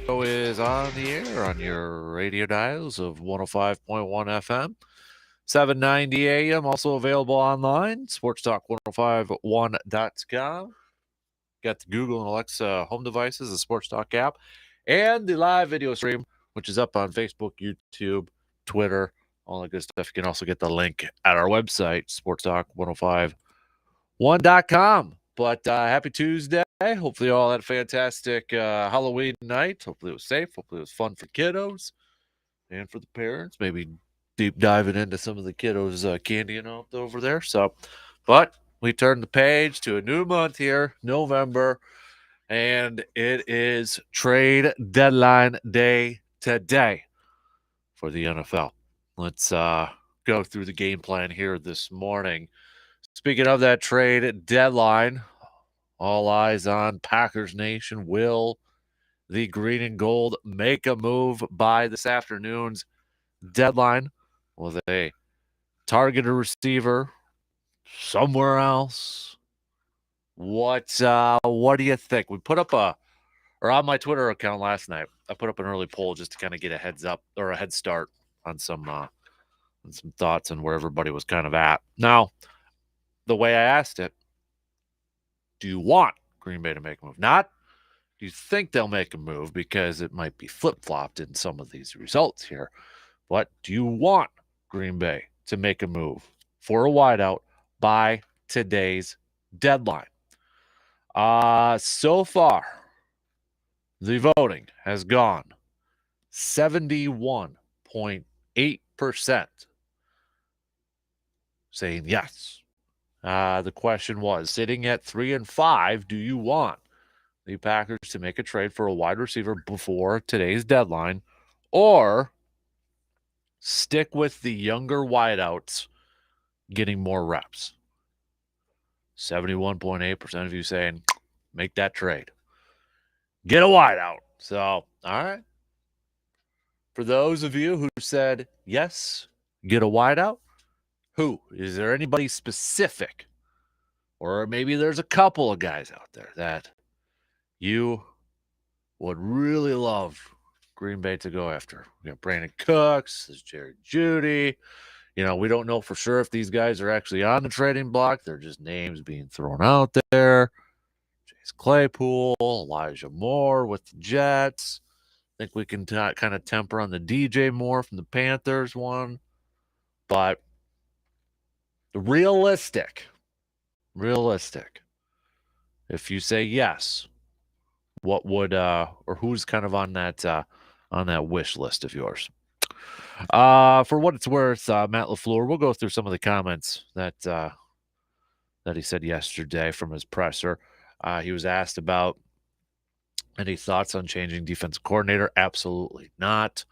Show is on the air on your radio dials of 105.1 FM, 790 AM, also available online, sportstalk1051.com. Got the Google and Alexa home devices, the Sports Talk app, and the live video stream, which is up on Facebook, YouTube, Twitter, all that good stuff. You can also get the link at our website, sportstalk1051.com. But happy Tuesday. Hopefully you all had a fantastic Halloween night. Hopefully it was safe. Hopefully it was fun for kiddos and for the parents. Maybe deep diving into some of the kiddos' candy over there. So, but we turned the page to a new month here, November, and it is trade deadline day today for the NFL. Let's go through the game plan here this morning. Speaking of that trade deadline, all eyes on Packers Nation. Will the green and gold make a move by this afternoon's deadline? Will they target a receiver somewhere else? What do you think? We put up on my Twitter account last night, I put up an early poll just to kind of get a heads up or a head start on some thoughts on where everybody was kind of at. Now, the way I asked it, do you want Green Bay to make a move? Not do you think they'll make a move, because it might be flip-flopped in some of these results here. But do you want Green Bay to make a move for a wideout by today's deadline? So far, the voting has gone 71.8% saying yes. The question was, sitting at 3-5, do you want the Packers to make a trade for a wide receiver before today's deadline, or stick with the younger wideouts getting more reps? 71.8% of you saying, make that trade. Get a wideout. So, all right. For those of you who said yes, get a wideout, who? Is there anybody specific? Or maybe there's a couple of guys out there that you would really love Green Bay to go after. We got Brandon Cooks, there's Jerry Jeudy. We don't know for sure if these guys are actually on the trading block. They're just names being thrown out there. Chase Claypool, Elijah Moore with the Jets. I think we can kind of temper on the DJ Moore from the Panthers one. But realistic, if you say yes, what would or who's kind of on that wish list of yours? For what it's worth, Matt LaFleur, we'll go through some of the comments that he said yesterday from his presser. He was asked about any thoughts on changing defensive coordinator. Absolutely not.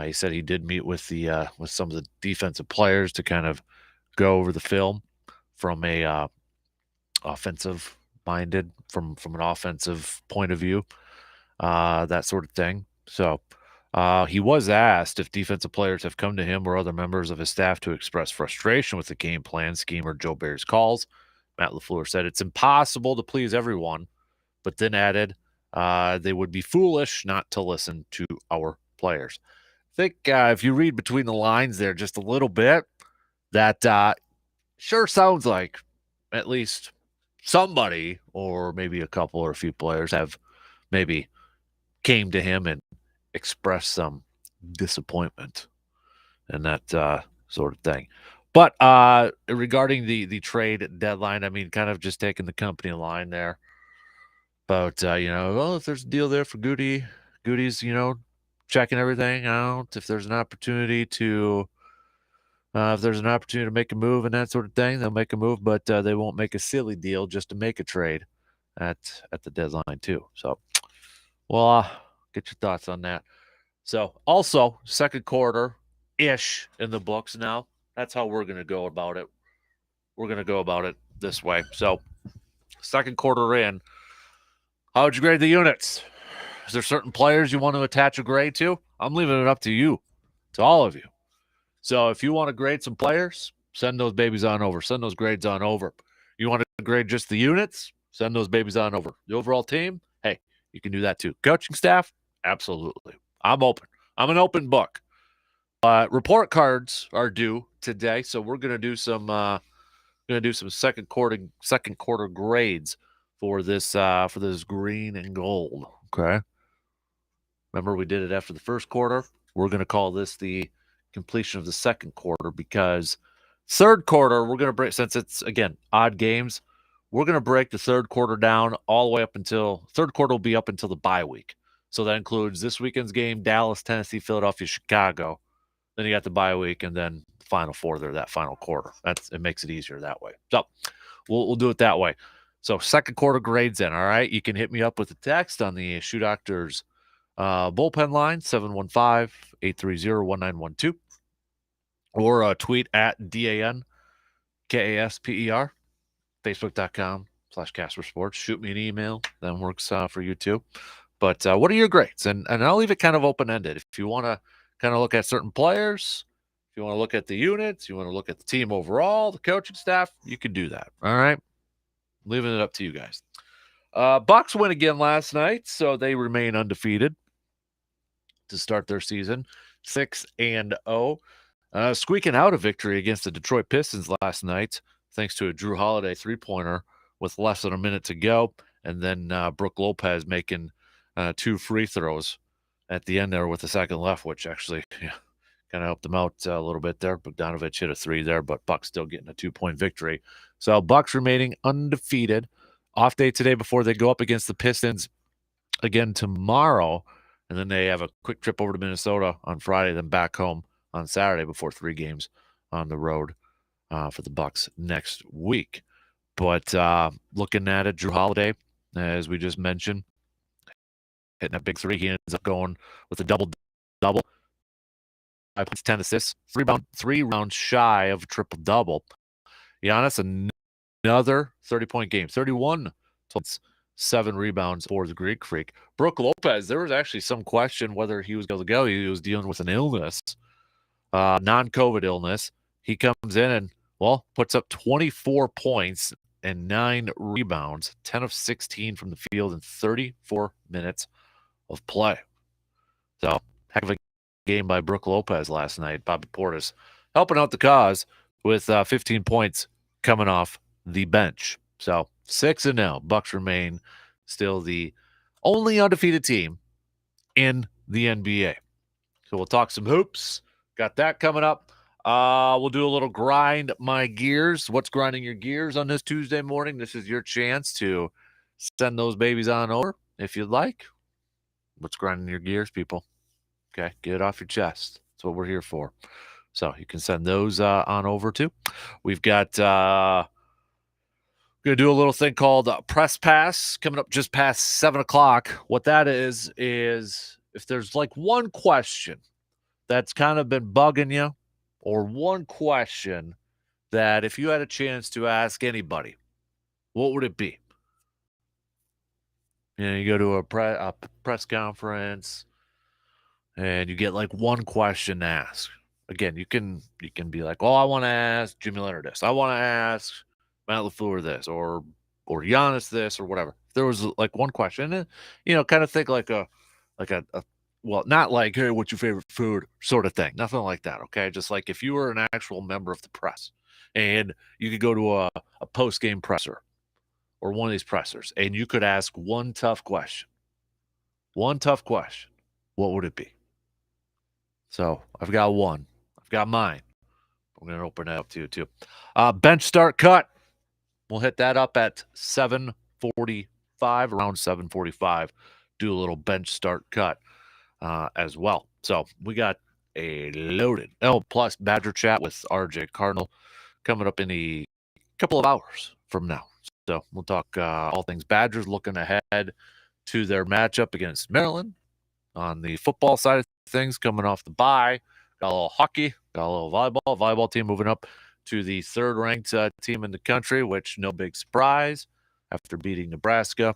He said he did meet with some of the defensive players to kind of go over the film from a offensive minded, from an offensive point of view, that sort of thing. So he was asked if defensive players have come to him or other members of his staff to express frustration with the game plan, scheme, or Joe Barry's calls. Matt LaFleur said it's impossible to please everyone, but then added they would be foolish not to listen to our players. I think if you read between the lines there just a little bit, that sure sounds like at least somebody or maybe a couple or a few players have maybe came to him and expressed some disappointment and that sort of thing. But regarding the trade deadline, I mean, kind of just taking the company line there. But, well, if there's a deal there for Goody's, checking everything out, if there's an opportunity to make a move and that sort of thing, they'll make a move, but they won't make a silly deal just to make a trade at the deadline too. So, well, get your thoughts on that. So, also, second quarter-ish in the books now. That's how we're going to go about it. We're going to go about it this way. So, second quarter in, how would you grade the units? Is there certain players you want to attach a grade to? I'm leaving it up to you, to all of you. So if you want to grade some players, send those babies on over. Send those grades on over. You want to grade just the units? Send those babies on over. The overall team? Hey, you can do that too. Coaching staff? Absolutely. I'm open. I'm an open book. Report cards are due today, so we're going to do some second quarter grades for this green and gold. Okay. Remember, we did it after the first quarter. We're going to call this the completion of the second quarter, because third quarter, we're going to break, since it's, again, odd games, we're going to break the third quarter down all the way up until, third quarter will be up until the bye week. So that includes this weekend's game, Dallas, Tennessee, Philadelphia, Chicago. Then you got the bye week, and then the final four there, that final quarter. It makes it easier that way. So we'll do it that way. So second quarter grades in, all right? You can hit me up with a text on the Shoe Doctors bullpen line, 715-830-1912, or a tweet at DANKASPER, Facebook.com/Kasper Sports. Shoot me an email. That works for you too. But what are your grades? And I'll leave it kind of open-ended. If you want to kind of look at certain players, if you want to look at the units, you want to look at the team overall, the coaching staff, you can do that. All right? Leaving it up to you guys. Bucs win again last night, so they remain undefeated to start their season, 6-0. Squeaking out a victory against the Detroit Pistons last night, thanks to a Drew Holiday three-pointer with less than a minute to go, and then Brook Lopez making 2 free throws at the end there with a second left, which actually kind of helped them out a little bit there. Bogdanovich hit a 3 there, but Bucs still getting a 2-point victory. So Bucs remaining undefeated. Off day today before they go up against the Pistons again tomorrow. And then they have a quick trip over to Minnesota on Friday, then back home on Saturday before 3 games on the road for the Bucks next week. But looking at it, Drew Holiday, as we just mentioned, hitting that big three. He ends up going with a double-double. 5 points, 10 assists, 3 rounds shy of a triple-double. Giannis, another 30-point game, 31 points, 7 rebounds for the Greek Freak. Brook Lopez, there was actually some question whether he was going to go. He was dealing with an illness, non-COVID illness. He comes in and, well, puts up 24 points and 9 rebounds, 10 of 16 from the field in 34 minutes of play. So, heck of a game by Brook Lopez last night. Bobby Portis helping out the cause with 15 points coming off the bench. So 6-0. Bucks remain still the only undefeated team in the NBA. So we'll talk some hoops. Got that coming up. We'll do a little grind my gears. What's grinding your gears on this Tuesday morning? This is your chance to send those babies on over if you'd like. What's grinding your gears, people? Okay, get it off your chest. That's what we're here for. So you can send those on over too. We've got going to do a little thing called Press Pass coming up just past 7 o'clock. What that is if there's like one question that's kind of been bugging you, or one question that if you had a chance to ask anybody, what would it be? You know, you go to a press conference and you get like one question to ask. Again, you can be like, "Oh, I want to ask Jimmy Leonard this. I want to ask Matt LaFleur this, or Giannis this, or whatever." If there was like one question, you know, kind of think like a well, not like, "Hey, what's your favorite food?" sort of thing. Nothing like that. Okay, just like if you were an actual member of the press, and you could go to a post game presser or one of these pressers, and you could ask one tough question. One tough question. What would it be? So I've got one. I've got mine. I'm going to open it up to you too. Bench start cut. We'll hit that up at 7:45, around 7:45. Do a little bench start cut as well. So we got a loaded plus Badger chat with RJ Cardinal coming up in a couple of hours from now. So we'll talk all things Badgers, looking ahead to their matchup against Maryland on the football side of things, coming off the bye. Got a little hockey, got a little volleyball. Volleyball team moving up to the 3rd-ranked team in the country, which no big surprise after beating Nebraska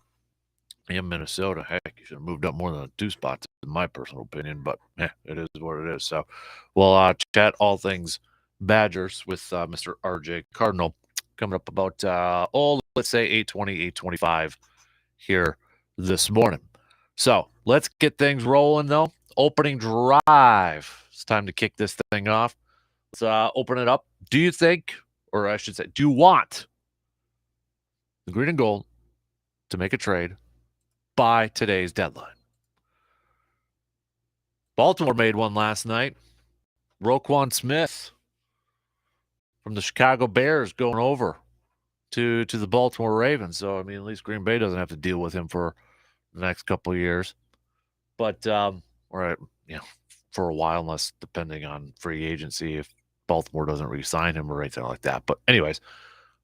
and Minnesota. Heck, you should have moved up more than 2 spots, in my personal opinion, but it is what it is. So we'll chat all things Badgers with Mr. RJ Cardinal coming up about, let's say 8:20, 8:25 here this morning. So let's get things rolling, though. Opening drive. It's time to kick this thing off. Let's open it up. Do you think, or I should say, do you want the green and gold to make a trade by today's deadline? Baltimore made one last night. Roquan Smith from the Chicago Bears going over to the Baltimore Ravens. So, I mean, at least Green Bay doesn't have to deal with him for the next couple of years. But, for a while, unless depending on free agency, if Baltimore doesn't re-sign him or anything like that. But anyways,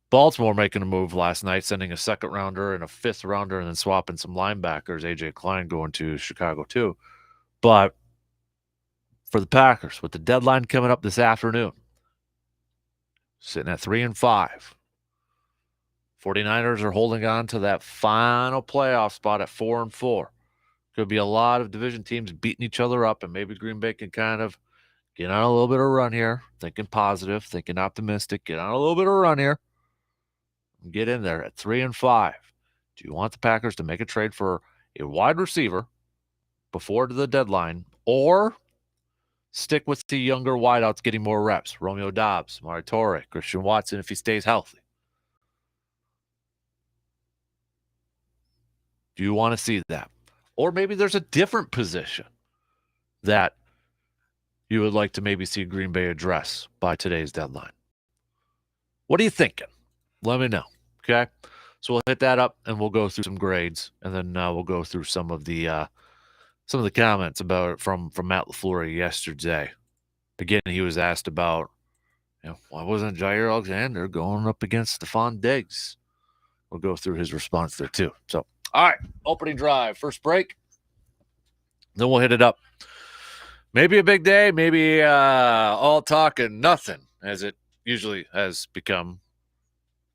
Baltimore making a move last night, sending a 2nd-rounder and a 5th-rounder, and then swapping some linebackers. A.J. Klein going to Chicago too. But for the Packers, with the deadline coming up this afternoon, sitting at 3-5, 49ers are holding on to that final playoff spot at 4-4. Could be a lot of division teams beating each other up, and maybe Green Bay can kind of get on a little bit of a run here, thinking positive, thinking optimistic, get on a little bit of a run here, and get in there at 3-5. Do you want the Packers to make a trade for a wide receiver before the deadline, or stick with the younger wideouts getting more reps? Romeo Doubs, Mari Torre, Christian Watson if he stays healthy. Do you want to see that? Or maybe there's a different position that you would like to maybe see Green Bay address by today's deadline. What are you thinking? Let me know, okay? So we'll hit that up, and we'll go through some grades, and then we'll go through some of the some of the comments about from Matt LaFleur yesterday. Again, he was asked about, why wasn't Jair Alexander going up against Stephon Diggs? We'll go through his response there too. So, all right, opening drive, first break. Then we'll hit it up. Maybe a big day, maybe all talk and nothing, as it usually has become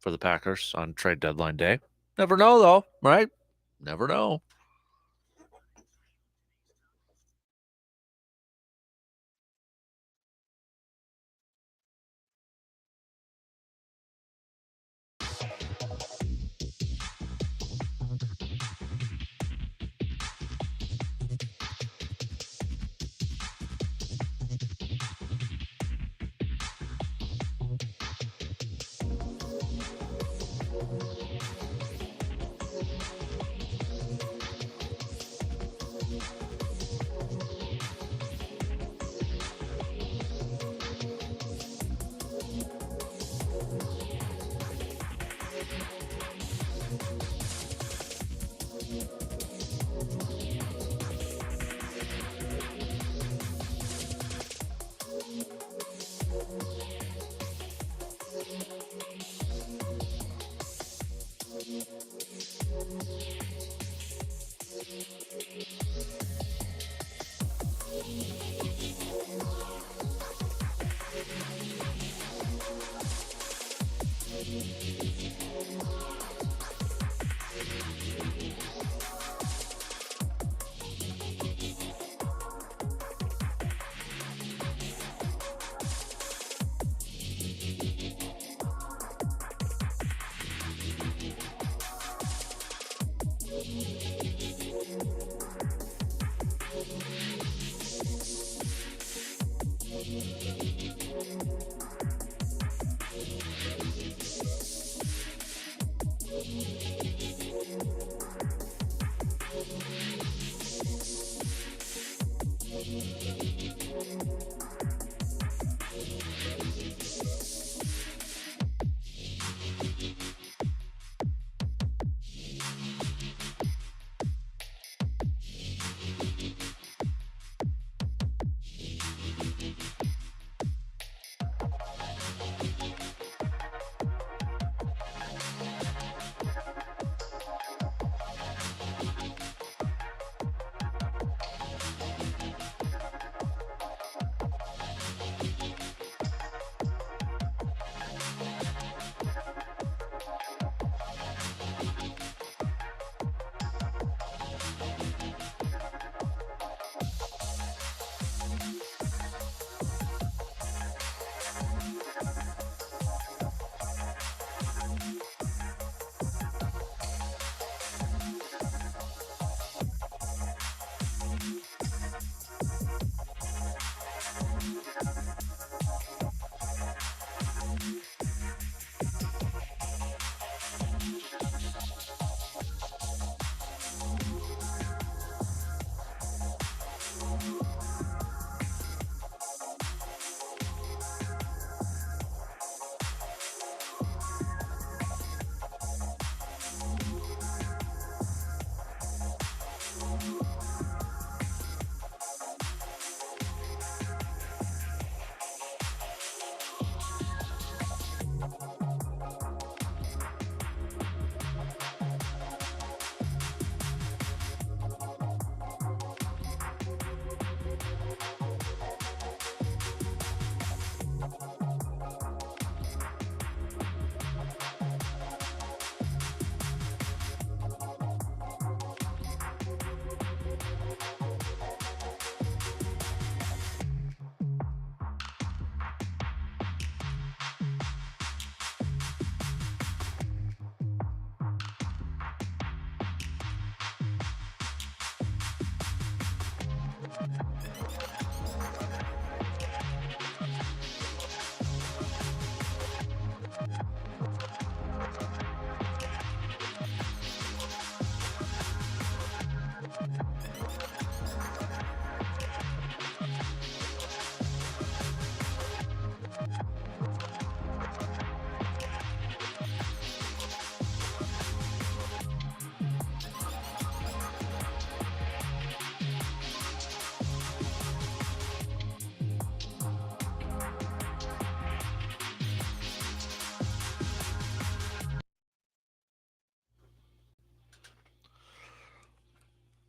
for the Packers on trade deadline day. Never know, though, right? Never know.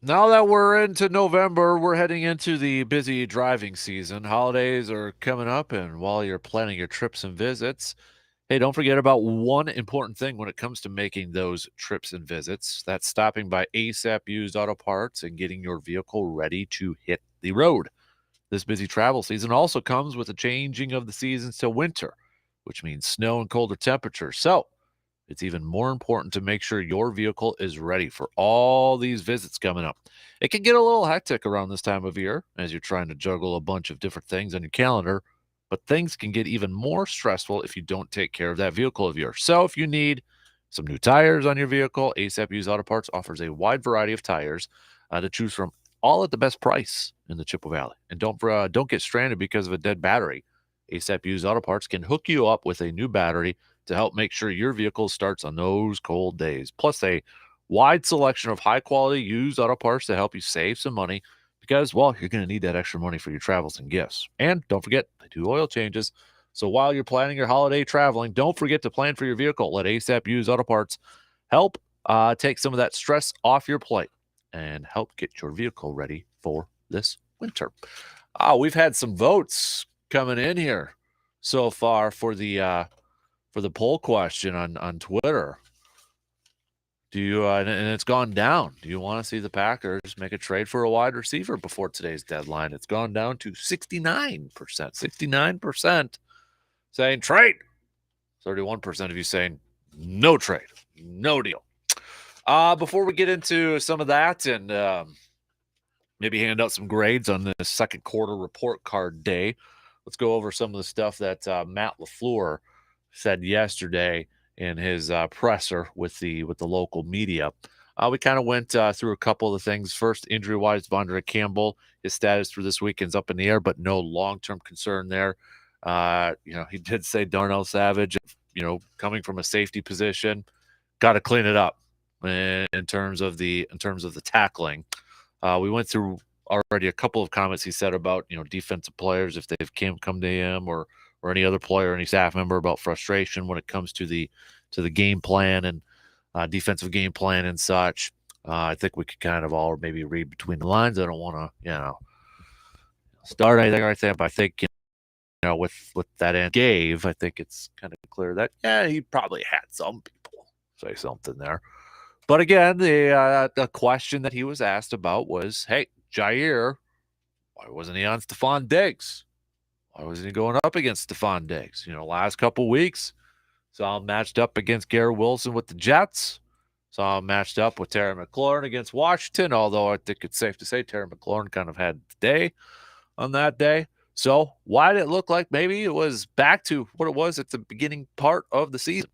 Now that we're into November, we're heading into the busy driving season. Holidays are coming up, and while you're planning your trips and visits, hey, don't forget about one important thing when it comes to making those trips and visits. That's stopping by ASAP Used Auto Parts and getting your vehicle ready to hit the road. This busy travel season also comes with the changing of the seasons to winter, which means snow and colder temperatures. So, it's even more important to make sure your vehicle is ready for all these visits coming up. It can get a little hectic around this time of year as you're trying to juggle a bunch of different things on your calendar, but things can get even more stressful if you don't take care of that vehicle of yours. So, if you need some new tires on your vehicle, ASAP Used Auto Parts offers a wide variety of tires to choose from, all at the best price in the Chippewa Valley. And don't get stranded because of a dead battery. ASAP Used Auto Parts can hook you up with a new battery to help make sure your vehicle starts on those cold days. Plus, a wide selection of high quality used auto parts to help you save some money because, well, you're going to need that extra money for your travels and gifts. And don't forget, they do oil changes. So while you're planning your holiday traveling, don't forget to plan for your vehicle. Let ASAP Used Auto Parts help take some of that stress off your plate and help get your vehicle ready for this winter. We've had some votes coming in here so far for the poll question on Twitter. Do you and it's gone down. Do you want to see the Packers make a trade for a wide receiver before today's deadline? It's gone down to 69%. 69% saying trade. 31% of you saying no trade. No deal. Before we get into some of that and maybe hand out some grades on the second quarter report card day, let's go over some of the stuff that Matt LaFleur said yesterday in his presser with the local media. We kind of went through a couple of the things. First, injury-wise, Vondre Campbell, his status for this weekend's up in the air, but no long-term concern there. He did say Darnell Savage, coming from a safety position, got to clean it up in terms of the tackling. We went through already a couple of comments he said about defensive players if they've come to him or any other player, any staff member about frustration when it comes to the game plan and defensive game plan and such. I think we could kind of all maybe read between the lines. I don't want to start anything right there, but I think with that end gave, I think it's kind of clear that he probably had some people say something there. But again, the question that he was asked about was, hey, Jair, why wasn't he on Stephon Diggs? Why wasn't he going up against Stephon Diggs? Last couple weeks, saw him matched up against Garrett Wilson with the Jets. Saw him matched up with Terry McLaurin against Washington, although I think it's safe to say Terry McLaurin kind of had the day on that day. So why did it look like maybe it was back to what it was at the beginning part of the season?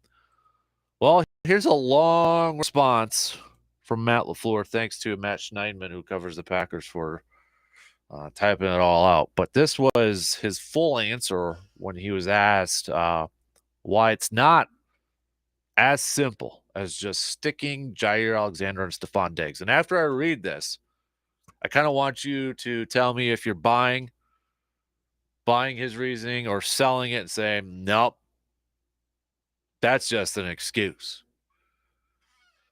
Well, here's a long response from Matt LaFleur, thanks to Matt Schneidman, who covers the Packers, for typing it all out. But this was his full answer when he was asked why it's not as simple as just sticking Jair Alexander and Stephon Diggs. And after I read this, I kind of want you to tell me if you're buying his reasoning or selling it and saying, nope, that's just an excuse.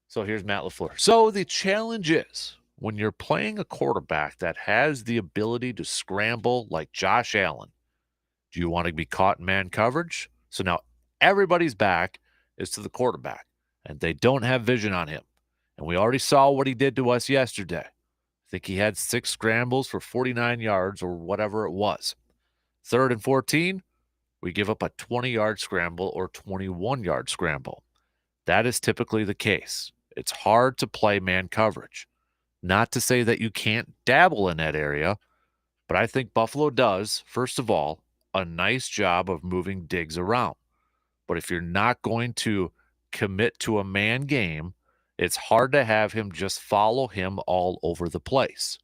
So here's Matt LaFleur. So the challenge is when you're playing a quarterback that has the ability to scramble like Josh Allen, do you want to be caught in man coverage? So now everybody's back is to the quarterback, and they don't have vision on him. And we already saw what he did to us yesterday. I think he had 6 scrambles for 49 yards or whatever it was. 3rd and 14, we give up a 20-yard scramble or 21-yard scramble. That is typically the case. It's hard to play man coverage. Not to say that you can't dabble in that area, but I think Buffalo does, first of all, a nice job of moving Diggs around. But if you're not going to commit to a man game, it's hard to have him just follow him all over the place.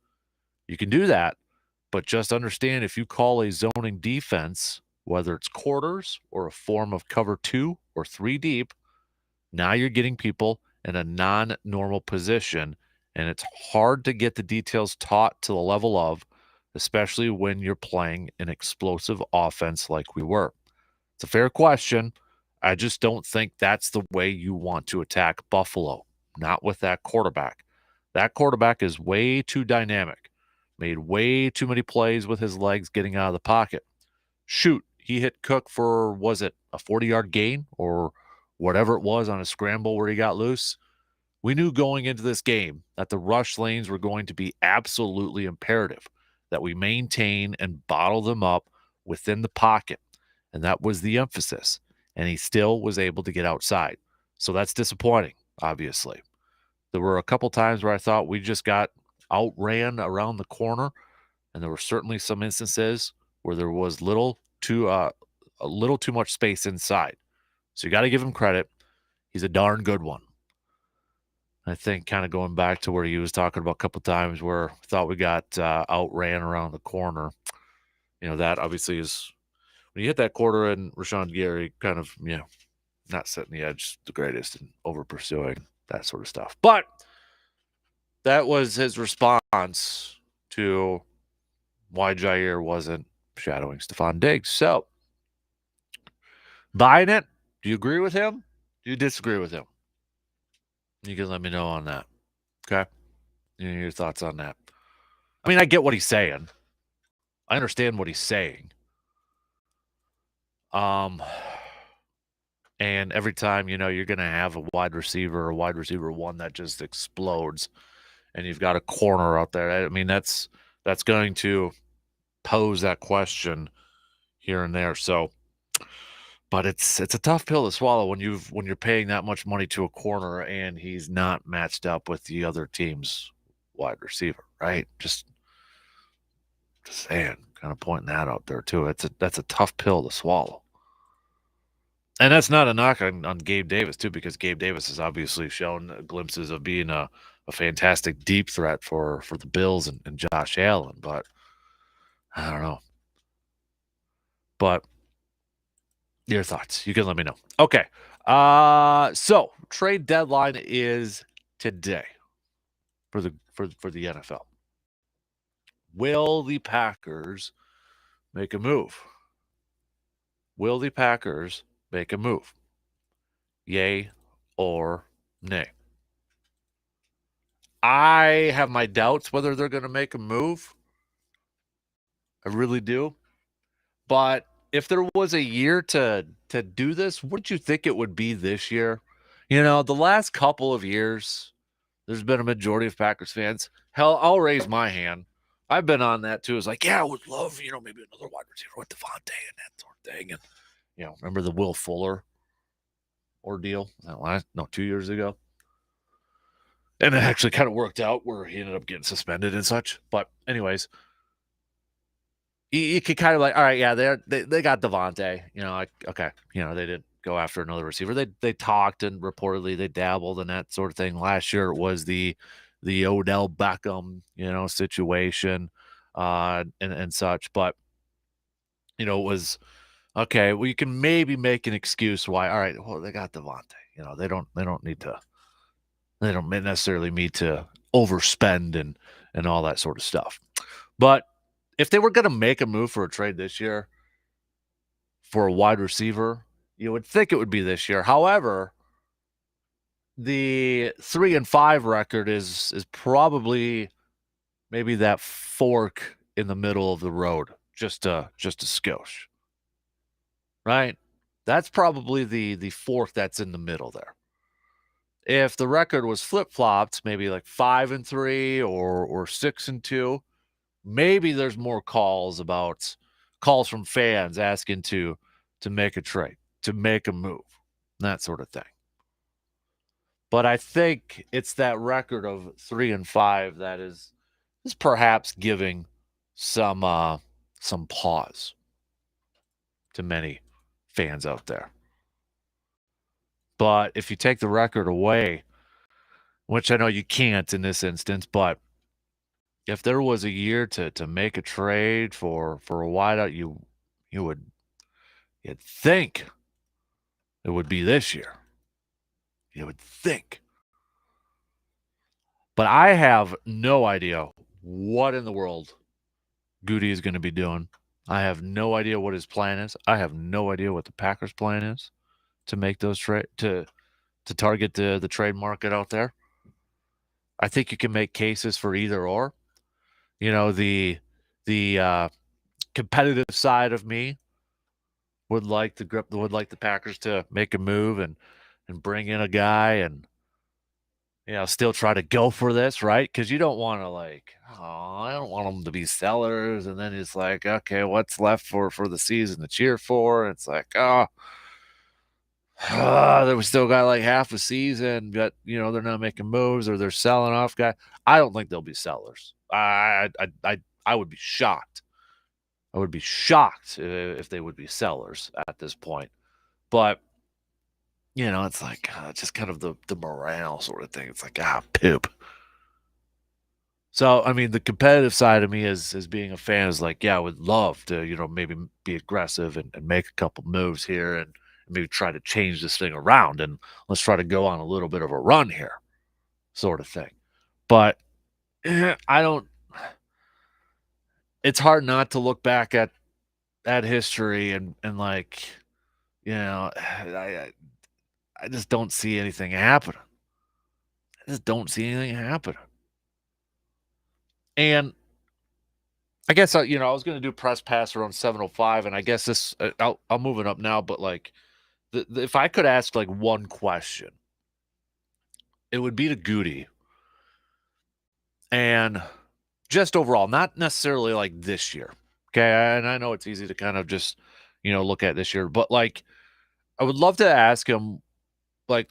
You can do that, but just understand if you call a zoning defense, whether it's quarters or a form of cover 2 or 3 deep, now you're getting people in a non-normal position, and it's hard to get the details taught to the level of, especially when you're playing an explosive offense like we were. It's a fair question. I just don't think that's the way you want to attack Buffalo, not with that quarterback. That quarterback is way too dynamic, made way too many plays with his legs getting out of the pocket. Shoot, he hit Cook for, was it a 40-yard gain or whatever it was on a scramble where he got loose? We knew going into this game that the rush lanes were going to be absolutely imperative, that we maintain and bottle them up within the pocket. And that was the emphasis. And he still was able to get outside. So that's disappointing, obviously. There were a couple times where I thought we just got outran around the corner. And there were certainly some instances where there was a little too much space inside. So you got to give him credit. He's a darn good one. I think kind of going back to where he was talking about a couple times where I thought we got outran around the corner. That obviously is when you hit that quarter and Rashawn Gary kind of, not setting the edge the greatest and over pursuing that sort of stuff. But that was his response to why Jair wasn't shadowing Stephon Diggs. So, buying it? Do you agree with him? Do you disagree with him? You can let me know on that. Okay? Your thoughts on that. I mean, I get what he's saying. I understand what he's saying. And every time, you're going to have a wide receiver one that just explodes, and you've got a corner out there. I mean, that's going to pose that question here and there. So, but it's a tough pill to swallow when you're paying that much money to a corner and he's not matched up with the other team's wide receiver, right? Just saying, kind of pointing that out there too. That's a tough pill to swallow. And that's not a knock on Gabe Davis too, because Gabe Davis has obviously shown glimpses of being a fantastic deep threat for the Bills and Josh Allen, but I don't know. But your thoughts. You can let me know. Okay. So trade deadline is today for the NFL. Will the Packers make a move? Will the Packers make a move? Yay or nay? I have my doubts whether they're going to make a move. I really do. But if there was a year to do this, wouldn't you think it would be this year? The last couple of years, there's been a majority of Packers fans. Hell, I'll raise my hand. I've been on that too. It's like, yeah, I would love, maybe another wide receiver with Devontae and that sort of thing. And, remember the Will Fuller ordeal? 2 years ago. And it actually kind of worked out where he ended up getting suspended and such. But anyways, you could kind of like, all right, yeah, they got Devontae. Okay, they didn't go after another receiver. They talked and reportedly they dabbled and that sort of thing. Last year it was the Odell Beckham, situation, and such. But it was okay. Well, you can maybe make an excuse why. All right, well, they got Devontae. They don't necessarily need to overspend and all that sort of stuff. But if they were going to make a move for a trade this year for a wide receiver, you would think it would be this year. However, the 3-5 record is probably maybe that fork in the middle of the road, just a skosh, right? That's probably the fork that's in the middle there. If the record was flip-flopped, maybe like 5-3 or 6-2, maybe there's more calls from fans asking to make a trade, to make a move, that sort of thing. But I think it's that record of 3-5 that is perhaps giving some pause to many fans out there. But if you take the record away, which I know you can't in this instance, but if there was a year to make a trade for a wideout, you'd think it would be this year. You would think. But I have no idea what in the world Goody is going to be doing. I have no idea what his plan is. I have no idea what the Packers' plan is to make those to target the trade market out there. I think you can make cases for either or. You know, the competitive side of me would like the Packers to make a move and bring in a guy and still try to go for this, right? Because you don't want to I don't want them to be sellers, and then it's like, okay, what's left for the season to cheer for? And it's like, that we still got like half a season, but they're not making moves or they're selling off guy. I don't think they'll be sellers. I would be shocked. I would be shocked if they would be sellers at this point. But it's like just kind of the morale sort of thing. It's like poop. So I mean, the competitive side of me is being a fan is like, yeah, I would love to maybe be aggressive and make a couple moves here and maybe try to change this thing around and let's try to go on a little bit of a run here, sort of thing. But I don't. It's hard not to look back at history and like, I just don't see anything happening. I just don't see anything happening. And I guess I was going to do press pass around 7:05, and I guess this I'll move it up now. But like, if I could ask like one question, it would be to Goody, and just overall, not necessarily like this year. Okay, and I know it's easy to kind of just look at this year, but like, I would love to ask him like,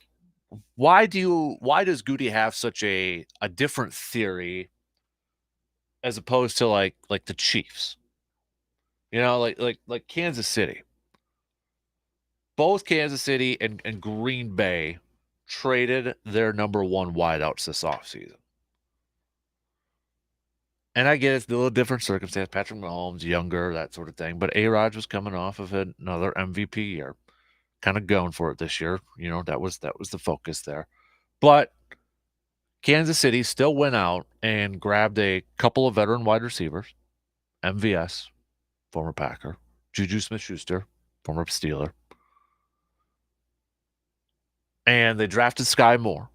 why does Goody have such a different theory as opposed to like the Chiefs? Like Kansas City. Both Kansas City and Green Bay traded their number one wideouts this offseason. And I get it's a little different circumstance. Patrick Mahomes, younger, that sort of thing. But A-Rod was coming off of another MVP year. Kind of going for it this year. That was the focus there. But Kansas City still went out and grabbed a couple of veteran wide receivers. MVS, former Packer. Juju Smith-Schuster, former Steeler. And they drafted Sky Moore.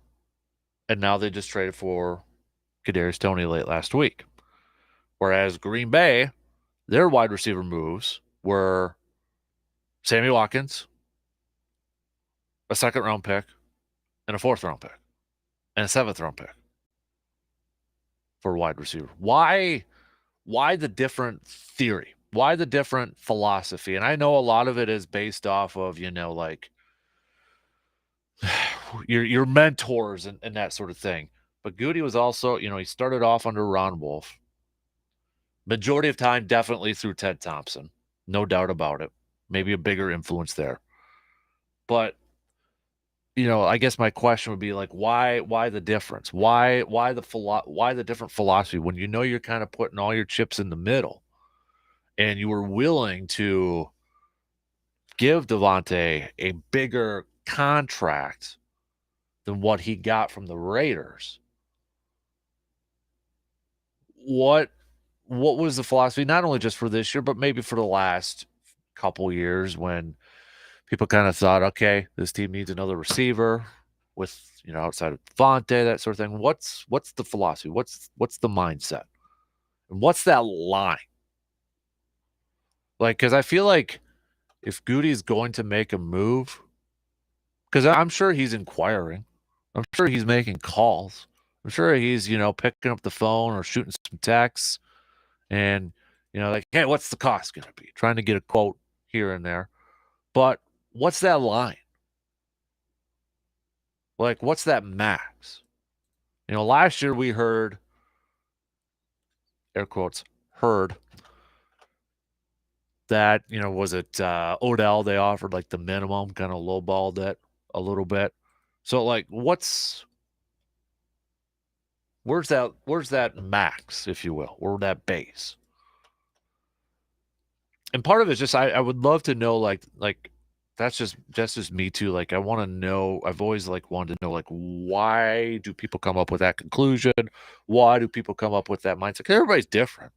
And now they just traded for Kadarius Toney late last week. Whereas Green Bay, their wide receiver moves were Sammy Watkins, a second-round pick, and a fourth-round pick, and a seventh-round pick for a wide receiver. Why the different theory? Why the different philosophy? And I know a lot of it is based off of, like your mentors and that sort of thing. But Goody was also, he started off under Ron Wolf. Majority of time, definitely through Ted Thompson. No doubt about it. Maybe a bigger influence there. But, I guess my question would be like, why the difference? Why the different philosophy when you're kind of putting all your chips in the middle and you were willing to give Devontae a bigger contract than what he got from the Raiders? What was the philosophy, not only just for this year, but maybe for the last couple years when people kind of thought, okay, this team needs another receiver with, outside of Devontae, that sort of thing. What's the philosophy? What's the mindset? And what's that line? Like, because I feel like if Goody's going to make a move, because I'm sure he's inquiring. I'm sure he's making calls. I'm sure he's, picking up the phone or shooting some texts and, like, hey, what's the cost going to be? Trying to get a quote here and there. But what's that line? Like, what's that max? Last year we heard, air quotes, heard that, was it Odell? They offered like the minimum, kind of lowballed it a little bit. So, like, where's that max, if you will, or that base? And part of it is just I would love to know like that's just me too. Like I want to know. I've always wanted to know why do people come up with that conclusion? Why do people come up with that mindset? 'Cause everybody's different.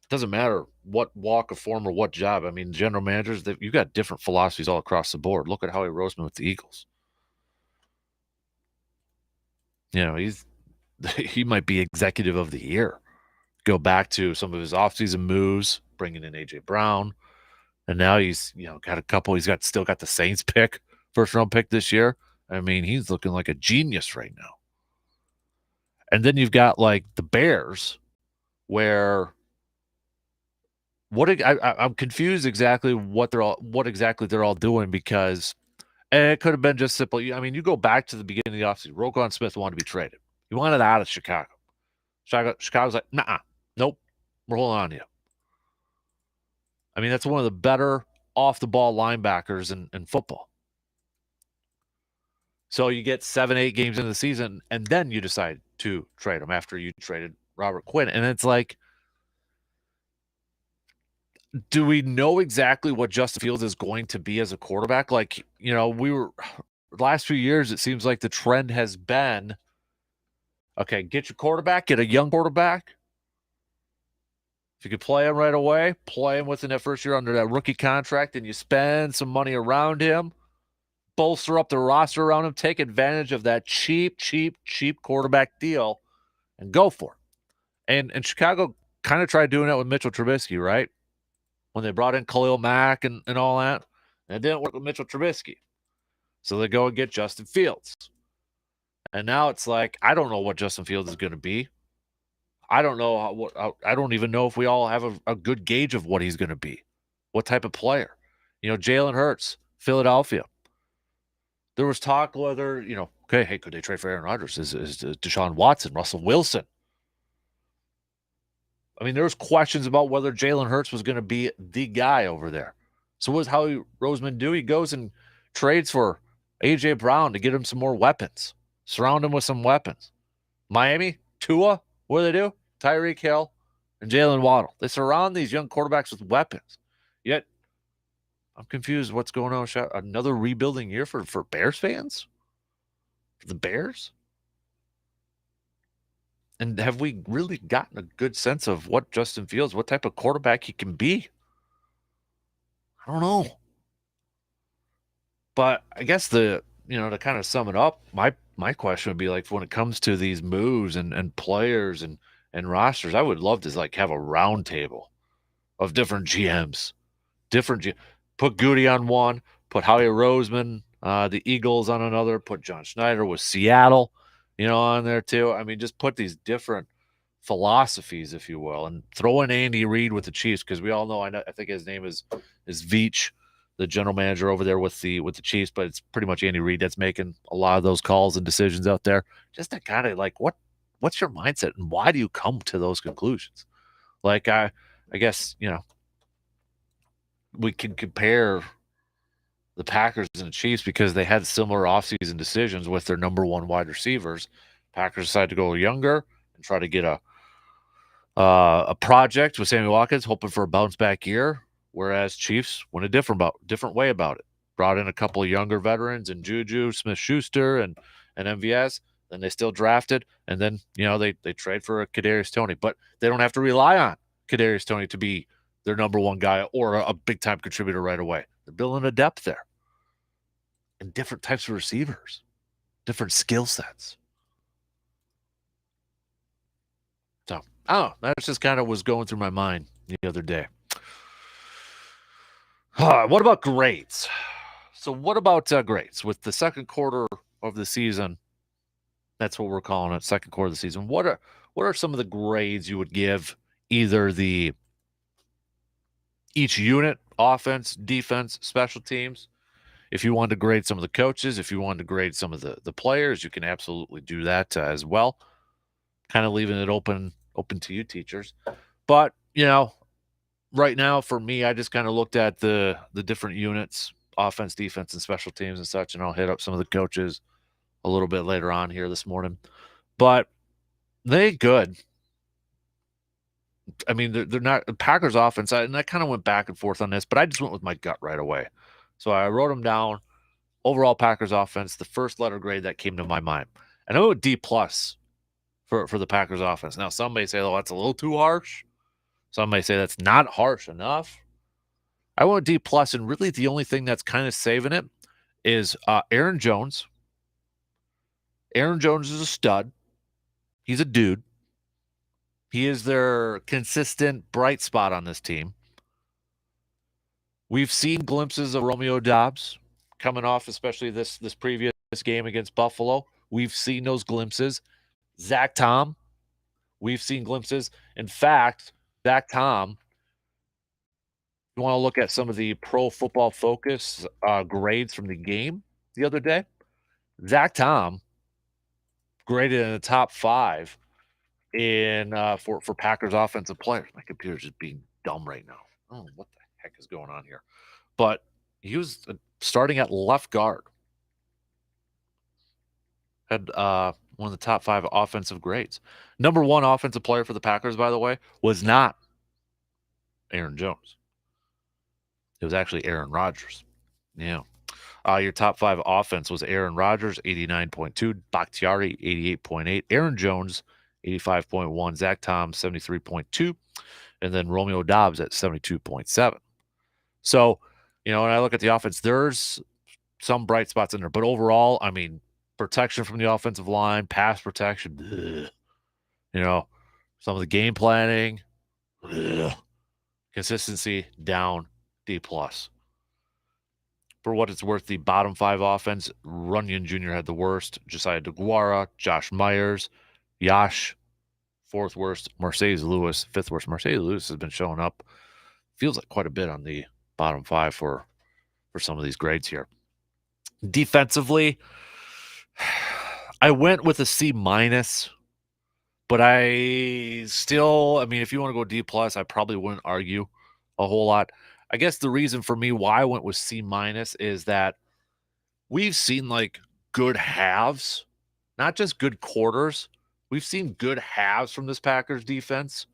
Doesn't matter what walk of form or what job. I mean, general managers, you got different philosophies all across the board. Look at Howie Roseman with the Eagles. he might be executive of the year. Go back to some of his offseason moves, bringing in AJ Brown, and now he's got a couple. He's still got the Saints pick, first round pick this year. I mean, he's looking like a genius right now. And then you've got like the Bears, where I'm confused exactly what exactly they're all doing, because it could have been just simple. I mean, you go back to the beginning of the offseason. Roquan Smith wanted to be traded. He wanted out of Chicago. Chicago's like, nah, nope, we're holding on to you. I mean, that's one of the better off-the-ball linebackers in football. So you get 7-8 games into the season, and then you decide to trade him after you traded Robert Quinn. And it's like, do we know exactly what Justin Fields is going to be as a quarterback? Like, the last few years, it seems like the trend has been, okay, get your quarterback, get a young quarterback. If you could play him right away, play him within that first year under that rookie contract, and you spend some money around him, bolster up the roster around him, take advantage of that cheap quarterback deal, and go for it. And Chicago kind of tried doing that with Mitchell Trubisky, right? When they brought in Khalil Mack and all that. And it didn't work with Mitchell Trubisky. So they go and get Justin Fields. And now it's like, I don't know what Justin Fields is going to be. I don't know I don't even know if we all have a good gauge of what he's going to be. What type of player. Jalen Hurts, Philadelphia. There was talk whether, okay, hey, could they trade for Aaron Rodgers? Is Deshaun Watson, Russell Wilson? I mean, there was questions about whether Jalen Hurts was going to be the guy over there. So what does Howie Roseman do? He goes and trades for A.J. Brown to get him some more weapons. Surround him with some weapons. Miami, Tua, what do they do? Tyreek Hill and Jalen Waddle. They surround these young quarterbacks with weapons. Yet, I'm confused what's going on. Another rebuilding year for Bears fans? For the Bears? And have we really gotten a good sense of what Justin Fields, what type of quarterback he can be? I don't know. But I guess to kind of sum it up, my question would be, like, when it comes to these moves and players and rosters, I would love to have a round table of different GMs. Put Goody on one, put Howie Roseman, the Eagles on another, put John Schneider with Seattle, on there too. I mean, just put these different philosophies, if you will, and throw in Andy Reid with the Chiefs, because we all know, I think his name is Veach, the general manager over there with the Chiefs, but it's pretty much Andy Reid that's making a lot of those calls and decisions out there. Just to kind of what's your mindset and why do you come to those conclusions? Like, I guess, we can compare the Packers and the Chiefs because they had similar offseason decisions with their number one wide receivers. Packers decided to go younger and try to get a project with Sammy Watkins, hoping for a bounce back year, whereas Chiefs went a different way about it. Brought in a couple of younger veterans and Juju Smith-Schuster and MVS. Then they still drafted, and then they trade for a Kadarius Toney, but they don't have to rely on Kadarius Toney to be their number one guy or a big time contributor right away. They're building a depth there, and different types of receivers, different skill sets. So, that's just kind of was going through my mind the other day. What about grades? So what about grades? With the second quarter of the season, that's what we're calling it, second quarter of the season. What are some of the grades you would give either each unit, offense, defense, special teams? If you wanted to grade some of the coaches, if you wanted to grade some of the players, you can absolutely do that as well. Kind of leaving it open to you, teachers. But, right now for me, I just kind of looked at the different units, offense, defense, and special teams and such, and I'll hit up some of the coaches a little bit later on here this morning. But they ain't good. I mean, they're not Packers offense, and I kind of went back and forth on this, but I just went with my gut right away. So I wrote them down. Overall Packers offense, the first letter grade that came to my mind. And I went with D+ for the Packers offense. Now, some may say, oh, that's a little too harsh. Some may say that's not harsh enough. I went D+, and really the only thing that's kind of saving it is Aaron Jones, Aaron Jones is a stud. He's a dude. He is their consistent bright spot on this team. We've seen glimpses of Romeo Doubs coming off, especially this previous game against Buffalo. We've seen those glimpses. Zach Tom, we've seen glimpses. In fact, Zach Tom, you want to look at some of the Pro Football Focus grades from the game the other day. Zach Tom graded in the top 5 in for Packers offensive players. My computer's just being dumb right now. Oh, what the heck is going on here? But he was starting at left guard. Had one of the top 5 offensive grades. Number 1 offensive player for the Packers, by the way, was not Aaron Jones. It was actually Aaron Rodgers. Yeah. Your top 5 offense was Aaron Rodgers, 89.2, Bakhtiari, 88.8, Aaron Jones, 85.1, Zach Tom, 73.2, and then Romeo Doubs at 72.7. So, when I look at the offense, there's some bright spots in there. But overall, I mean, protection from the offensive line, pass protection, some of the game planning, consistency down, D+. For what it's worth, the bottom 5 offense, Runyon Jr. had the worst. Josiah DeGuara, Josh Myers, Yash, 4th worst. Mercedes Lewis, 5th worst. Mercedes Lewis has been showing up. Feels like quite a bit on the bottom 5 for some of these grades here. Defensively, I went with a C-, but I still, if you want to go D+, I probably wouldn't argue a whole lot. I guess the reason for me why I went with C- is that we've seen good halves, not just good quarters. We've seen good halves from this Packers defense.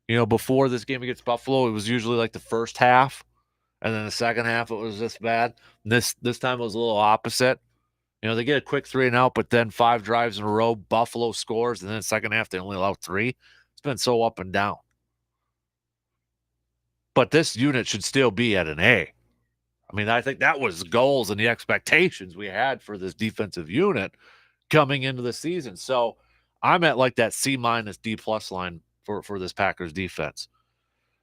Before this game against Buffalo, it was usually the first half, and then the second half it was this bad. This time it was a little opposite. They get a quick 3 and out, but then 5 drives in a row, Buffalo scores, and then the second half they only allow 3. It's been so up and down. But this unit should still be at an A. I think that was the goals and the expectations we had for this defensive unit coming into the season. So I'm at that C- D+ line for this Packers defense.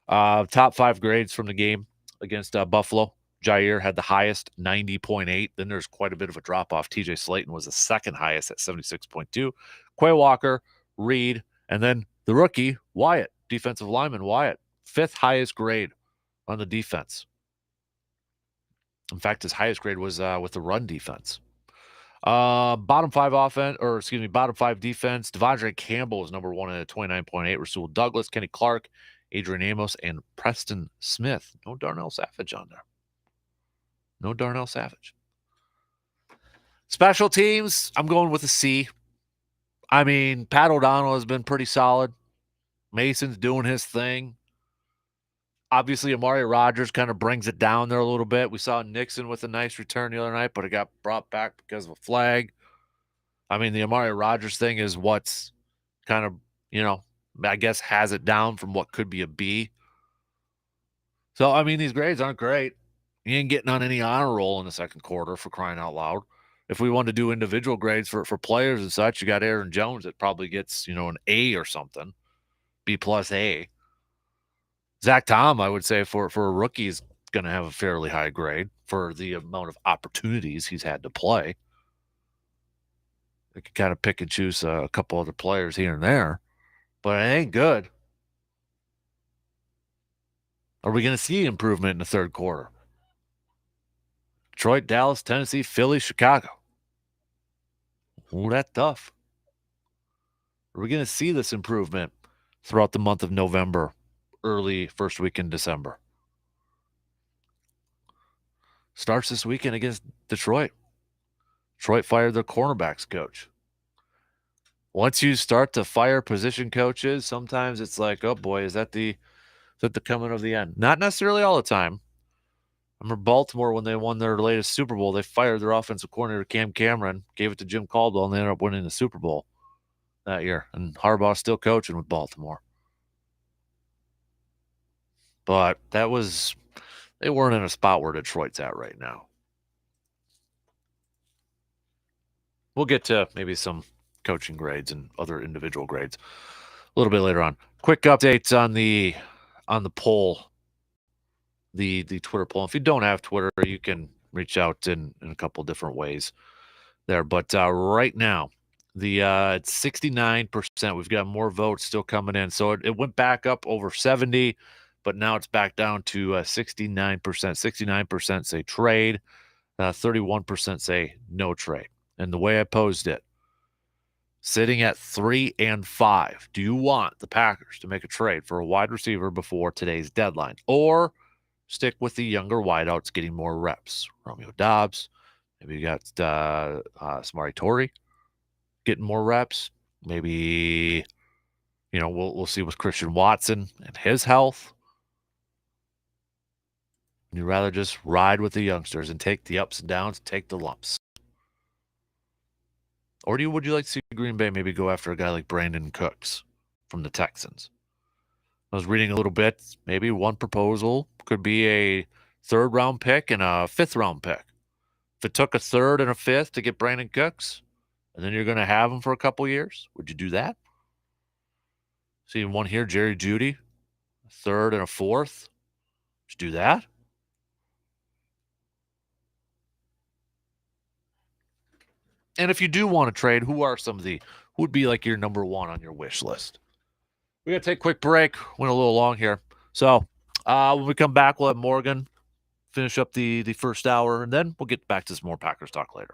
Top 5 grades from the game against Buffalo. Jair had the highest, 90.8. Then there's quite a bit of a drop-off. TJ Slayton was the second highest at 76.2. Quay Walker, Reed, and then the rookie, Wyatt, defensive lineman Wyatt, 5th highest grade on the defense. In fact, his highest grade was with the run defense. Bottom 5 defense. Devondre Campbell was number 1 at 29.8. Rasul Douglas, Kenny Clark, Adrian Amos, and Preston Smith. No Darnell Savage on there. No Darnell Savage. Special teams, I'm going with a C. Pat O'Donnell has been pretty solid. Mason's doing his thing. Obviously, Amari Rodgers kind of brings it down there a little bit. We saw Nixon with a nice return the other night, but it got brought back because of a flag. The Amari Rodgers thing is what's kind of, I guess has it down from what could be a B. So, these grades aren't great. You ain't getting on any honor roll in the second quarter, for crying out loud. If we want to do individual grades for players and such, you got Aaron Jones that probably gets, an A or something, B+ A. Zach Tom, I would say for a rookie, is going to have a fairly high grade for the amount of opportunities he's had to play. They could kind of pick and choose a couple other players here and there, but it ain't good. Are we going to see improvement in the third quarter? Detroit, Dallas, Tennessee, Philly, Chicago. Ooh, that's tough. Are we going to see this improvement throughout the month of November, early first week in December? Starts this weekend against Detroit. Detroit fired their cornerbacks coach. Once you start to fire position coaches, sometimes it's like, oh boy, is that the coming of the end? Not necessarily all the time. I remember Baltimore when they won their latest Super Bowl, they fired their offensive coordinator Cam Cameron, gave it to Jim Caldwell, and they ended up winning the Super Bowl that year. And Harbaugh's still coaching with Baltimore. But they weren't in a spot where Detroit's at right now. We'll get to maybe some coaching grades and other individual grades a little bit later on. Quick updates on the poll, the Twitter poll. If you don't have Twitter, you can reach out in a couple different ways there. But right now, it's 69%. We've got more votes still coming in. So it went back up over 70, but now it's back down to 69%. 69% say trade, 31% say no trade. And the way I posed it, sitting at 3 and 5, do you want the Packers to make a trade for a wide receiver before today's deadline, or stick with the younger wideouts getting more reps? Romeo Dobbs, maybe you got Samari Torrey getting more reps. Maybe, we'll see with Christian Watson and his health. You'd rather just ride with the youngsters and take the ups and downs, take the lumps. Or would you like to see Green Bay maybe go after a guy like Brandon Cooks from the Texans? I was reading a little bit. Maybe one proposal could be a 3rd-round pick and a 5th-round pick. If it took a 3rd and a 5th to get Brandon Cooks, and then you're going to have him for a couple years, would you do that? Seeing one here, Jerry Jeudy, a 3rd and a 4th. Would you do that? And if you do want to trade, who would be like your number one on your wish list? We got to take a quick break. Went a little long here. So when we come back, we'll have Morgan finish up the first hour, and then we'll get back to some more Packers talk later.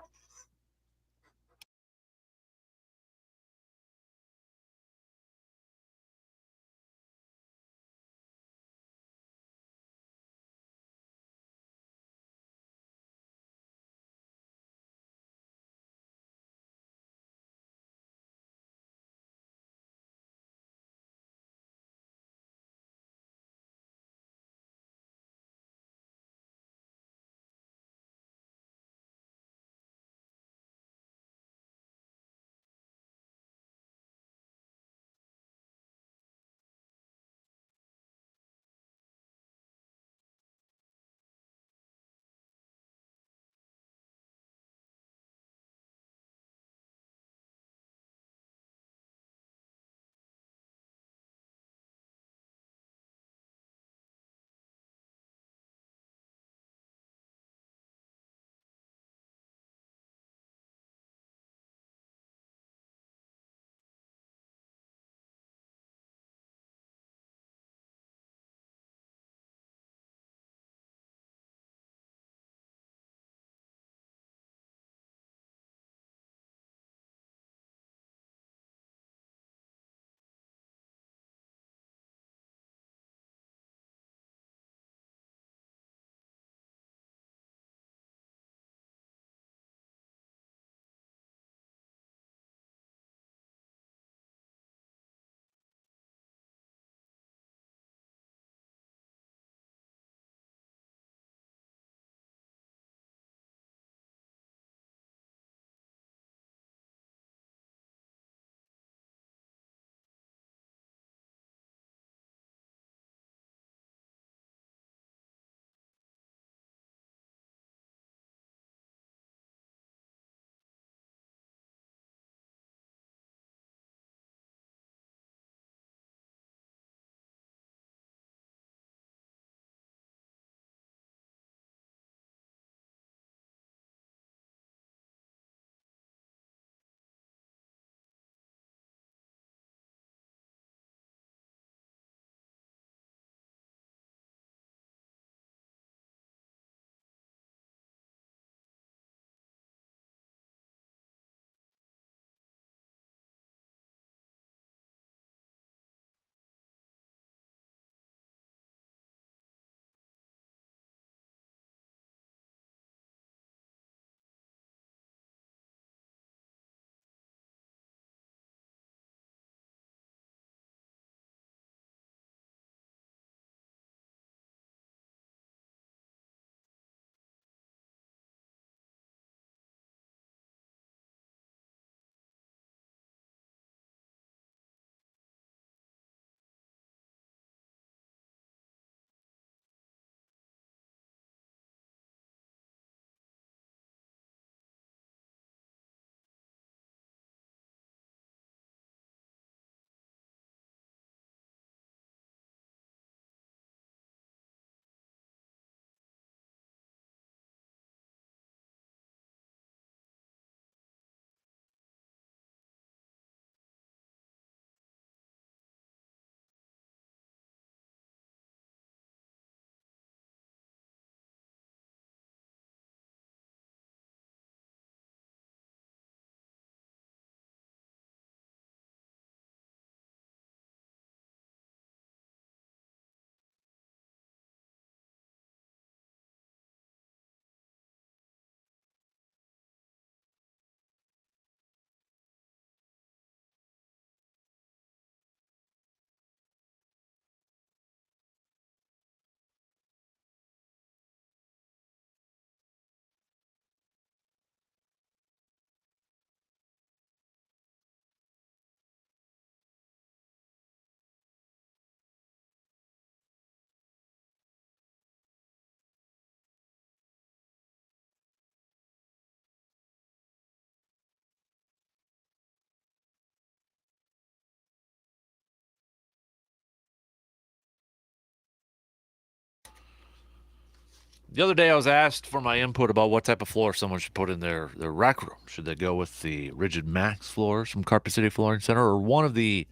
The other day I was asked for my input about what type of floor someone should put in their rec room. Should they go with the Rigid Max floors from Carpet City Flooring Center or one of the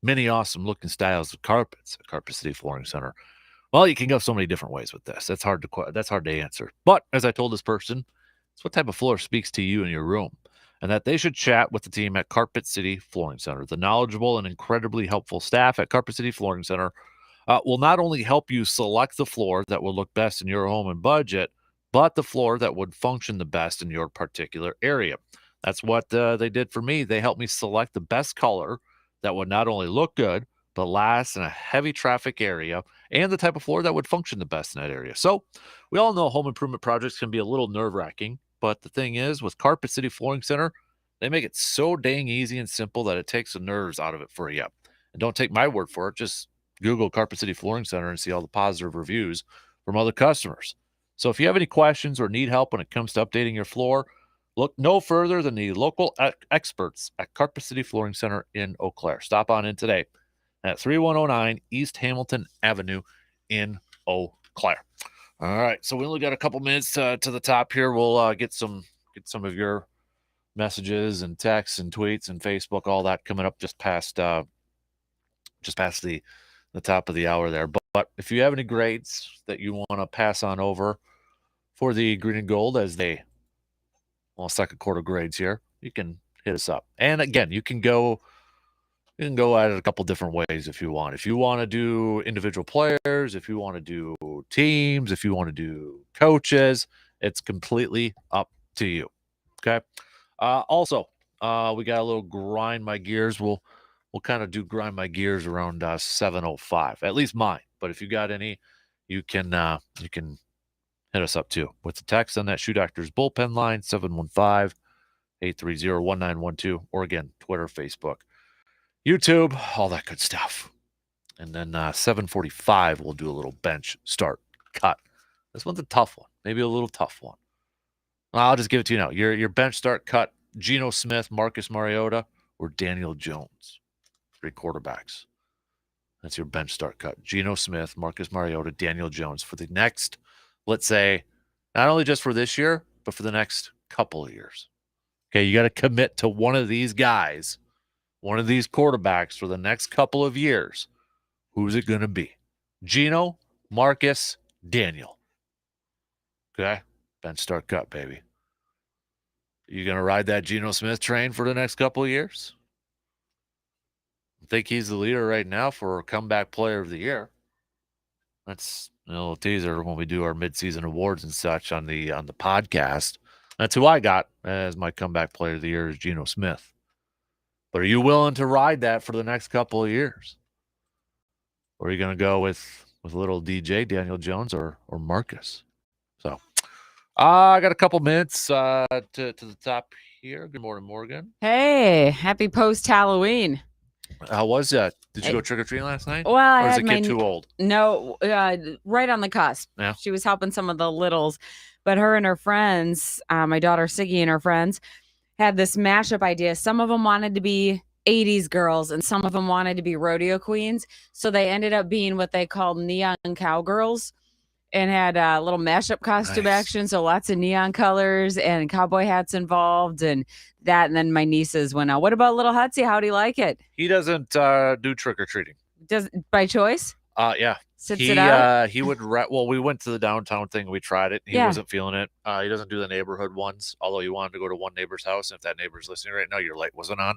many awesome looking styles of carpets at Carpet City Flooring Center? Well, you can go so many different ways with this. That's hard to answer. But as I told this person, it's what type of floor speaks to you in your room, and that they should chat with the team at Carpet City Flooring Center. The knowledgeable and incredibly helpful staff at Carpet City Flooring Center will not only help you select the floor that will look best in your home and budget, but the floor that would function the best in your particular area. That's what they did for me. They helped me select the best color that would not only look good, but last in a heavy traffic area, and the type of floor that would function the best in that area. So we all know home improvement projects can be a little nerve-wracking, but the thing is, with Carpet City Flooring Center, they make it so dang easy and simple that it takes the nerves out of it for you. And don't take my word for it. Just Google Carpet City Flooring Center and see all the positive reviews from other customers. So if you have any questions or need help when it comes to updating your floor, look no further than the local experts at Carpet City Flooring Center in Eau Claire. Stop on in today at 3109 East Hamilton Avenue in Eau Claire. All right, so we only got a couple minutes to the top here. We'll get some of your messages and texts and tweets and Facebook, all that coming up just past the top of the hour there. But if you have any grades that you want to pass on over for the green and gold as second quarter grades here, you can hit us up. And again, you can go at it a couple different ways if you want. If you want to do individual players, if you want to do teams, if you want to do coaches, it's completely up to you. Okay. Also, we got a little grind my gears. We'll kind of do grind my gears around 7:05, at least mine. But if you got any, you can hit us up too with the text on that Shoe Doctors bullpen line 715-830-1912, or again, Twitter, Facebook, YouTube, all that good stuff. And then 7:45, we'll do a little bench start cut. This one's a tough one, maybe a little tough one. I'll just give it to you now. Your bench start cut: Geno Smith, Marcus Mariota, or Daniel Jones. 3 quarterbacks. That's your bench start cut: Geno Smith, Marcus Mariota, Daniel Jones for the next, let's say, not only just for this year, but for the next couple of years. Okay, you got to commit to one of these guys, one of these quarterbacks for the next couple of years. Who's it going to be? Geno, Marcus, Daniel. Okay, bench start cut, baby. You going to ride that Geno Smith train for the next couple of years? I think he's the leader right now for comeback player of the year. That's a little teaser when we do our midseason awards and such on the podcast. That's who I got as my comeback player of the year, is Geno Smith. But are you willing to ride that for the next couple of years? Or are you going to go with little DJ, Daniel Jones, or Marcus? So I got a couple minutes to the top here. Good morning, Morgan. Hey, happy post-Halloween. How was that? Did you go trick-or-treating last night? Well, I or is had the kid too old? No, right on the cusp. Yeah. She was helping some of the littles, but her and her friends, my daughter Siggy and her friends, had this mashup idea. Some of them wanted to be 80s girls and some of them wanted to be rodeo queens. So they ended up being what they called neon cowgirls, and had a little mashup costume action. So lots of neon colors and cowboy hats involved and that. And then my nieces went out. What about little Hutsy? How'd he like it? He doesn't do trick-or-treating. Does by choice? Yeah. Sits it out? He would, well, we went to the downtown thing. We tried it. He wasn't feeling it. He doesn't do the neighborhood ones, although he wanted to go to one neighbor's house. And if that neighbor's listening right now, your light wasn't on.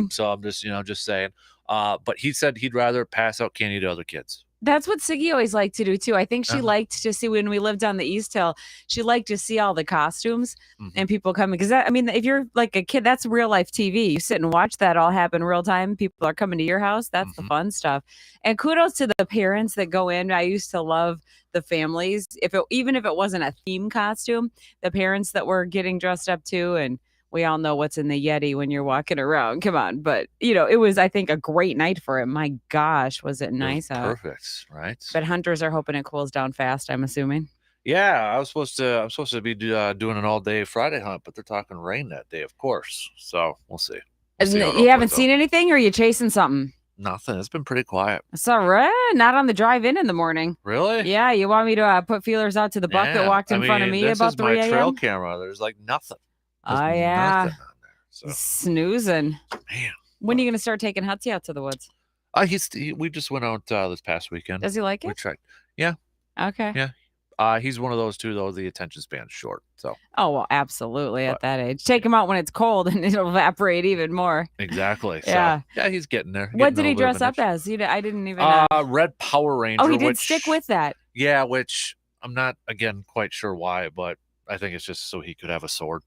So I'm just saying. But he said he'd rather pass out candy to other kids. That's what Siggy always liked to do too. I think she liked to see, when we lived on the East Hill, she liked to see all the costumes and people coming. Because if you're like a kid, that's real life TV. You sit and watch that all happen real time. People are coming to your house. That's the fun stuff. And kudos to the parents that go in. I used to love the families. Even if it wasn't a theme costume, the parents that were getting dressed up too. And we all know what's in the Yeti when you're walking around. Come on. But, it was, I think, a great night for it. My gosh, was it nice out. Perfect, right? But hunters are hoping it cools down fast, I'm assuming. Yeah, I'm supposed to be doing an all-day Friday hunt, but they're talking rain that day, of course. So we'll see. You haven't seen anything, or are you chasing something? Nothing. It's been pretty quiet. It's all right. Not on the drive in the morning. Really? Yeah, you want me to put feelers out to the buck that Yeah. walked in front of me this about is my 3 trail a.m.? camera. There's like nothing. There's Oh, yeah. nothing on there. So, Snoozing. man. When are you going to start taking Hutsy out to the woods? We just went out this past weekend. Does he like We it? tried. Yeah. Okay. Yeah. He's one of those too, though. The attention span's short. So. Oh, well, absolutely at But- that age. Take him out when it's cold and it'll evaporate even more. Exactly. Yeah. So, yeah, he's getting there. What Getting did a he little bit dress of an up as? I didn't even. itch. Red Power Ranger. Oh, he did which, stick with that. Yeah, which I'm not again quite sure why, but I think it's just so he could have a sword.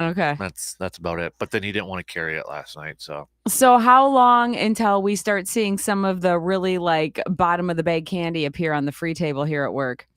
Okay. That's about it. But then he didn't want to carry it last night. So how long until we start seeing some of the really like bottom of the bag candy appear on the free table here at work?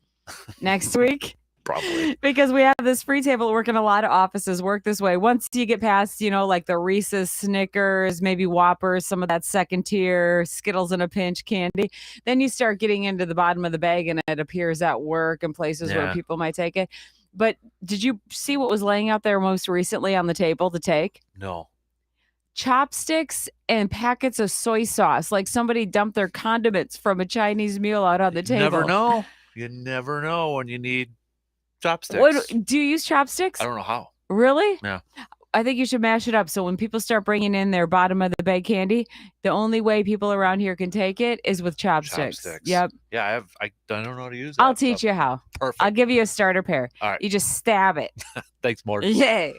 Next week? Probably. Because we have this free table at work and a lot of offices work this way. Once you get past, like the Reese's, Snickers, maybe Whoppers, some of that second tier Skittles in a pinch candy, then you start getting into the bottom of the bag and it appears at work and places where Yeah. people might take it. But did you see what was laying out there most recently on the table to take? No. Chopsticks and packets of soy sauce, like somebody dumped their condiments from a Chinese meal out on the table. Never know. You never know when you need chopsticks. Do you use chopsticks? I don't know how. Really? Yeah. I think you should mash it up. So when people start bringing in their bottom of the bag candy, the only way people around here can take it is with chopsticks. Yep. Yeah, I don't know how to use that. I'll teach you how. Perfect. I'll give you a starter pair. All right. You just stab it. Thanks, Mort. Yay.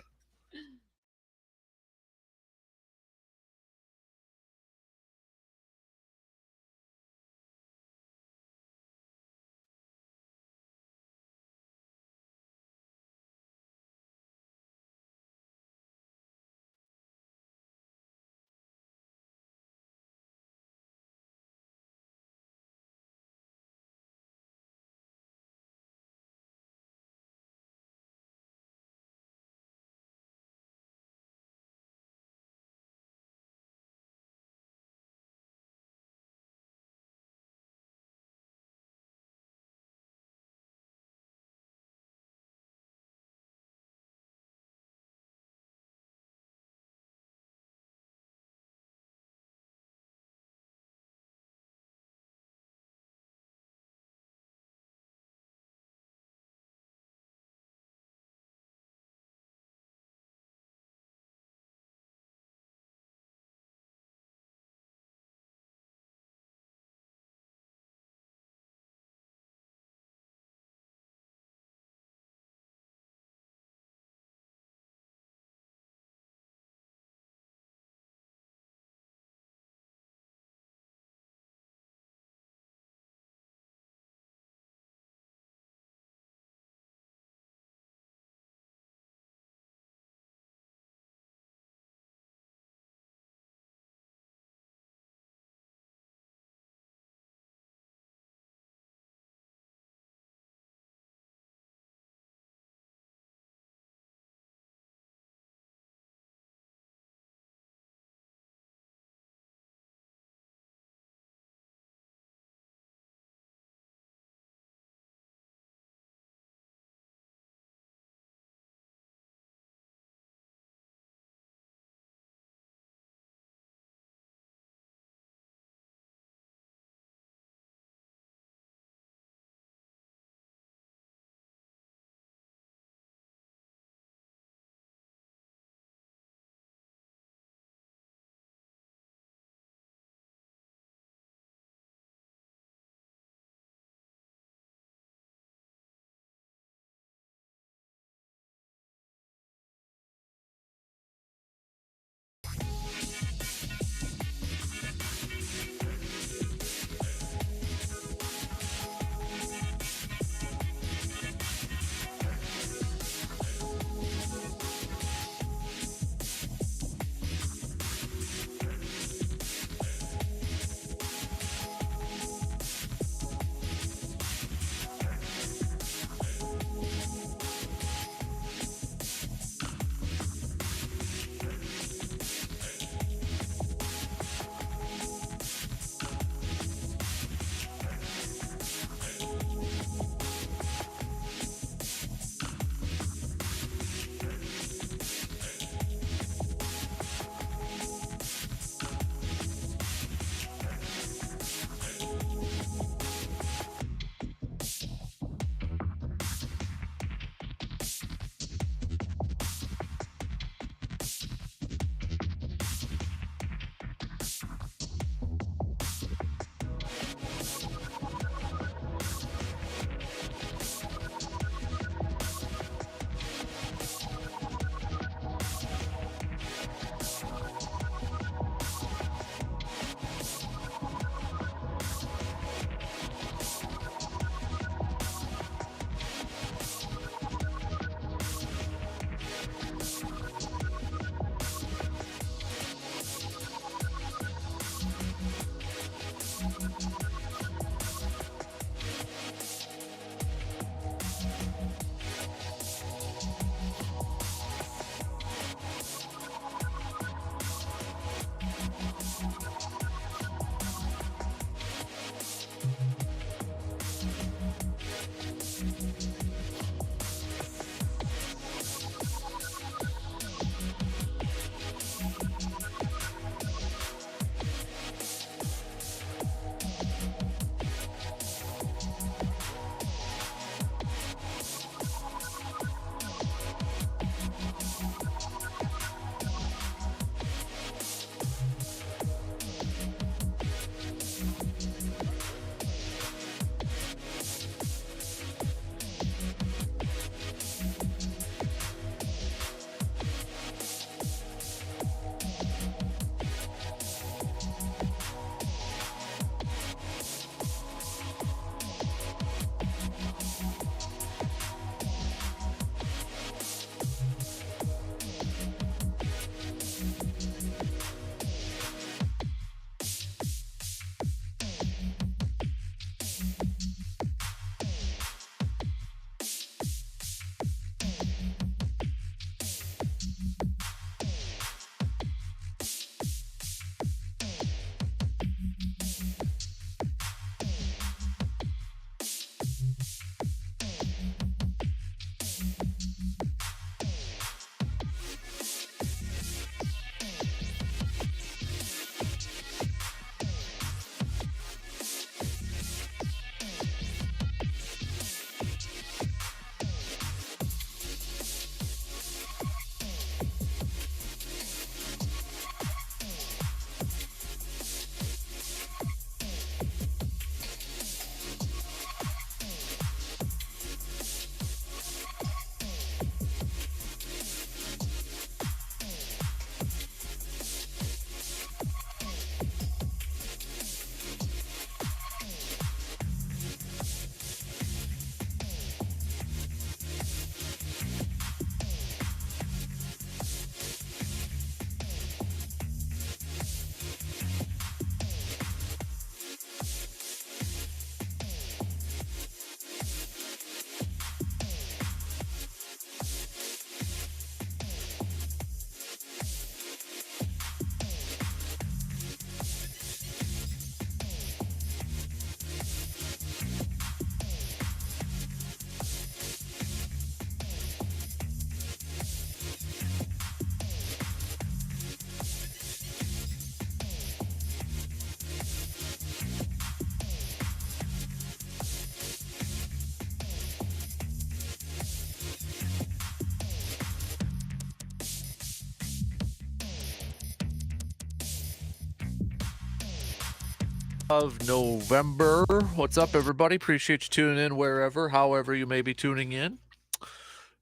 of November. What's up, everybody? Appreciate you tuning in wherever, however you may be tuning in.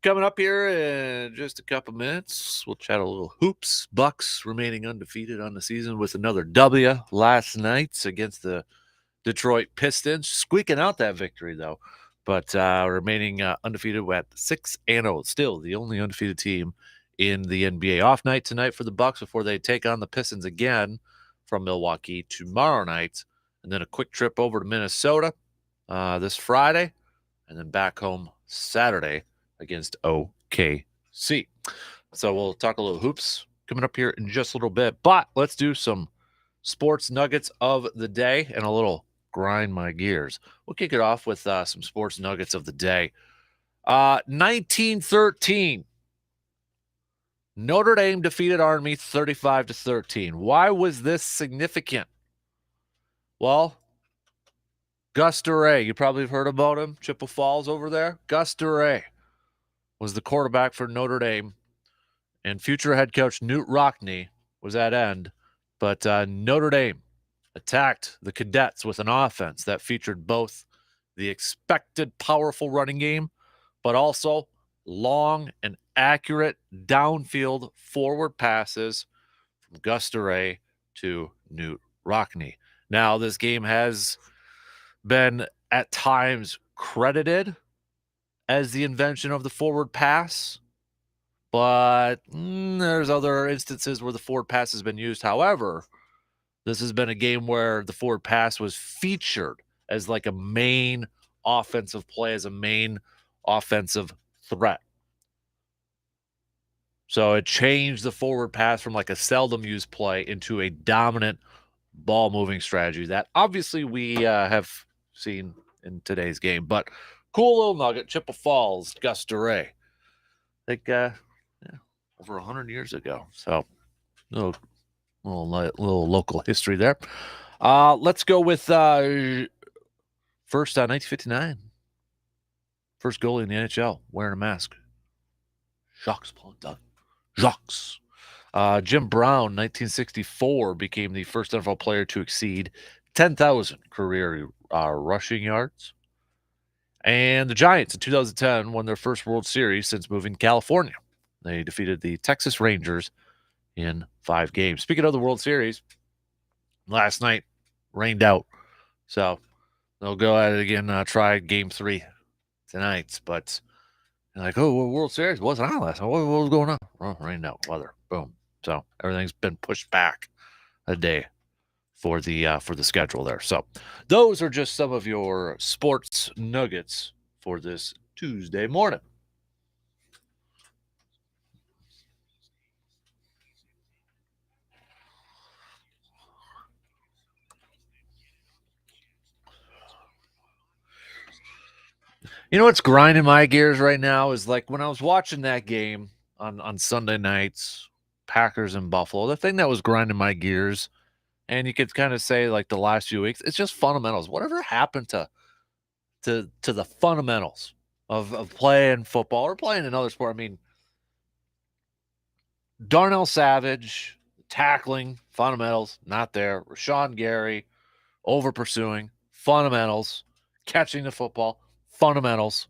Coming up here in just a couple minutes, we'll chat a little hoops. Bucks remaining undefeated on the season with another W last night against the Detroit Pistons. Squeaking out that victory, though. But remaining undefeated at 6-0. Still the only undefeated team in the NBA. Off night tonight for the Bucks before they take on the Pistons again from Milwaukee tomorrow night. And then a quick trip over to Minnesota this Friday. And then back home Saturday against OKC. So we'll talk a little hoops coming up here in just a little bit. But let's do some sports nuggets of the day and a little grind my gears. We'll kick it off with some sports nuggets of the day. 1913. Notre Dame defeated Army 35-13. Why was this significant? Well, Gus DeRay, you probably have heard about him, Chippewa Falls over there. Gus DeRay was the quarterback for Notre Dame, and future head coach Newt Rockne was at end. But Notre Dame attacked the Cadets with an offense that featured both the expected powerful running game, but also long and accurate downfield forward passes from Gus DeRay to Newt Rockne. Now, this game has been at times credited as the invention of the forward pass, but there's other instances where the forward pass has been used. However, this has been a game where the forward pass was featured as like a main offensive play, as a main offensive threat. So it changed the forward pass from like a seldom used play into a dominant ball moving strategy that obviously we have seen in today's game. But cool little nugget, Chippewa Falls, Gus DeRay. Like over 100 years ago. So little local history there. Let's go with first 1959. First goalie in the NHL wearing a mask. Jacques Plante. Jacques. Jim Brown, 1964, became the first NFL player to exceed 10,000 career rushing yards. And the Giants in 2010 won their first World Series since moving to California. They defeated the Texas Rangers in 5 games. Speaking of the World Series, last night rained out. So they'll go at it again, try game 3 tonight. But like, oh, World Series wasn't on last night. What was going on? Oh, rained out, weather, boom. So everything's been pushed back a day for the schedule there. So those are just some of your sports nuggets for this Tuesday morning. You know what's grinding my gears right now is like when I was watching that game on Sunday nights, Packers and Buffalo, the thing that was grinding my gears, and you could kind of say like the last few weeks, it's just fundamentals. Whatever happened to the fundamentals of playing football or playing another sport? I mean, Darnell Savage, tackling, fundamentals, not there. Rashawn Gary, over pursuing, fundamentals, catching the football, fundamentals.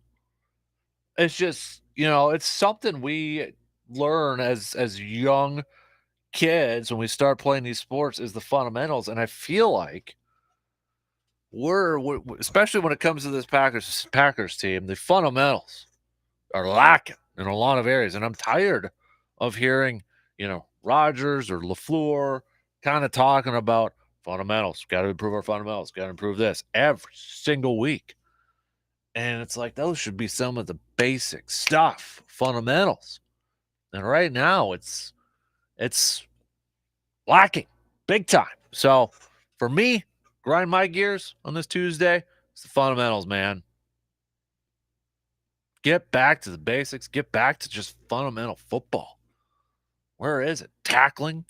It's just, it's something we learn as young kids when we start playing these sports is the fundamentals. And I feel like we're especially when it comes to this Packers team, the fundamentals are lacking in a lot of areas. And I'm tired of hearing, Rodgers or LaFleur kind of talking about fundamentals. Got to improve our fundamentals. Got to improve this every single week. And it's like those should be some of the basic stuff, fundamentals. And right now it's lacking big time. So for me, grind my gears on this Tuesday, it's the fundamentals, man. Get back to the basics. Get back to just fundamental football. Where is it? Tackling,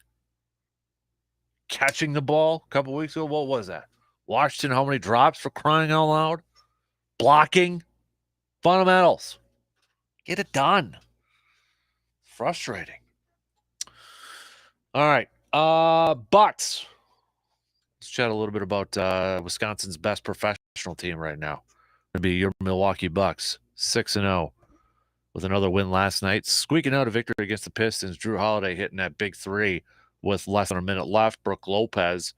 catching the ball a couple weeks ago. What was that? Washington, how many drops for crying out loud? Blocking, fundamentals. Get it done. Frustrating. All right. Bucks. Let's chat a little bit about Wisconsin's best professional team right now. It'd be your Milwaukee Bucks, 6-0, with another win last night, squeaking out a victory against the Pistons. Drew Holiday hitting that big three with less than a minute left. Brook Lopez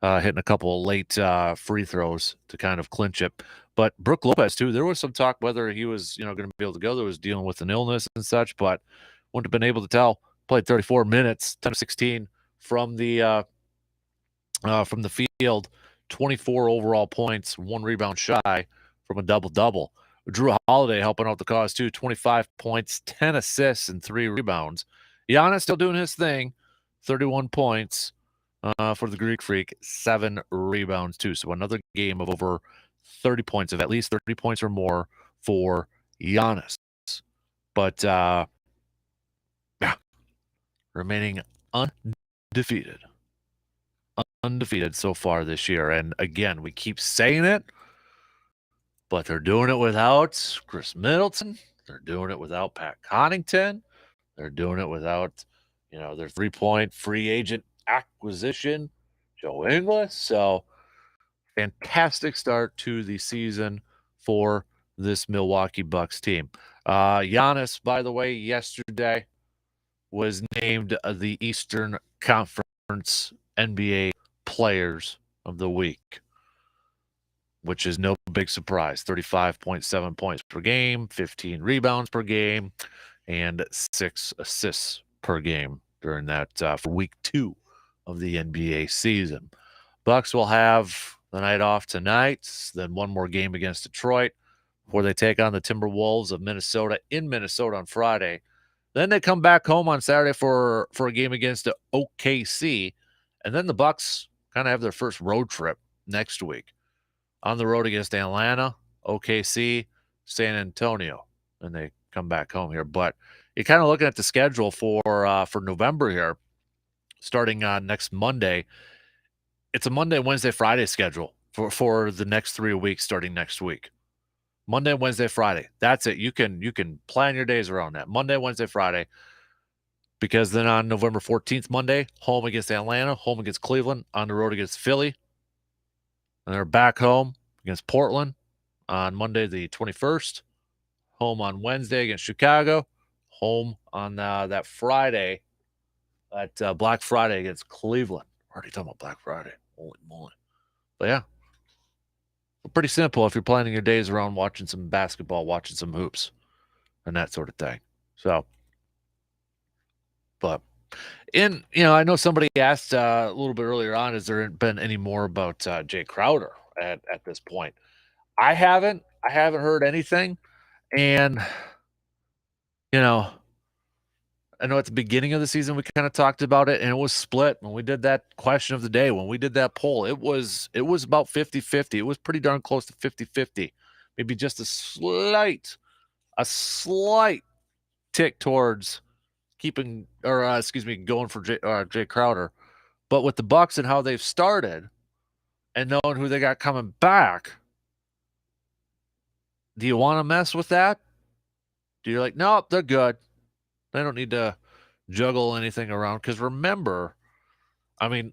hitting a couple of late free throws to kind of clinch it. But Brook Lopez, too, there was some talk whether he was, going to be able to go. There was dealing with an illness and such, but wouldn't have been able to tell. Played 34 minutes, 10 of 16 from the field, 24 overall points, 1 rebound shy from a double-double. Drew Holiday helping out the cause, too, 25 points, 10 assists, and 3 rebounds. Giannis still doing his thing, 31 points for the Greek Freak, 7 rebounds, too. So another game of over 30 points, of at least 30 points or more for Giannis. But, yeah, remaining undefeated so far this year. And again, we keep saying it, but they're doing it without Chris Middleton. They're doing it without Pat Connaughton. They're doing it without, their 3-point free agent acquisition, Joe Ingles. So fantastic start to the season for this Milwaukee Bucks team. Giannis, by the way, yesterday was named the Eastern Conference NBA Players of the Week, which is no big surprise. 35.7 points per game, 15 rebounds per game, and 6 assists per game during that for week 2 of the NBA season. Bucks will have the night off tonight, then one more game against Detroit before they take on the Timberwolves of Minnesota in Minnesota on Friday. Then they come back home on Saturday for a game against the OKC, and then the Bucks kind of have their first road trip next week on the road against Atlanta, OKC, San Antonio, and they come back home here. But you're kind of looking at the schedule for November here, starting on next Monday. It's a Monday, Wednesday, Friday schedule for the next 3 weeks starting next week. Monday, Wednesday, Friday. That's it. You can plan your days around that. Monday, Wednesday, Friday. Because then on November 14th, Monday, home against Atlanta, home against Cleveland, on the road against Philly. And they're back home against Portland on Monday the 21st. Home on Wednesday against Chicago. Home on that Friday, that Black Friday against Cleveland. We're already talking about Black Friday. Holy moly. But yeah, pretty simple if you're planning your days around watching some basketball, watching some hoops, and that sort of thing. So, but I know somebody asked a little bit earlier on, has there been any more about Jay Crowder at this point? I haven't heard anything. And, I know at the beginning of the season, we kind of talked about it, and it was split when we did that question of the day. When we did that poll, it was about 50-50. It was pretty darn close to 50-50. Maybe just a slight tick towards going for Jay Crowder. But with the Bucks and how they've started and knowing who they got coming back, do you want to mess with that? Do you like, nope, they're good. They don't need to juggle anything around. Because remember, in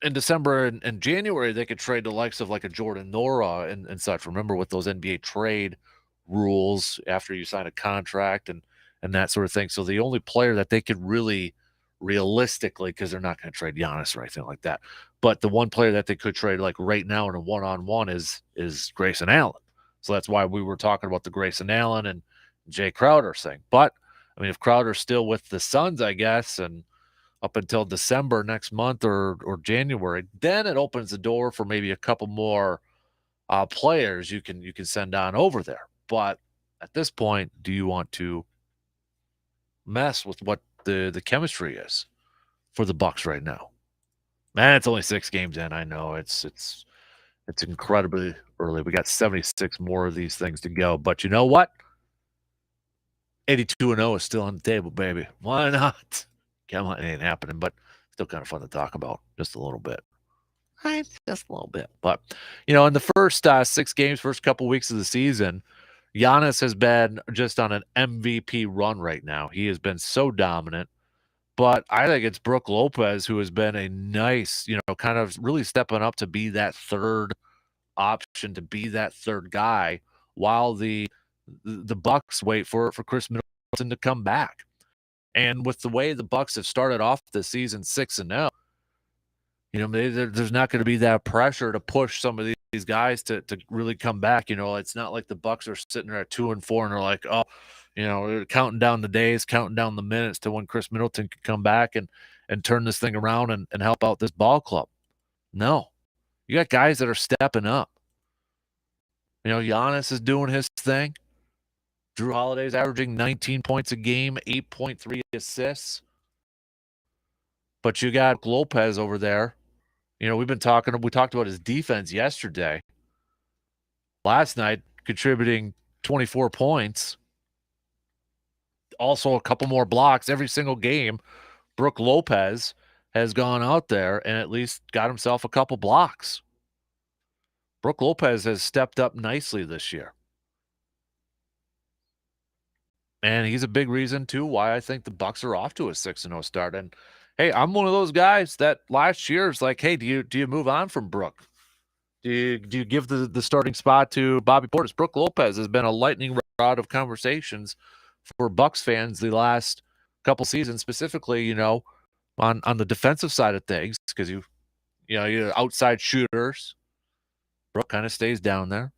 December and January, they could trade the likes of like a Jordan Nora and such. Remember with those NBA trade rules after you sign a contract and that sort of thing. So the only player that they could really realistically, because they're not going to trade Giannis or anything like that, but the one player that they could trade like right now in a one-on-one is Grayson Allen. So that's why we were talking about the Grayson Allen and Jay Crowder thing. But if Crowder's still with the Suns, I guess, and up until December next month or January, then it opens the door for maybe a couple more players you can send on over there. But at this point, do you want to mess with what the chemistry is for the Bucks right now? Man, it's only 6 games in. I know it's incredibly early. We got 76 more of these things to go. But you know what? 82-0 is still on the table, baby. Why not? Come on, it ain't happening, but still kind of fun to talk about just a little bit. Just a little bit. But, in the first 6 games, first couple weeks of the season, Giannis has been just on an MVP run right now. He has been so dominant. But I think it's Brook Lopez who has been a nice, kind of really stepping up to be that third option, to be that third guy while the Bucks wait for Chris Middleton to come back. And with the way the Bucks have started off the season 6-0, there's not going to be that pressure to push some of these guys to really come back. It's not like the Bucks are sitting there at 2-4 and they're like, oh, they're counting down the days, counting down the minutes to when Chris Middleton can come back and turn this thing around and help out this ball club. No, you got guys that are stepping up. Giannis is doing his thing. Drew Holiday's averaging 19 points a game, 8.3 assists. But you got Lopez over there. We talked about his defense yesterday. Last night, contributing 24 points. Also a couple more blocks every single game. Brook Lopez has gone out there and at least got himself a couple blocks. Brook Lopez has stepped up nicely this year. And he's a big reason, too, why I think the Bucks are off to a 6-0 start. And, hey, I'm one of those guys that last year is like, hey, do you move on from Brook? Do you give the starting spot to Bobby Portis? Brook Lopez has been a lightning rod of conversations for Bucks fans the last couple seasons, specifically, on the defensive side of things, because you're outside shooters. Brook kind of stays down there.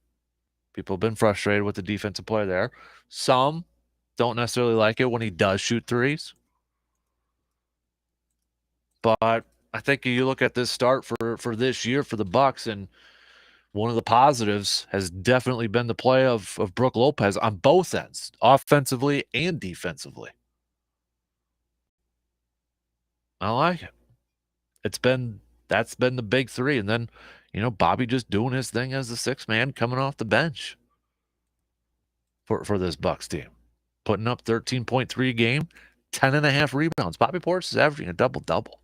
People have been frustrated with the defensive play there. Some don't necessarily like it when he does shoot threes. But I think you look at this start for this year for the Bucks, and one of the positives has definitely been the play of Brook Lopez on both ends, offensively and defensively. I like it. That's been the big three. And then, Bobby just doing his thing as the sixth man coming off the bench for this Bucks team. Putting up 13.3 a game, 10.5 rebounds. Bobby Portis is averaging a double-double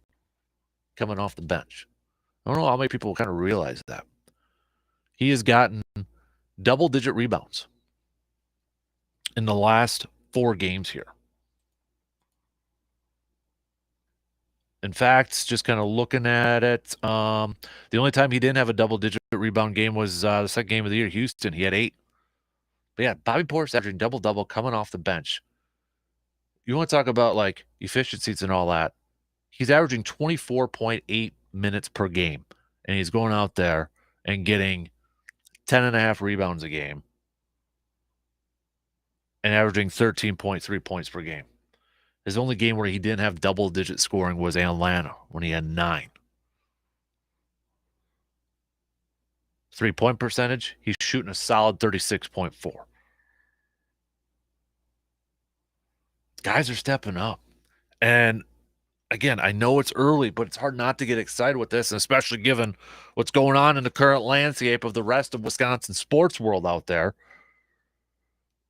coming off the bench. I don't know how many people kind of realize that. He has gotten double-digit rebounds in the last 4 games here. In fact, just kind of looking at it, the only time he didn't have a double-digit rebound game was the second game of the year, Houston. He had 8. But yeah, Bobby Portis averaging double-double coming off the bench. You want to talk about, like, efficiencies and all that. He's averaging 24.8 minutes per game, and he's going out there and getting 10.5 rebounds a game and averaging 13.3 points per game. His only game where he didn't have double-digit scoring was Atlanta when he had 9. 3-point percentage, he's shooting a solid 36.4. Guys are stepping up. And, again, I know it's early, but it's hard not to get excited with this, and especially given what's going on in the current landscape of the rest of Wisconsin sports world out there.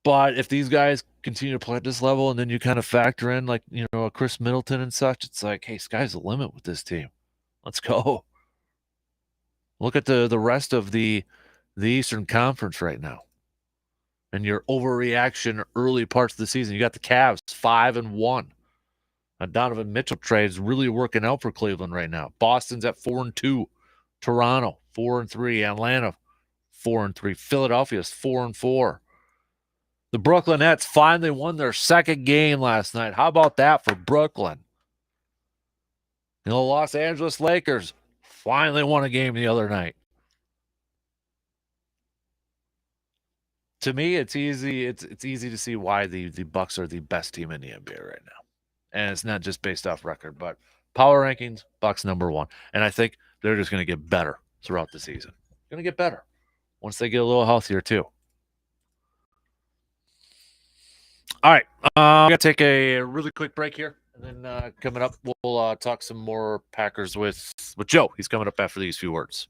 But if these guys continue to play at this level and then you kind of factor in, like, a Chris Middleton and such, it's like, hey, sky's the limit with this team. Let's go. Look at the rest of the Eastern Conference right now. And your overreaction early parts of the season. You got the Cavs 5-1. Donovan Mitchell trade is really working out for Cleveland right now. Boston's at 4-2. Toronto 4-3. Atlanta 4-3. Philadelphia's 4-4. The Brooklyn Nets finally won their second game last night. How about that for Brooklyn? The Los Angeles Lakers finally won a game the other night. To me, it's easy. It's easy to see why the Bucks are the best team in the NBA right now, and it's not just based off record, but power rankings. Bucks number 1, and I think they're just going to get better throughout the season. Going to get better once they get a little healthier too. All right, we got to take a really quick break here, and then coming up, we'll talk some more Packers with Joe. He's coming up after these few words.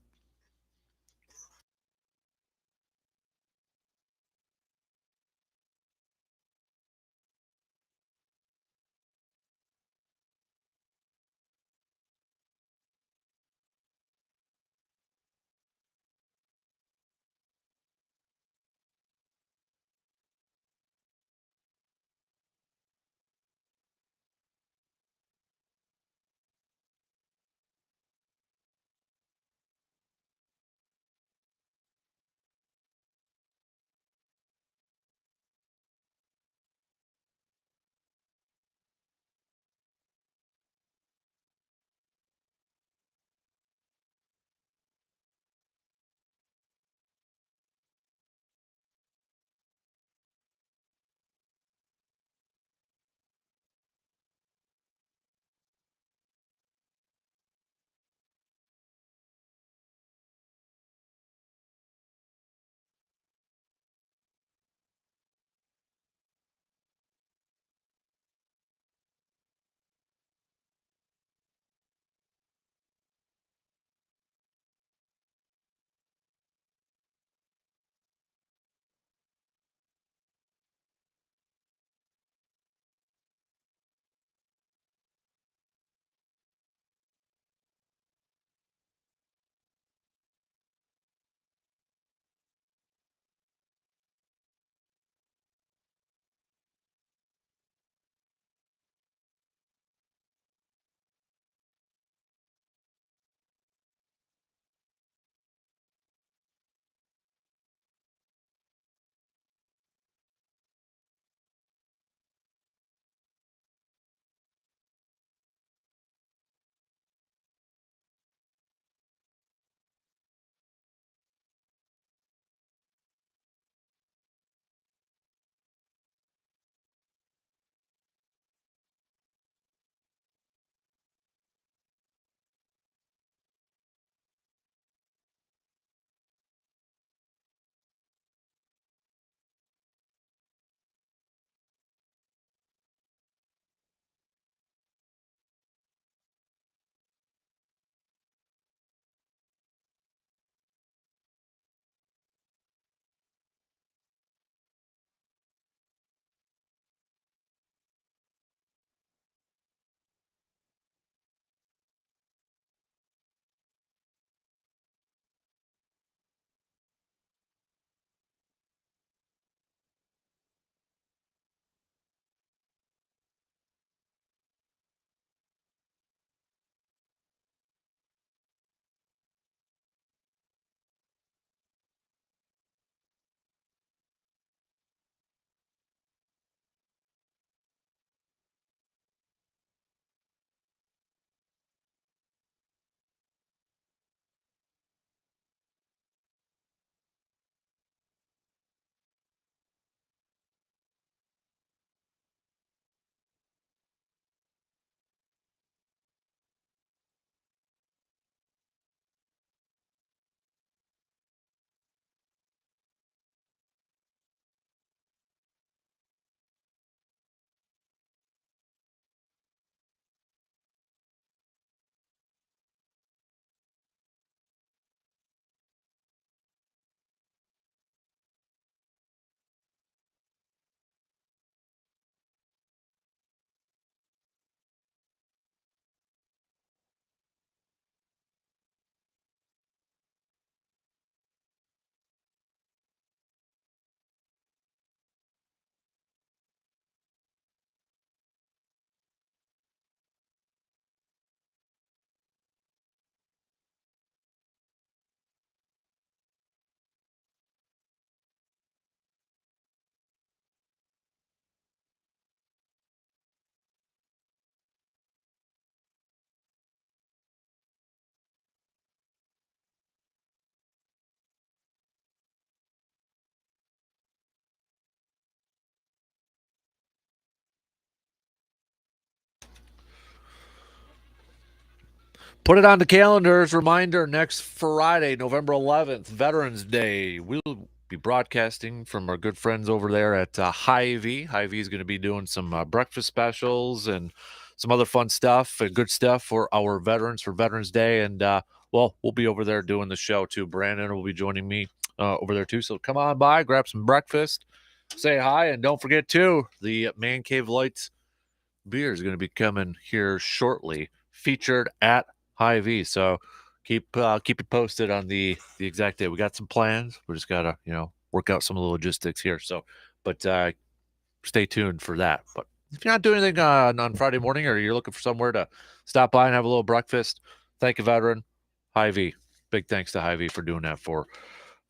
Put it on the calendars. Reminder, next Friday, November 11th, Veterans Day. We'll be broadcasting from our good friends over there at Hy-Vee. Hy-Vee is going to be doing some breakfast specials and some other fun stuff and good stuff for our veterans for Veterans Day. And, well, we'll be over there doing the show, too. Brandon will be joining me over there, too. So come on by, grab some breakfast, say hi, and don't forget, too, the Man Cave Lights beer is going to be coming here shortly, featured at Hy-Vee. So keep it posted on the exact day. We got some plans. We just gotta work out some of the logistics here. So, but stay tuned for that. But if you're not doing anything on Friday morning, or you're looking for somewhere to stop by and have a little breakfast, thank you, veteran Hy-Vee. Big thanks to Hy-Vee for doing that for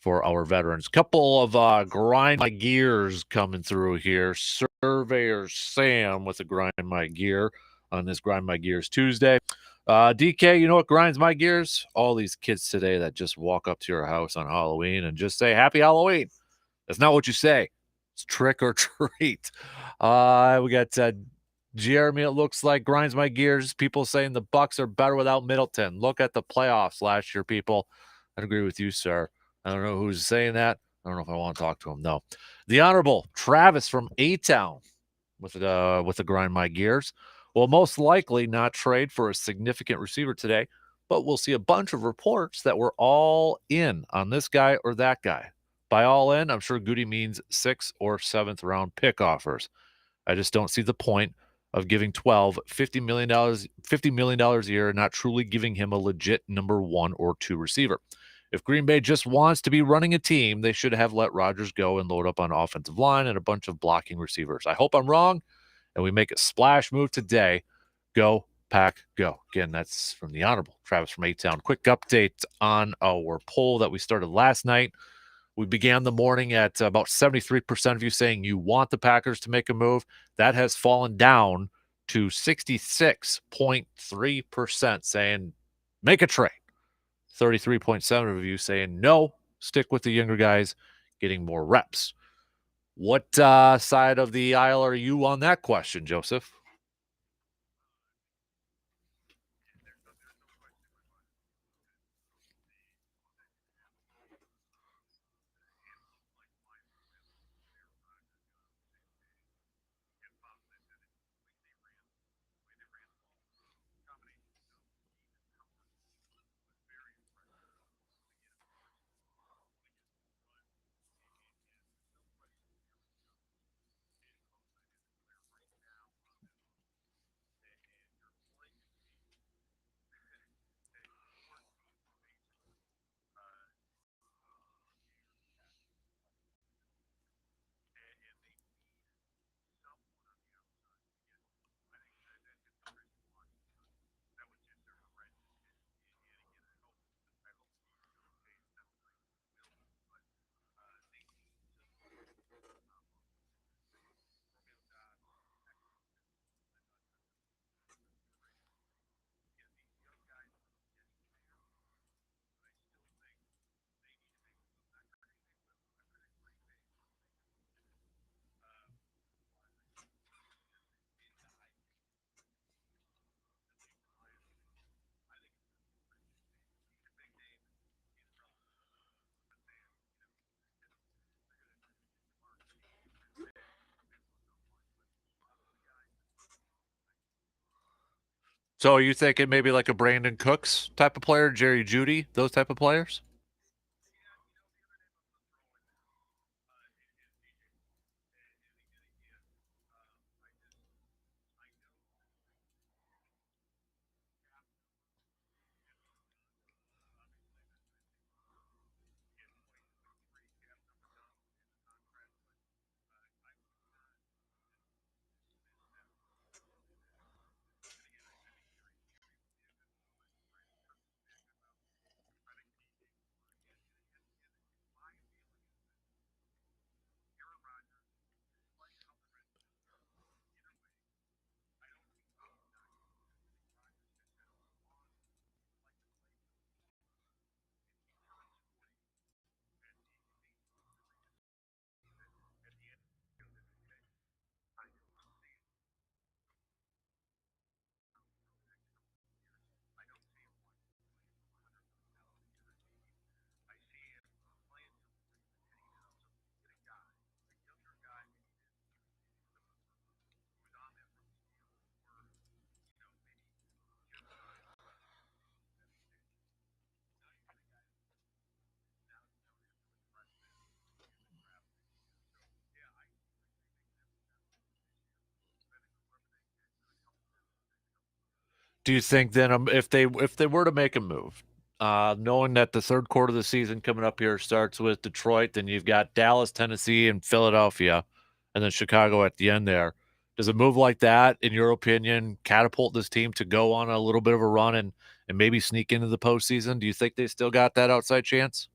our veterans. Couple of grind my gears coming through here. Surveyor Sam with a grind my gear on this Grind My Gears Tuesday. DK, you know what grinds my gears? All these kids today that just walk up to your house on Halloween and just say Happy Halloween. That's not what you say. It's trick or treat. We got Jeremy, it looks like, grinds my gears. People saying the Bucks are better without Middleton. Look at the playoffs last year, people. I agree with you, sir. I don't know who's saying that. I don't know if I want to talk to him. No. The Honorable Travis from A-Town with the grind my gears. Will most likely not trade for a significant receiver today, but we'll see a bunch of reports that we're all in on this guy or that guy. By all in, I'm sure Goody means 6th or 7th round pick offers. I just don't see the point of giving 12 $50 million a year and not truly giving him a legit number 1 or 2 receiver. If Green Bay just wants to be running a team, they should have let Rodgers go and load up on offensive line and a bunch of blocking receivers. I hope I'm wrong, and we make a splash move today. Go, Pack, go. Again, that's from the Honorable Travis from A-Town. Quick update on our poll that we started last night. We began the morning at about 73% of you saying you want the Packers to make a move. That has fallen down to 66.3% saying make a trade. 33.7% of you saying no, stick with the younger guys, getting more reps. What side of the aisle are you on that question, Joseph? So are you thinking maybe like a Brandon Cooks type of player, Jerry Jeudy, those type of players? Do you think then if they were to make a move, knowing that the third quarter of the season coming up here starts with Detroit, then you've got Dallas, Tennessee, and Philadelphia, and then Chicago at the end there. Does a move like that, in your opinion, catapult this team to go on a little bit of a run and maybe sneak into the postseason? Do you think they still got that outside chance?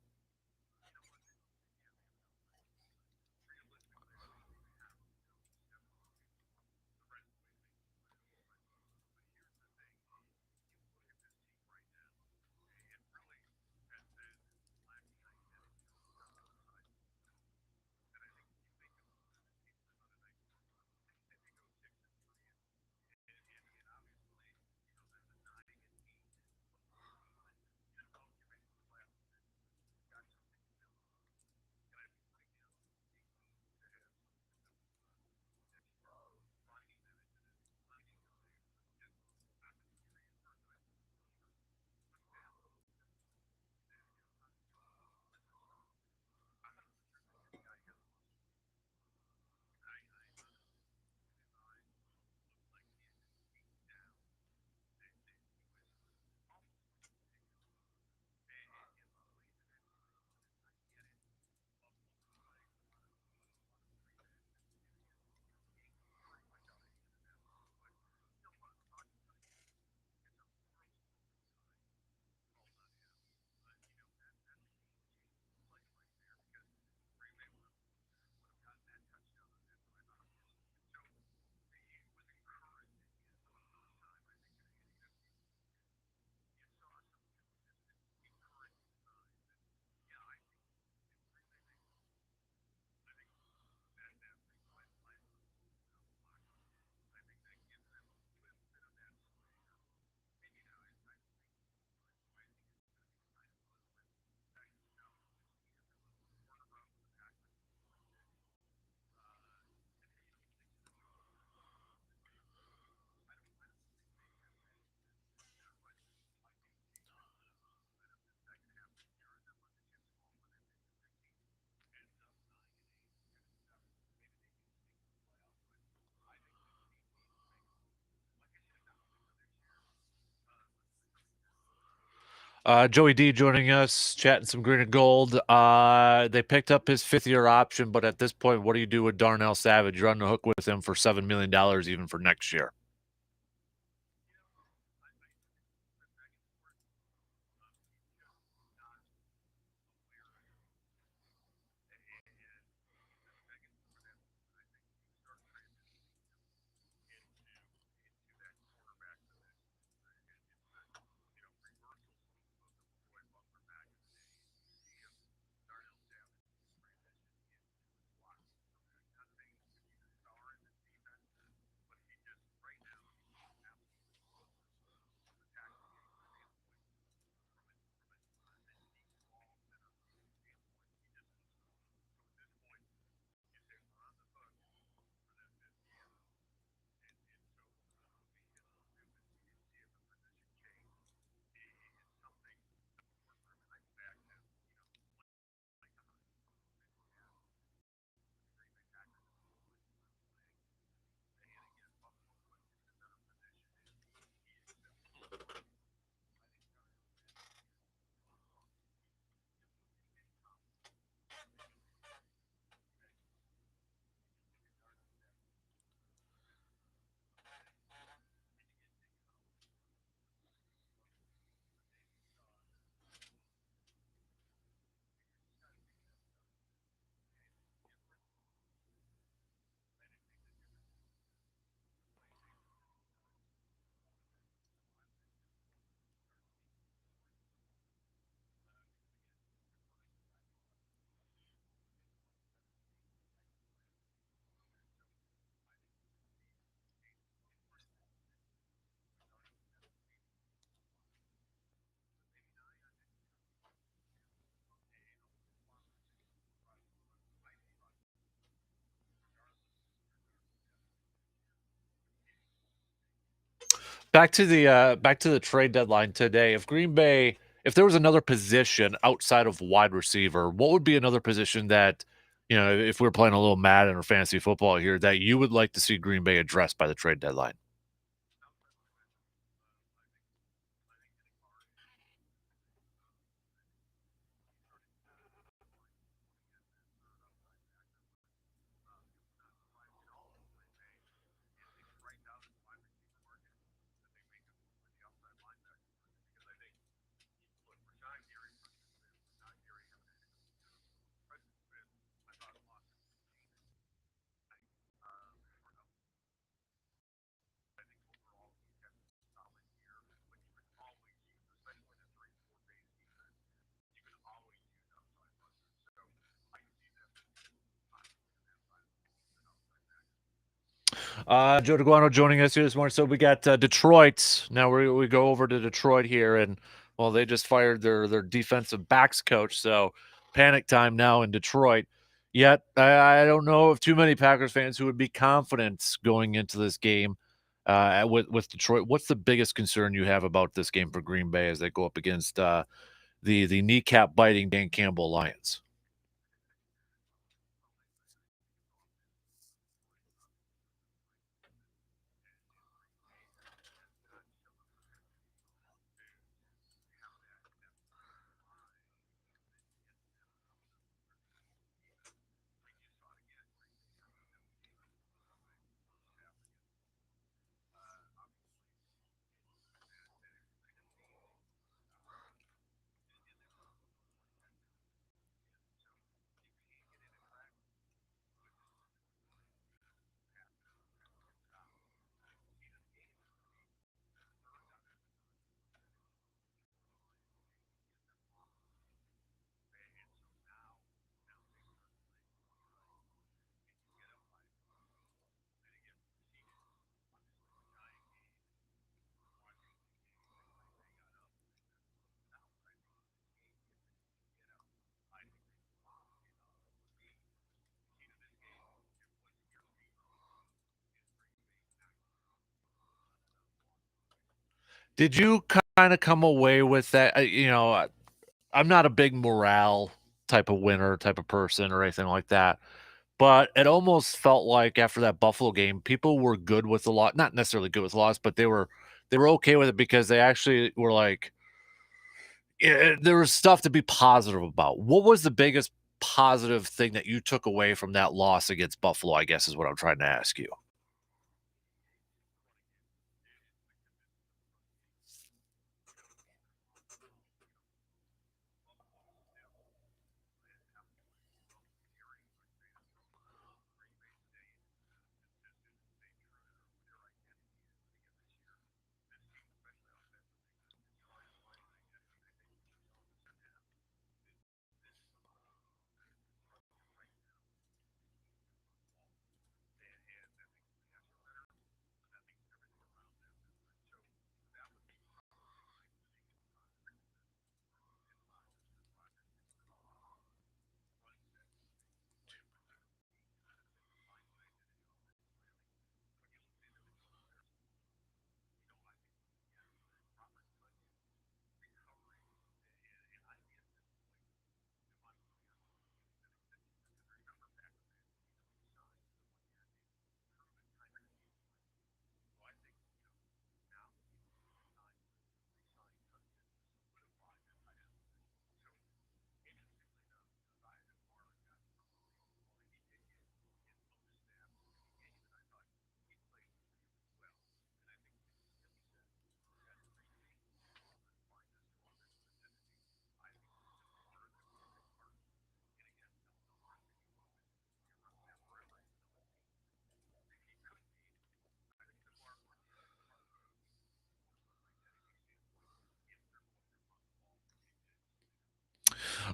Joey D joining us, chatting some green and gold. They picked up his fifth-year option, but at this point, what do you do with Darnell Savage? You're on the hook with him for $7 million even for next year. Back to the trade deadline today. If there was another position outside of wide receiver, what would be another position that, if we are playing a little Madden or fantasy football here, that you would like to see Green Bay addressed by the trade deadline? Joe DeGuano joining us here this morning. So we got Detroit. Now we go over to Detroit here, and well, they just fired their defensive backs coach. So panic time now in Detroit. Yet I don't know of too many Packers fans who would be confident going into this game with Detroit. What's the biggest concern you have about this game for Green Bay as they go up against the kneecap biting Dan Campbell Lions? Did you kind of come away with that? I'm not a big morale type of winner type of person or anything like that. But it almost felt like after that Buffalo game, people were good with the loss. Not necessarily good with the loss, but they were okay with it because they actually were like, there was stuff to be positive about. What was the biggest positive thing that you took away from that loss against Buffalo? I guess is what I'm trying to ask you.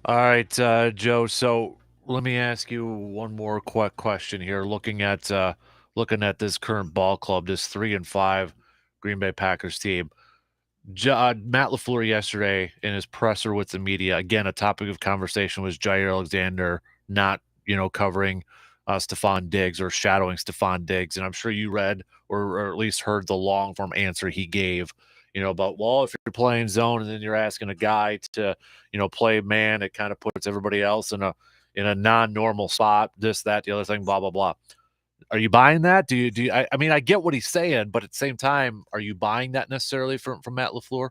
All right, Joe. So let me ask you one more quick question here. Looking at this current ball club, this 3-5 Green Bay Packers team. Matt LaFleur yesterday in his presser with the media, again, a topic of conversation was Jair Alexander not, covering Stephon Diggs or shadowing Stephon Diggs. And I'm sure you read or at least heard the long form answer he gave, about, well, if you're playing zone and then you're asking a guy to, play man, it kind of puts everybody else in a non-normal spot, this, that, the other thing, blah, blah, blah. Are you buying that? I mean, I get what he's saying, but at the same time, are you buying that necessarily from Matt LaFleur?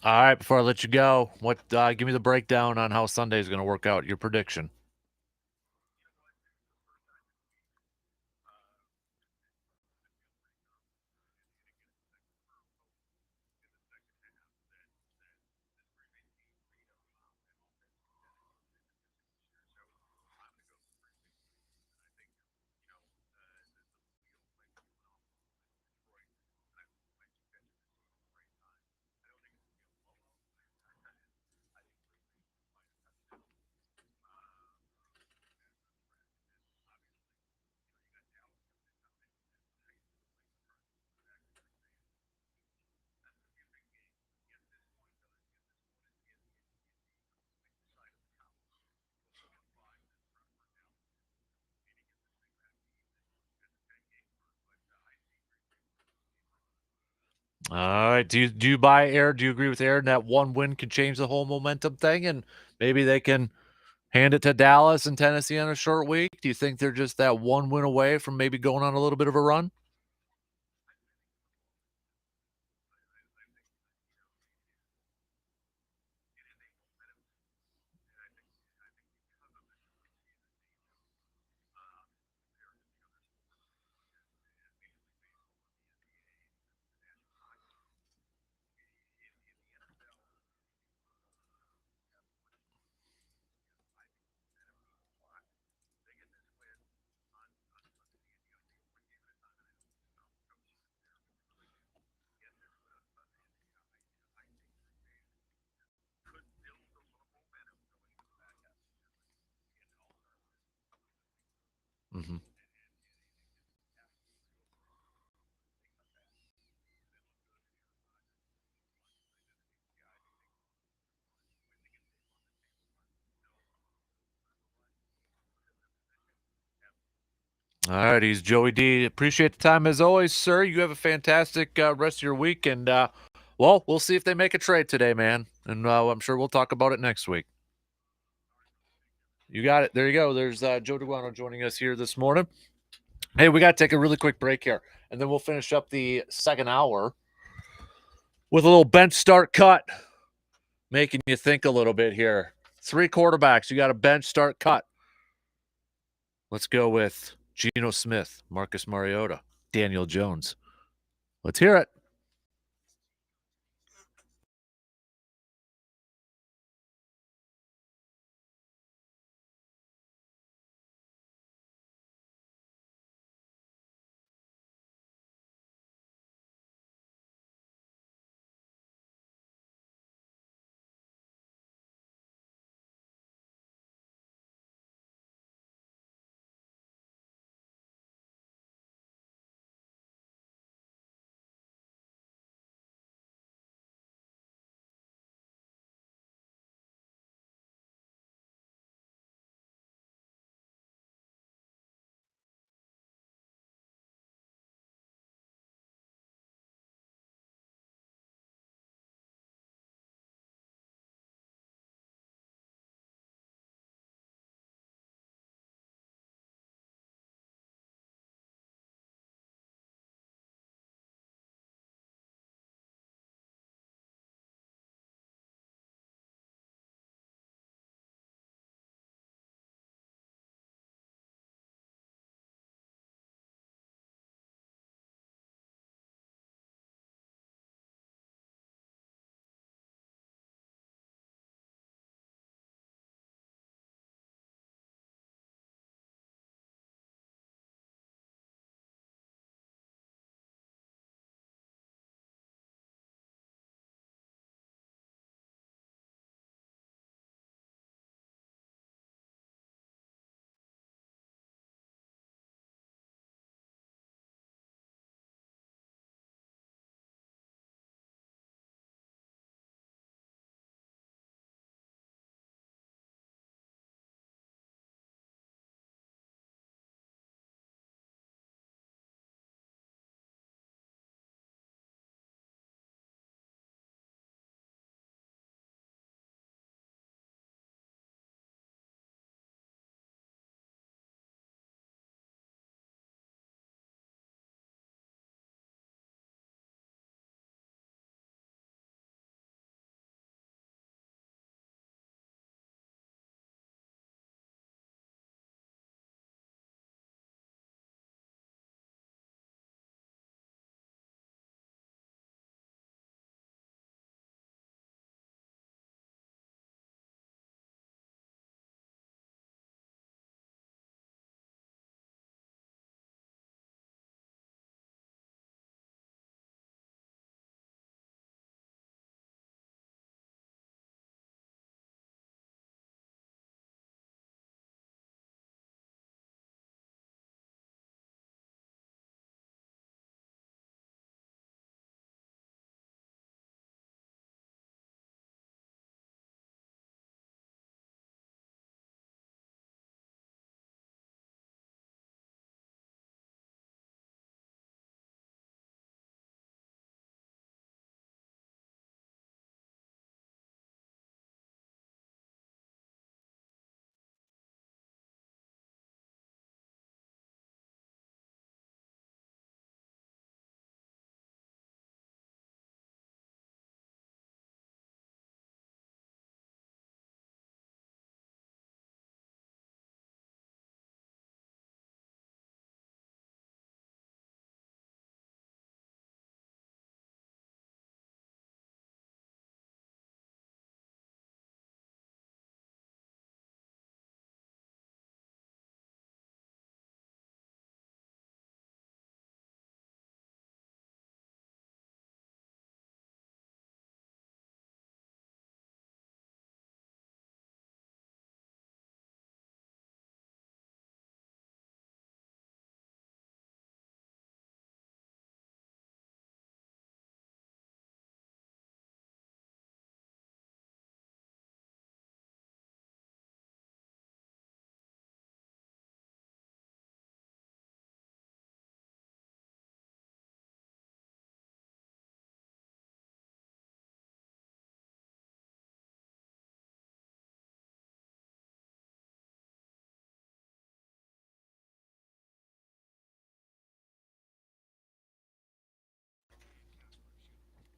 All right, before I let you go, give me the breakdown on how Sunday is going to work out, your prediction. All right. Do you buy Air? Do you agree with Aaron that one win can change the whole momentum thing, and maybe they can hand it to Dallas and Tennessee on a short week? Do you think they're just that one win away from maybe going on a little bit of a run? Mm-hmm. All right, he's Joey D. Appreciate the time as always, sir. You have a fantastic rest of your week, and well, we'll see if they make a trade today, man. And I'm sure we'll talk about it next week. You got it. There you go. There's Joe DeGuano joining us here this morning. Hey, we got to take a really quick break here, and then we'll finish up the second hour with a little bench start cut, making you think a little bit here. 3 quarterbacks. You got a bench start cut. Let's go with Geno Smith, Marcus Mariota, Daniel Jones. Let's hear it.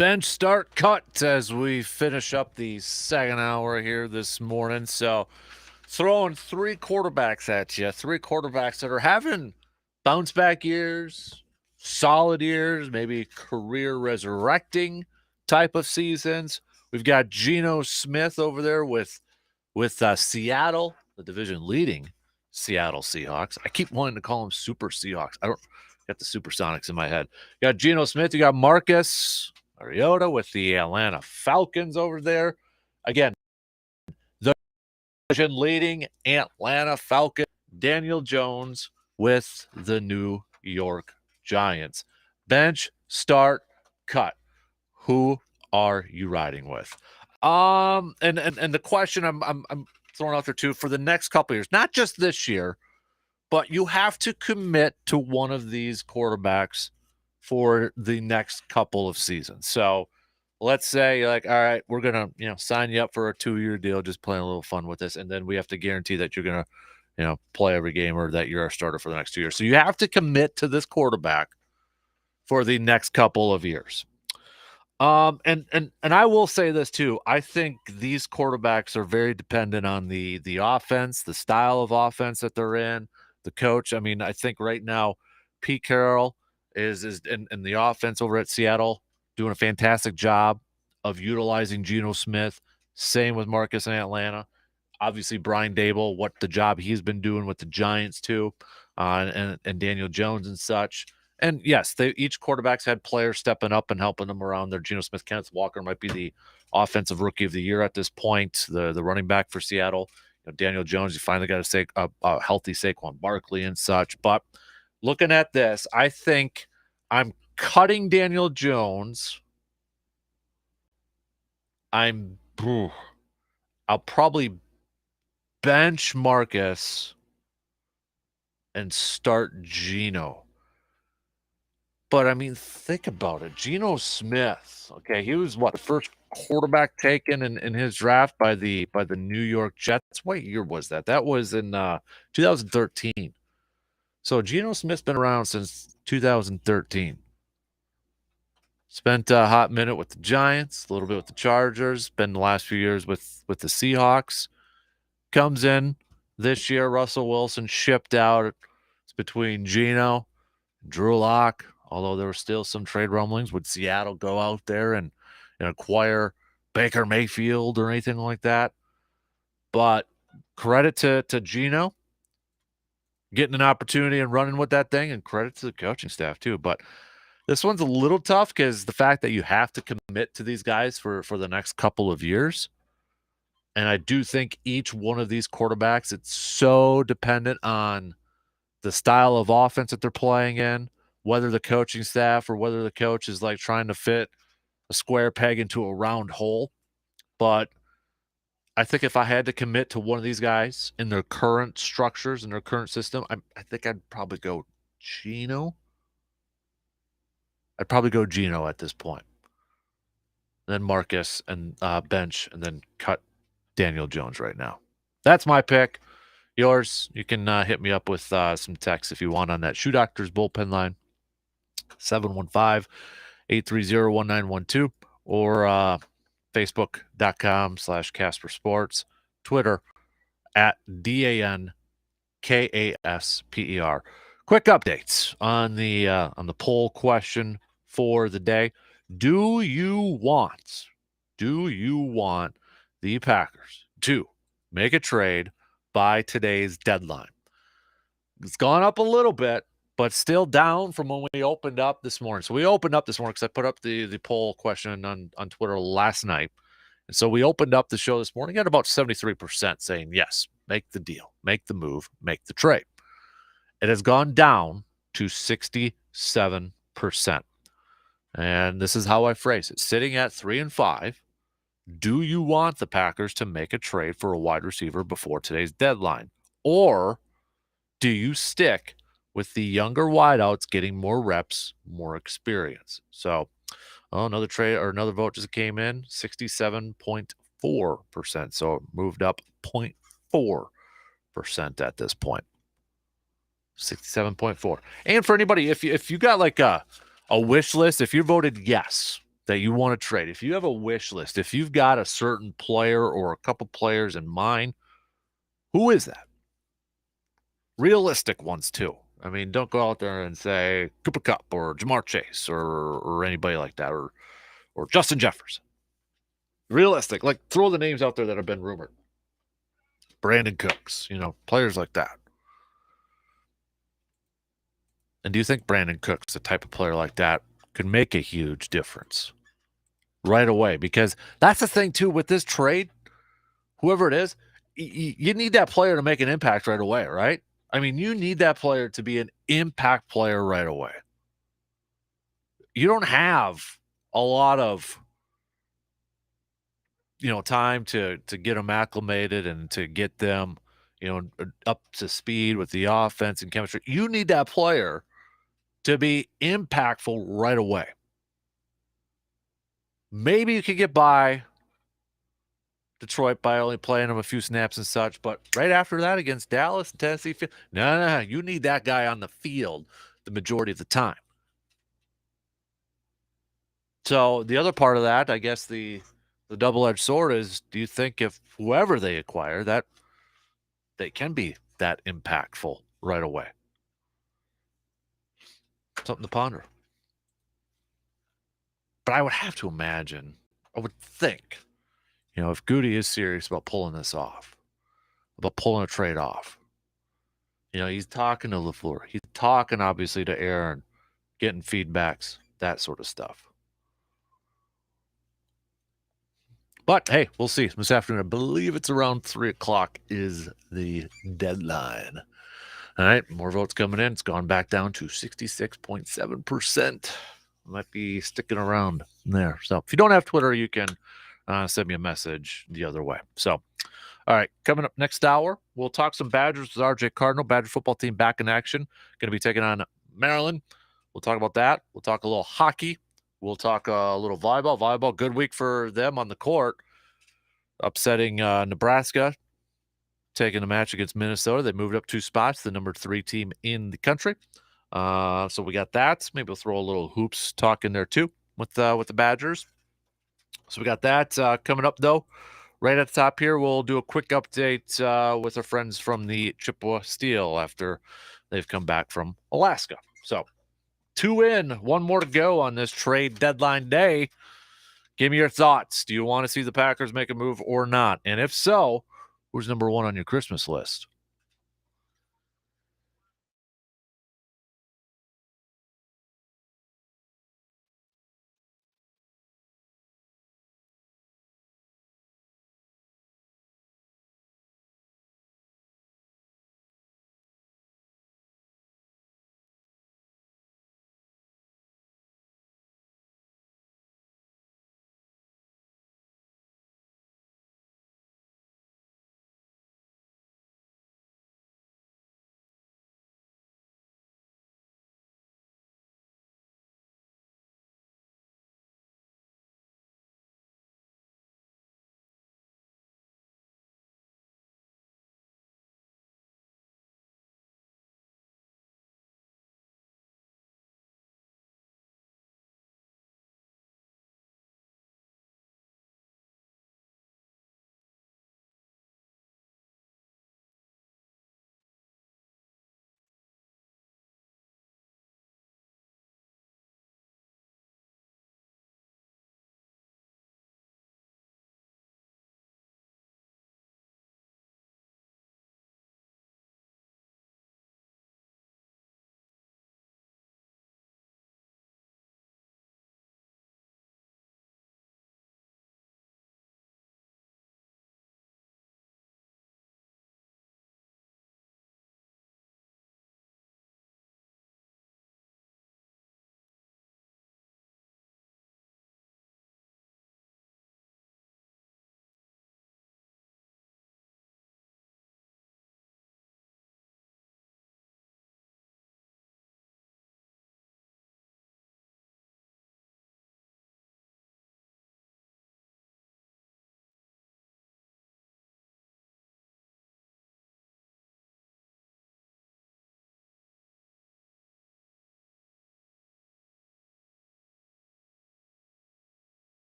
bench start cut as we finish up the second hour here this morning. So throwing three quarterbacks at you, three quarterbacks that are having bounce back years, solid years, maybe career resurrecting type of seasons. We've got Geno Smith over there with Seattle, the division leading Seattle Seahawks. I keep wanting to call them Super Seahawks. I don't got the Supersonics in my head. You got Geno Smith. You got Marcus Mariota with the Atlanta Falcons over there. Again, the division leading Atlanta Falcons. Daniel Jones with the New York Giants. Bench, start, cut. Who are you riding with? And the question I'm throwing out there too for the next couple of years, not just this year, but you have to commit to one of these quarterbacks for the next couple of seasons. So let's say like, all right, we're gonna sign you up for a 2-year deal, just playing a little fun with this, and then we have to guarantee that you're gonna play every game or that you're our starter for the next 2 years. So you have to commit to this quarterback for the next couple of years. And I will say this too. I think these quarterbacks are very dependent on the offense, the style of offense that they're in, the coach. I mean, I think right now, Pete Carroll is in the offense over at Seattle doing a fantastic job of utilizing Geno Smith. Same with Marcus in Atlanta. Obviously, Brian Dable, what the job he's been doing with the Giants too, and Daniel Jones and such. And yes, each quarterback's had players stepping up and helping them around there. Geno Smith, Kenneth Walker might be the offensive rookie of the year at this point, the running back for Seattle. Daniel Jones, you finally got a healthy Saquon Barkley and such. But looking at this, I think I'm cutting Daniel Jones. I'll probably bench Marcus and start Geno. But I mean, think about it. Geno Smith, okay, he was the first quarterback taken in his draft by the New York Jets. What year was that? That was in 2013. So Geno Smith's been around since 2013. Spent a hot minute with the Giants, a little bit with the Chargers, been the last few years with the Seahawks. Comes in this year, Russell Wilson shipped out. It's between Geno, Drew Lock, although there were still some trade rumblings. Would Seattle go out there and acquire Baker Mayfield or anything like that? But credit to Geno getting an opportunity and running with that thing, and credit to the coaching staff too. But this one's a little tough because the fact that you have to commit to these guys for the next couple of years. And I do think each one of these quarterbacks, it's so dependent on the style of offense that they're playing in, whether the coaching staff or whether the coach is like trying to fit a square peg into a round hole. But I think if I had to commit to one of these guys in their current structures and their current system, I think I'd probably go Geno. I'd probably go Geno at this point. Then Marcus and bench, and then cut Daniel Jones right now. That's my pick. Yours, you can hit me up with some text if you want on that Shoe Doctors bullpen line, 715-830-1912, or Facebook.com/Kasper Sports, Twitter @DANKASPER. Quick updates on the poll question for the day. Do you want the Packers to make a trade by today's deadline? It's gone up a little bit, but still down from when we opened up this morning. So we opened up this morning because I put up the poll question on Twitter last night. And so we opened up the show this morning at about 73% saying, yes, make the deal, make the move, make the trade. It has gone down to 67%. And this is how I phrase it. Sitting at 3-5, do you want the Packers to make a trade for a wide receiver before today's deadline? Or do you stick with the younger wideouts getting more reps, more experience? So another trade or another vote just came in, 67.4%. So it moved up 0.4% at this point. 67.4. And for anybody, if you got like a wish list, if you voted yes, that you want to trade, if you have a wish list, if you've got a certain player or a couple players in mind, who is that? Realistic ones too. I mean, don't go out there and say Cooper Kupp or Jamar Chase or anybody like that or Justin Jefferson. Realistic, like throw the names out there that have been rumored. Brandon Cooks, players like that. And do you think Brandon Cooks, the type of player like that, could make a huge difference right away? Because that's the thing too with this trade. Whoever it is, you need that player to make an impact right away, right? I mean, you need that player to be an impact player right away. You don't have a lot of time to get them acclimated and to get them up to speed with the offense and chemistry. You need that player to be impactful right away. Maybe you could get by Detroit by only playing them a few snaps and such, but right after that against Dallas and Tennessee, no, you need that guy on the field the majority of the time. So the other part of that, I guess the double-edged sword is, do you think if whoever they acquire, that they can be that impactful right away? Something to ponder. But I would have to imagine, I would think, if Goody is serious about pulling this off, about pulling a trade off, he's talking to LaFleur. He's talking, obviously, to Aaron, getting feedbacks, that sort of stuff. But, hey, we'll see. This afternoon, I believe it's around 3 o'clock is the deadline. All right, more votes coming in. It's gone back down to 66.7%. Might be sticking around there. So if you don't have Twitter, you can send me a message the other way. So, all right, coming up next hour, we'll talk some Badgers with RJ Cardinal. Badger football team back in action. Going to be taking on Maryland. We'll talk about that. We'll talk a little hockey. We'll talk a little volleyball. Volleyball, good week for them on the court. Upsetting Nebraska, taking a match against Minnesota. They moved up 2 spots, the number 3 team in the country. So we got that. Maybe we'll throw a little hoops talk in there too with the Badgers. So we got that coming up though. Right at the top here, we'll do a quick update with our friends from the Chippewa Steel after they've come back from Alaska. So 2 in, 1 more to go on this trade deadline day. Give me your thoughts. Do you want to see the Packers make a move or not? And if so, who's number 1 on your Christmas list?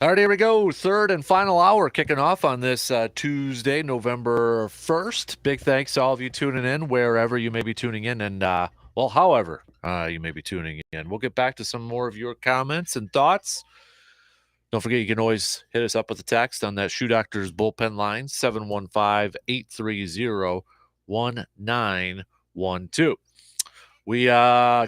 All right, here we go. Third and final hour kicking off on this Tuesday, November 1st. Big thanks to all of you tuning in, wherever you may be tuning in, and, however you may be tuning in. We'll get back to some more of your comments and thoughts. Don't forget, you can always hit us up with a text on that Shoe Doctors bullpen line, 715-830-1912. We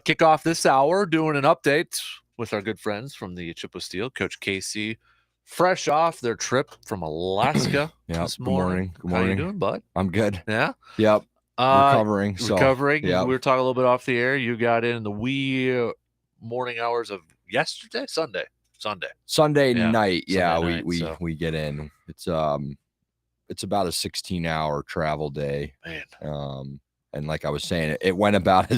kick off this hour doing an update with our good friends from the Chippewa Steel, Coach Casey, fresh off their trip from Alaska this morning. Good morning. How you doing, bud? I'm good. Yeah? Yep. Recovering. Yep. We were talking a little bit off the air. You got in the wee morning hours of yesterday? Sunday night. Yeah, Sunday we night, we get in. It's about a 16-hour travel day. Man. And like I was saying, it went about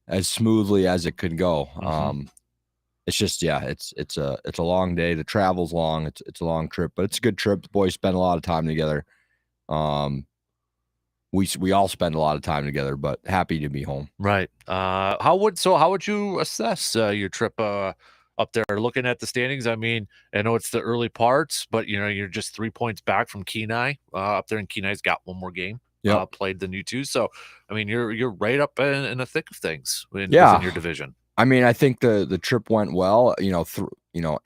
as smoothly as it could go. It's just, it's a long day. The travel's long. It's a long trip, but it's a good trip. The boys spend a lot of time together. We all spend a lot of time together, but happy to be home. Right. How would you assess your trip up there? Looking at the standings, I mean, I know it's the early parts, but you're just 3 points back from Kenai. Up there, and Kenai's got one more game played than you two. So, I mean, you're right up in the thick of things within your division. I mean, I think the trip went well.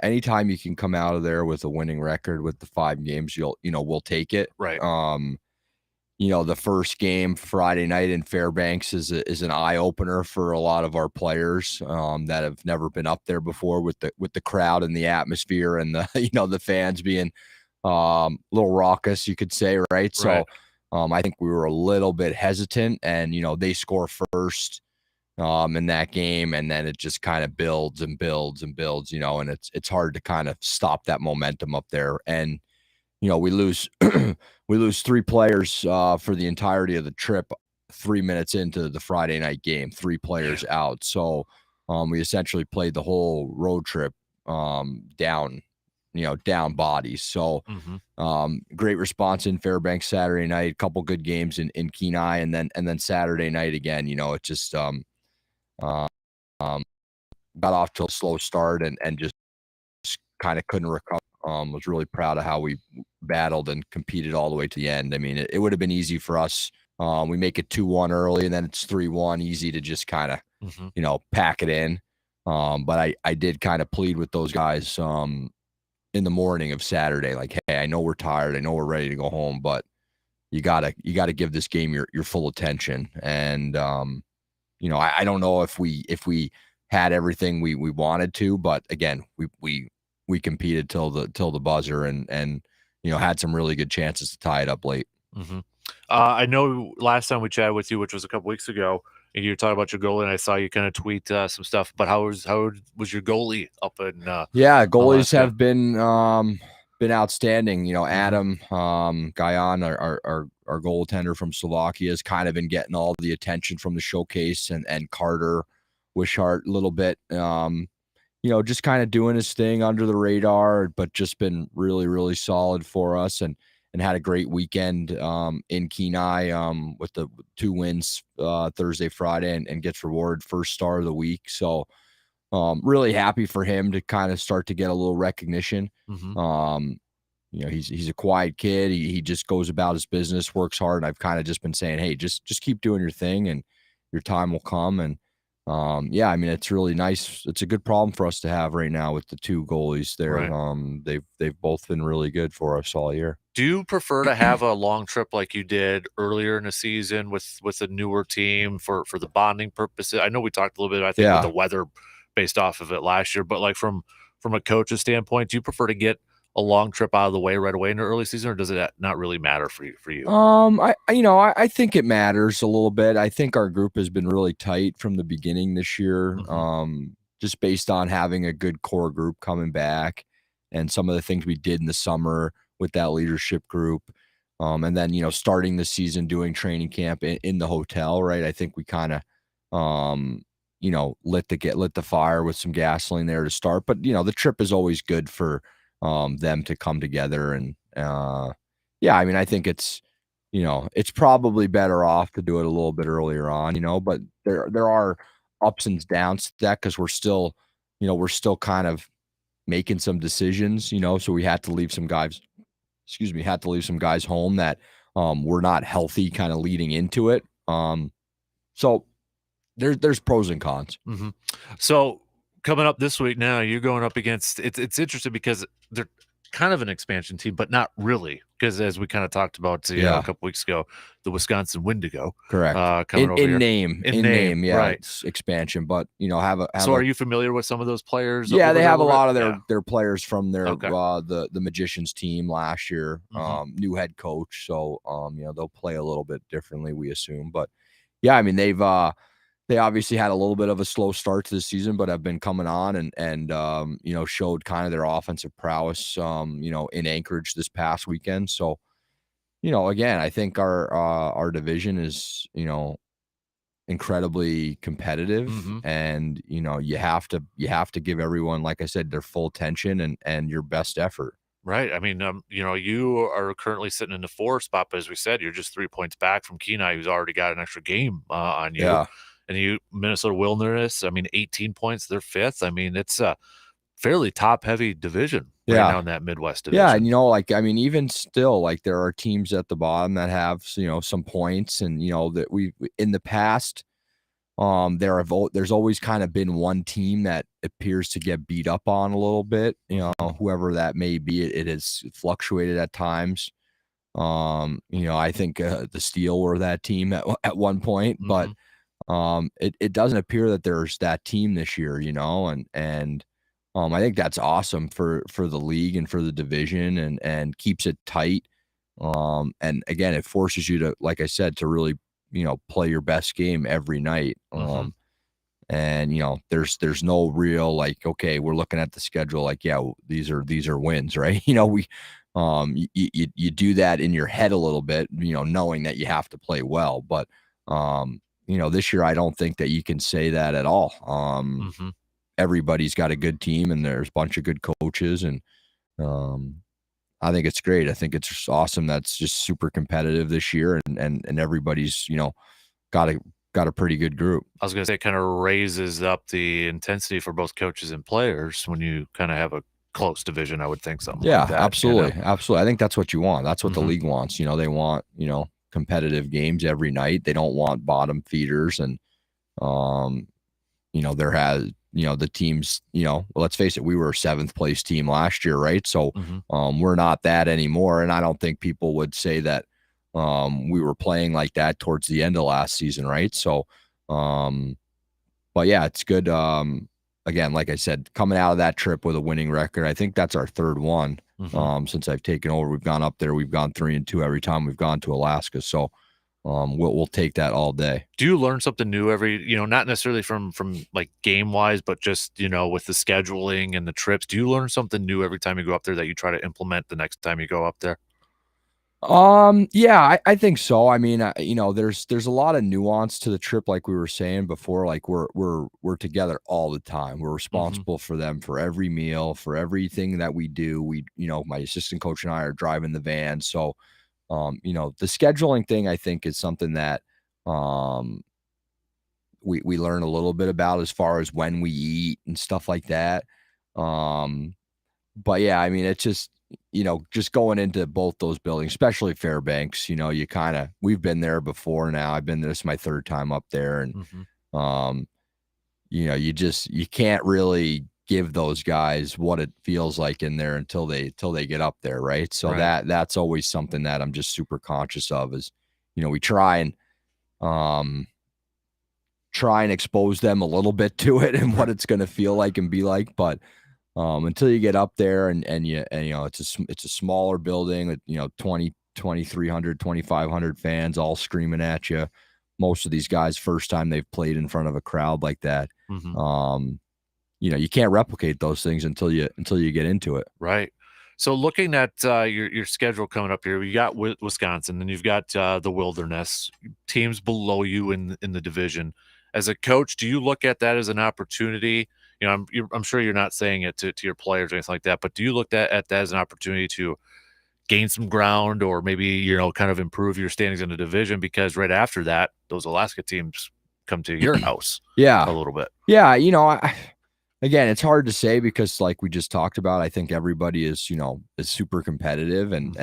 Anytime you can come out of there with a winning record with the 5 games, we'll take it. Right. The first game Friday night in Fairbanks is an eye opener for a lot of our players that have never been up there before, with the crowd and the atmosphere and the the fans being a little raucous, you could say, right? So I think we were a little bit hesitant, and they score first in that game, and then it just kind of builds and builds and builds, and it's hard to kind of stop that momentum up there. And we lose 3 players for the entirety of the trip 3 minutes into the Friday night game, 3 players out. So we essentially played the whole road trip down bodies. So great response in Fairbanks Saturday night, a couple good games in Kenai, and then Saturday night again. It just got off to a slow start and just kind of couldn't recover. Was really proud of how we battled and competed all the way to the end. I mean, it would have been easy for us. We make it 2-1 early, and then it's 3-1, easy to just kind of, pack it in. But I did kind of plead with those guys in the morning of Saturday, like, hey, I know we're tired, I know we're ready to go home, but you gotta give this game your full attention. And I don't know if we had everything we wanted to, but again, we competed till the buzzer, and had some really good chances to tie it up late. I know last time we chatted with you, which was a couple weeks ago, and you were talking about your goalie, and I saw you kind of tweet some stuff. But how was your goalie up in? Goalies have been outstanding. Adam Gajan, our goaltender from Slovakia, has kind of been getting all the attention from the showcase, and Carter Wishart a little bit. Just kind of doing his thing under the radar, but just been really, really solid for us, and had a great weekend in Kenai with the 2 wins Thursday, Friday, and gets rewarded first star of the week. So really happy for him to kind of start to get a little recognition. He's a quiet kid. He just goes about his business, works hard. And I've kind of just been saying, hey, just keep doing your thing, and your time will come. And I mean, it's really nice. It's a good problem for us to have right now with the 2 goalies there. Right. They've both been really good for us all year. Do you prefer to have a long trip like you did earlier in the season with a newer team for the bonding purposes? I know we talked a little bit, I think, with the weather based off of it last year, but like from a coach's standpoint, do you prefer to get a long trip out of the way right away in the early season, or does it not really matter for you? I think it matters a little bit. I think our group has been really tight from the beginning this year, just based on having a good core group coming back, and some of the things we did in the summer with that leadership group. And then, starting the season doing training camp in the hotel, right? I think we kind of, lit the fire with some gasoline there to start. But, the trip is always good for them to come together. And I mean, I think it's probably better off to do it a little bit earlier on, but there are ups and downs to that, because we're still kind of making some decisions, so we had to leave some guys, home that were not healthy kind of leading into it. So there's pros and cons. Mm-hmm. So coming up this week now, you're going up against, it's interesting because they're kind of an expansion team, but not really, because as we kind of talked about a couple weeks ago, the Wisconsin Wendigo, correct, coming over in name, yeah, right. It's expansion, but are you familiar with some of those players? Yeah, they have a lot of their players from their the Magicians team last year, new head coach, so they'll play a little bit differently, we assume, but yeah, I mean they obviously had a little bit of a slow start to the season, but have been coming on and showed kind of their offensive prowess, in Anchorage this past weekend. So, again, I think our division is, incredibly competitive, and you have to give everyone, like I said, their full attention and your best effort. Right. I mean, you are currently sitting in the 4 spot, but as we said, you're just 3 points back from Kenai, who's already got an extra game on you. Yeah. And Minnesota Wilderness, I mean, 18 points, they're 5th. I mean, it's a fairly top-heavy division right now in that Midwest division. Yeah, and even still, there are teams at the bottom that have, some points, and, that we in the past, there's always kind of been one team that appears to get beat up on a little bit, whoever that may be. It has fluctuated at times. I think the Steel were that team at one point, but it doesn't appear that there's that team this year, and I think that's awesome for the league and for the division, and keeps it tight. And again, it forces you to, like I said, to really, play your best game every night. And there's no real okay, we're looking at the schedule these are wins, right? You do that in your head a little bit, knowing that you have to play well, but this year I don't think that you can say that at all. Everybody's got a good team, and there's a bunch of good coaches, and I think it's great. I think it's just awesome. That's just super competitive this year, and everybody's got a pretty good group. I was going to say, it kind of raises up the intensity for both coaches and players when you kind of have a close division. I would think something like that. Absolutely. I think that's what you want. That's what the league wants. They want competitive games every night. They don't want bottom feeders, and there has the teams, well, let's face it, we were a 7th place team last year, right? So we're not that anymore, and I don't think people would say that we were playing like that towards the end of last season, right? So but yeah, it's good. Again, like I said, coming out of that trip with a winning record, I think that's our 3rd one since I've taken over. We've gone up there, we've gone 3-2 every time we've gone to Alaska, so we'll take that all day. Do you learn something new every, not necessarily from game wise, but just, with the scheduling and the trips? Do you learn something new every time you go up there that you try to implement the next time you go up there? Yeah, I think so. I mean, there's a lot of nuance to the trip, like we were saying before. We're together all the time. We're responsible for them, for every meal, for everything that we do. My assistant coach and I are driving the van, so the scheduling thing, I think, is something that we learn a little bit about as far as when we eat and stuff like that. But yeah, I mean, it's just just going into both those buildings, especially Fairbanks, we've been there before now. I've been there. This is my 3rd time up there, and you can't really give those guys what it feels like in there until they get up there, right? So that's always something that I'm just super conscious of, is we try and expose them a little bit to it and what it's going to feel like and be like, but until you get up there and it's a smaller building with 2,300 2,500 fans all screaming at you. Most of these guys, first time they've played in front of a crowd like that. You can't replicate those things until you get into it. Right. So looking at your schedule coming up here, you got Wisconsin, then you've got the Wilderness, teams below you in the division. As a coach, do you look at that as an opportunity? I'm sure you're not saying it to your players or anything like that, but do you look at that as an opportunity to gain some ground, or maybe kind of improve your standings in the division, because right after that, those Alaska teams come to your house a little bit? Yeah, again, it's hard to say because like we just talked about, I think everybody is, is super competitive and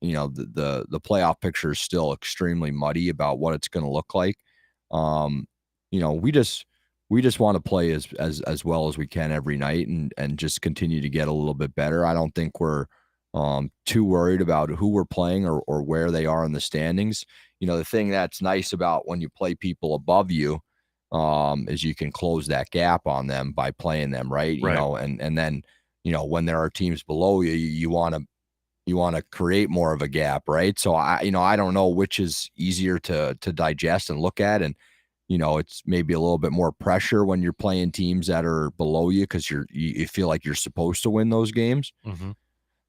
the playoff picture is still extremely muddy about what it's going to look like. We just want to play as well as we can every night and just continue to get a little bit better. I don't think we're too worried about who we're playing or where they are in the standings. The thing that's nice about when you play people above you is you can close that gap on them by playing them, right? And then, when there are teams below you, you want to create more of a gap, right? So I don't know which is easier to digest and look at. And, it's maybe a little bit more pressure when you're playing teams that are below you because you feel like you're supposed to win those games.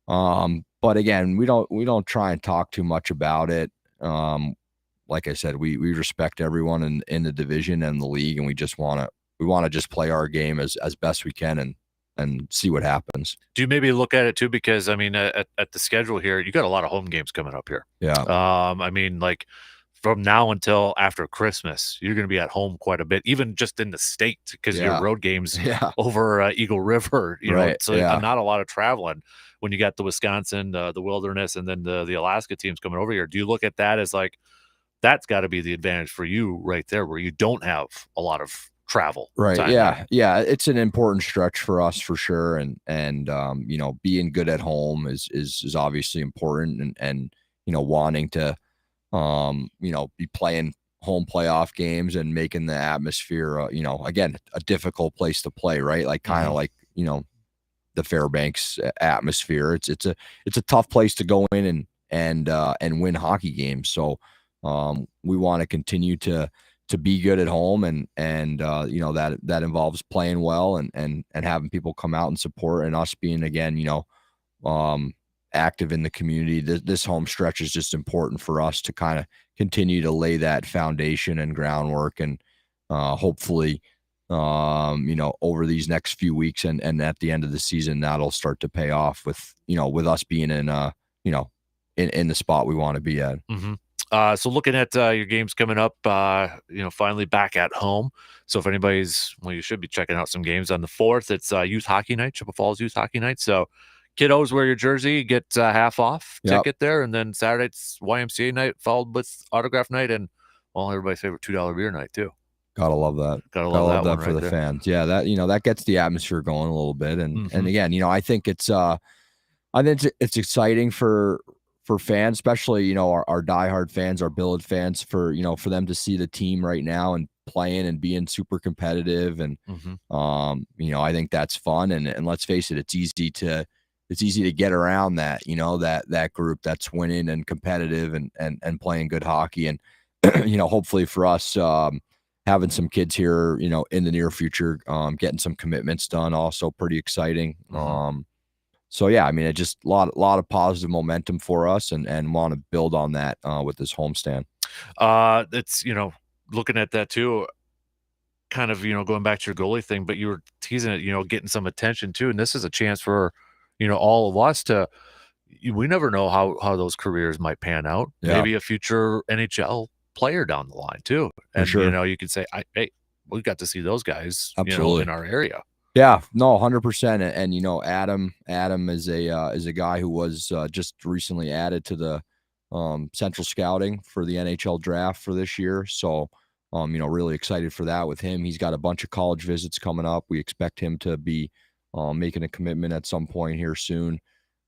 But again, we don't try and talk too much about it. Like I said, we respect everyone in the division and the league, and we want to just play our game as best we can and see what happens. Do you maybe look at it too? Because I mean, at the schedule here, you got a lot of home games coming up here. Yeah. I mean, like from now until after Christmas, you're going to be at home quite a bit, even just in the state because your road games over Eagle River, know, so not a lot of traveling when you got the Wisconsin, the Wilderness, and then the Alaska teams coming over here. Do you look at that as like, that's got to be the advantage for you right there where you don't have a lot of travel. Right. Yeah. It's an important stretch for us for sure. And being good at home is obviously important and wanting to, be playing home playoff games and making the atmosphere, again, a difficult place to play, right? Like kind of like, the Fairbanks atmosphere. It's a tough place to go in and win hockey games. So we want to continue to be good at home and that involves playing well and having people come out and support and us being again, active in the community. This home stretch is just important for us to kind of continue to lay that foundation and groundwork and hopefully over these next few weeks and at the end of the season, that'll start to pay off with us being in in the spot we want to be at. So looking at your games coming up, finally back at home. So if anybody's, you should be checking out some games on the 4th. It's youth hockey night, Chippewa Falls youth hockey night. So kiddos wear your jersey, get half off ticket there. And then Saturday's YMCA night followed with autograph night and everybody's favorite $2 beer night too. Gotta love that. Gotta love that for the fans. Yeah, that gets the atmosphere going a little bit. And again, I think it's exciting for fans, especially our diehard fans, our billet fans, for them to see the team right now and playing and being super competitive. And I think that's fun. And let's face it, it's easy to get around that, that group that's winning and competitive and playing good hockey. And hopefully for us, having some kids here, in the near future, getting some commitments done, also pretty exciting. So yeah, I mean, it just a lot of positive momentum for us and want to build on that with this homestand. It's, looking at that too, kind of, going back to your goalie thing, but you were teasing it, getting some attention too. And this is a chance for, all of us we never know how those careers might pan out. Yeah. Maybe a future NHL player down the line too. And, sure. You could say, hey, we got to see those guys, absolutely, in our area. Yeah, no, 100%. And Adam is a guy who was just recently added to the central scouting for the NHL draft for this year. So, really excited for that with him. He's got a bunch of college visits coming up. We expect him to be making a commitment at some point here soon.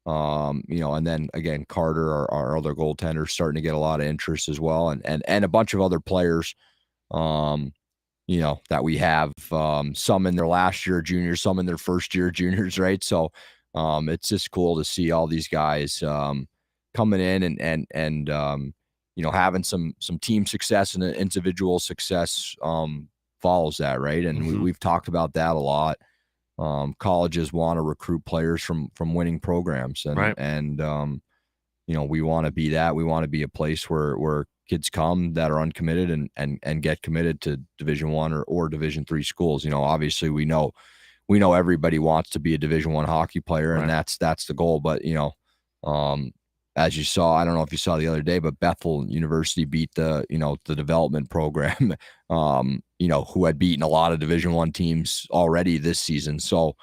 And then again, Carter, our other goaltender, starting to get a lot of interest as well, and a bunch of other players. That we have some in their last year juniors, some in their first year juniors, right? So it's just cool to see all these guys coming in and having some team success and individual success follows that, right? And we've talked about that a lot. Colleges want to recruit players from winning programs, and we want to be that. We want to be a place where kids come that are uncommitted and get committed to Division I or Division III schools. Obviously we know everybody wants to be a Division I hockey player, and that's the goal. But as you saw, I don't know if you saw the other day, but Bethel University beat the development program, who had beaten a lot of Division I teams already this season. So,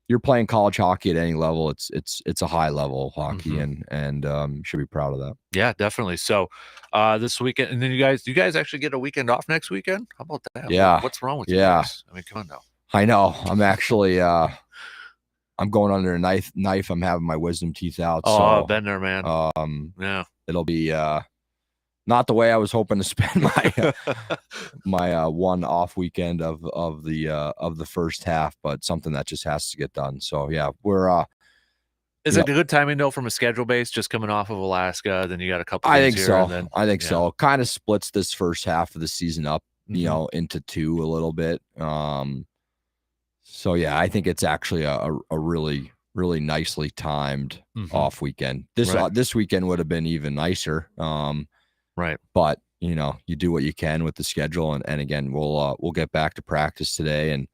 you're playing college hockey at any level. It's a high level hockey, and you should be proud of that. Yeah, definitely. So, this weekend, and then you guys actually get a weekend off next weekend? How about that? Yeah. What's wrong with you Yeah. guys? I mean, come on now. I know. I'm actually, I'm going under a knife. I'm having my wisdom teeth out. Oh, So, I've been there, man. yeah, it'll be, not the way I was hoping to spend my one off weekend of the first half, but something that just has to get done. So yeah, we're Is it a good timing though from a schedule base, just coming off of Alaska, then you got a couple I days think here, so. and then I think so. Kind of splits this first half of the season up, into two a little bit. So yeah, I think it's actually a really, really nicely timed off weekend. This weekend would have been even nicer. Right. But you do what you can with the schedule, and again, we'll get back to practice today and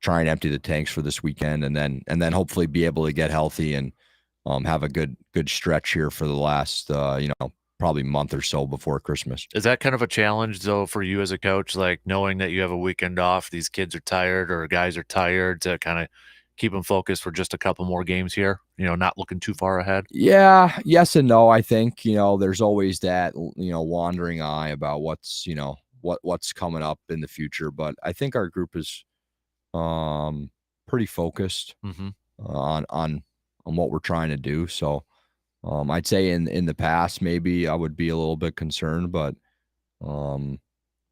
try and empty the tanks for this weekend, and then hopefully be able to get healthy and have a good stretch here for the last probably month or so before Christmas. Is that kind of a challenge though for you as a coach, like knowing that you have a weekend off, these kids are tired or guys are tired, to kind of keep them focused for just a couple more games here, not looking too far ahead? Yeah, yes and no. I think, there's always that, wandering eye about what's, what's coming up in the future. But I think our group is pretty focused on what we're trying to do. So I'd say in the past, maybe I would be a little bit concerned, but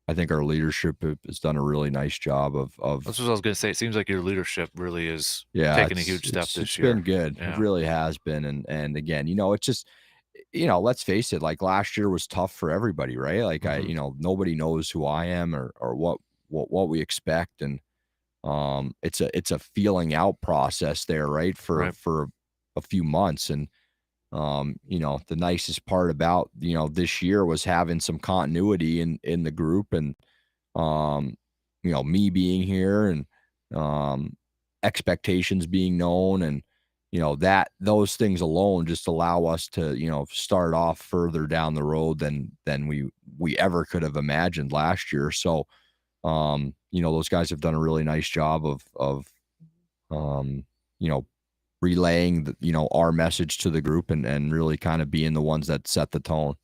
I think our leadership has done a really nice job of That's what I was going to say. It seems like your leadership really is yeah, taking a huge step this it's year. been good. Yeah. It really has been. And again, it's just, let's face it, like last year was tough for everybody, right? Like nobody knows who I am or what we expect. And it's a feeling out process there, right? For a few months. And the nicest part about this year was having some continuity in the group, and me being here, and expectations being known, and that those things alone just allow us to start off further down the road than we ever could have imagined last year. So those guys have done a really nice job of relaying our message to the group, and really kind of being the ones that set the tone.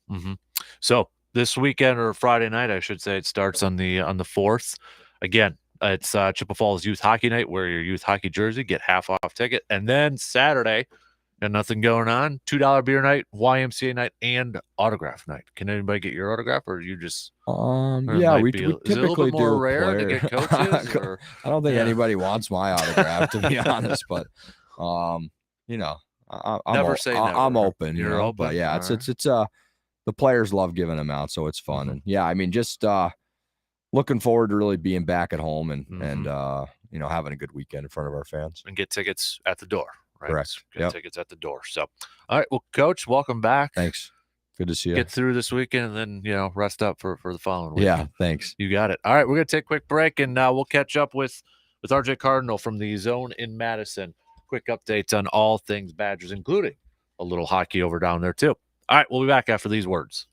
So this weekend, or Friday night, I should say, it starts on the 4th. Again, it's Chippewa Falls Youth Hockey Night. Wear your youth hockey jersey, get half off ticket. And then Saturday, got nothing going on, $2 beer night, YMCA night, and autograph night. Can anybody get your autograph, or you just yeah, we typically is it a little bit more rare to get coaches? Or? I don't think anybody wants my autograph, to be honest, but I'm never say never. I'm open, You're open? But yeah, it's the players love giving them out, so it's fun. And yeah, I mean, just looking forward to really being back at home and having a good weekend in front of our fans. And get tickets at the door, right? Correct. Get tickets at the door. So, all right, well, Coach, welcome back. Thanks. Good to see you. Get through this weekend, and then rest up for the following week. Yeah, thanks. You got it. All right, we're gonna take a quick break, and we'll catch up with RJ Cardinal from the Zone in Madison. Quick updates on all things Badgers, including a little hockey over down there too. All right, we'll be back after these words.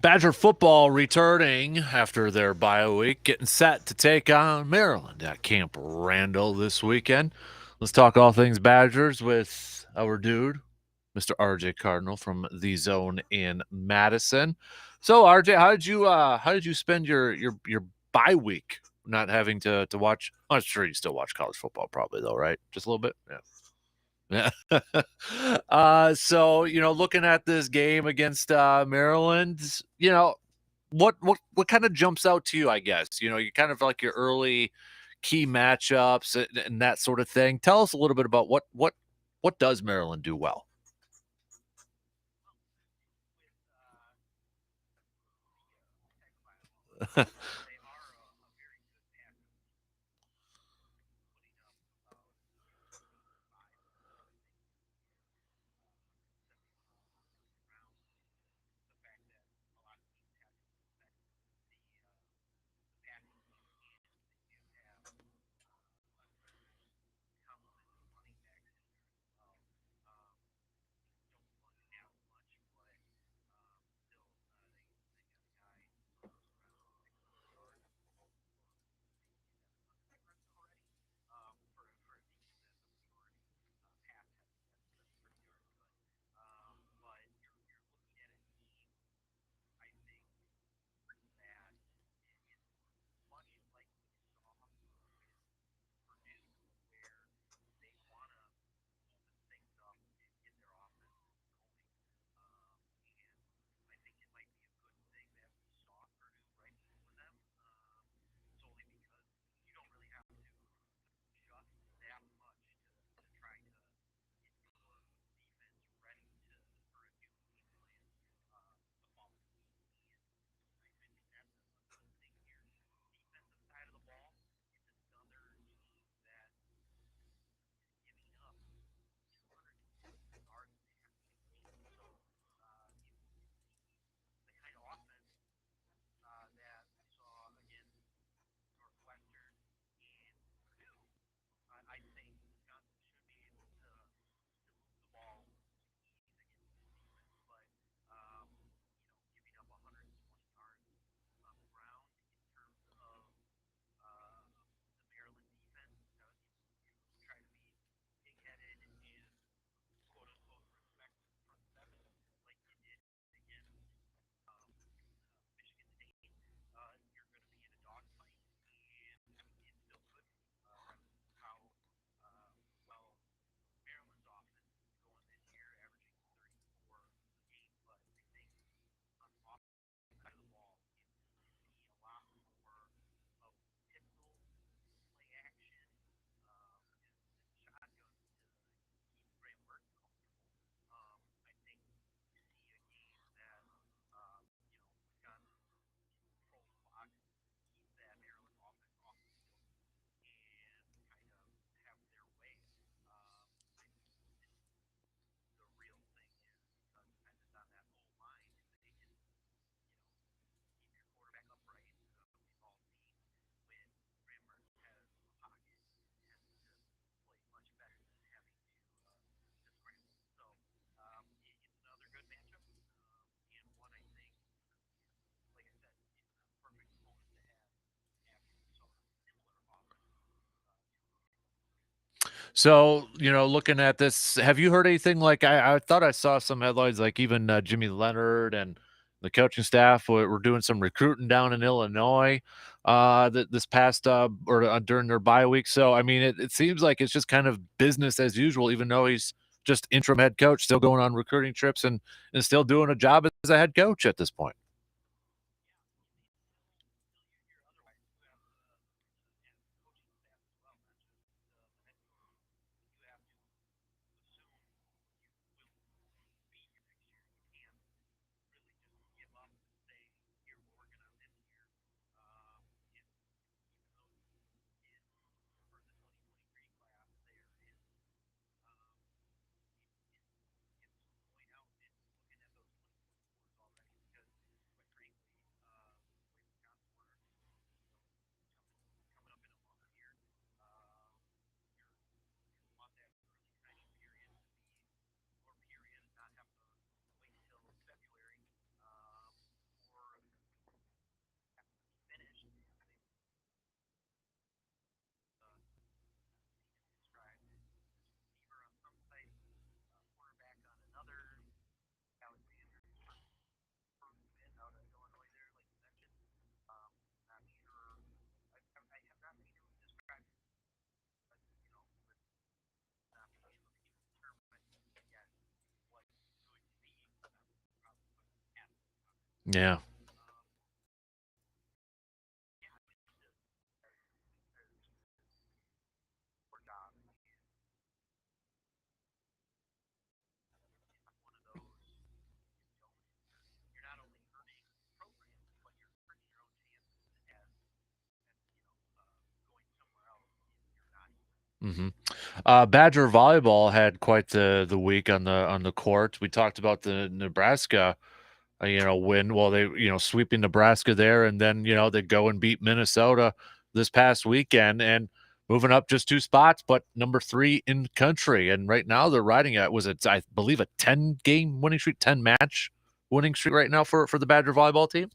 Badger football returning after their bye week, getting set to take on Maryland at Camp Randall this weekend. Let's talk all things Badgers with our dude, Mr. RJ Cardinal from the Zone in Madison. So RJ, how did you spend your bye week? Not having to watch. I'm sure you still watch college football, probably though, right? Just a little bit. Yeah. So looking at this game against Maryland, what kind of jumps out to you? I guess you kind of like your early key matchups and that sort of thing. Tell us a little bit about what does Maryland do well. So, looking at this, have you heard anything like I thought I saw some headlines like even Jimmy Leonard and the coaching staff were doing some recruiting down in Illinois this past or during their bye week. So, I mean, it seems like it's just kind of business as usual, even though he's just interim head coach, still going on recruiting trips and still doing a job as a head coach at this point. Yeah. hmm Badger volleyball had quite the week on the court. We talked about the Nebraska, win. Well, they sweeping Nebraska there, and then they go and beat Minnesota this past weekend and moving up just 2 spots, but number 3 in country. And right now they're riding at I believe a 10-game winning streak, 10-match winning streak right now for the Badger volleyball team.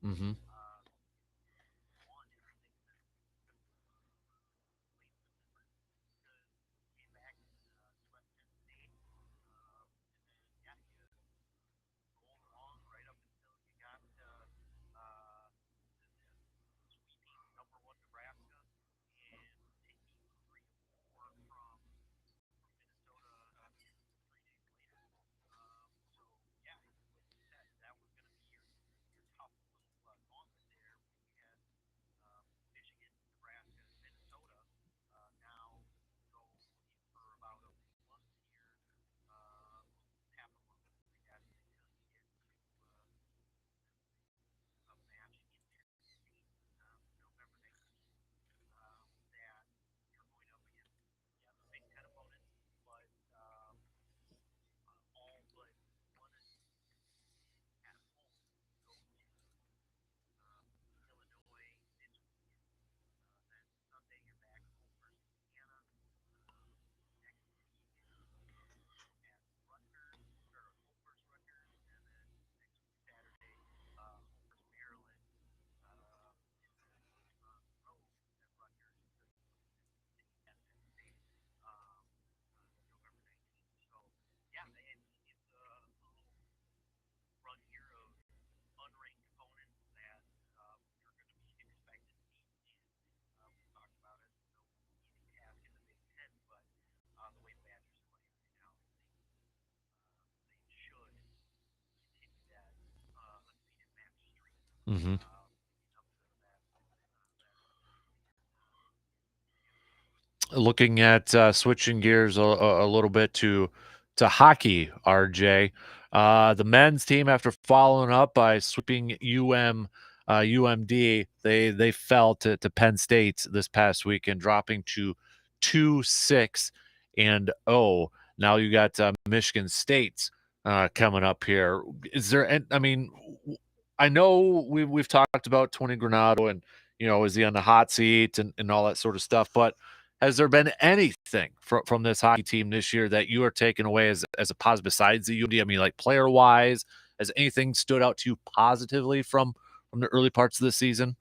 hmm hmm Looking at switching gears a little bit to hockey, RJ. The men's team, after following up by sweeping UMD, they fell to Penn State this past weekend, dropping to 2-6-0. Now you got Michigan State coming up here. Is there? I mean, I know we've talked about Tony Granado and is he on the hot seat and all that sort of stuff, but has there been anything from this hockey team this year that you are taking away as a positive besides the UD? I mean, like player wise, has anything stood out to you positively from the early parts of the season?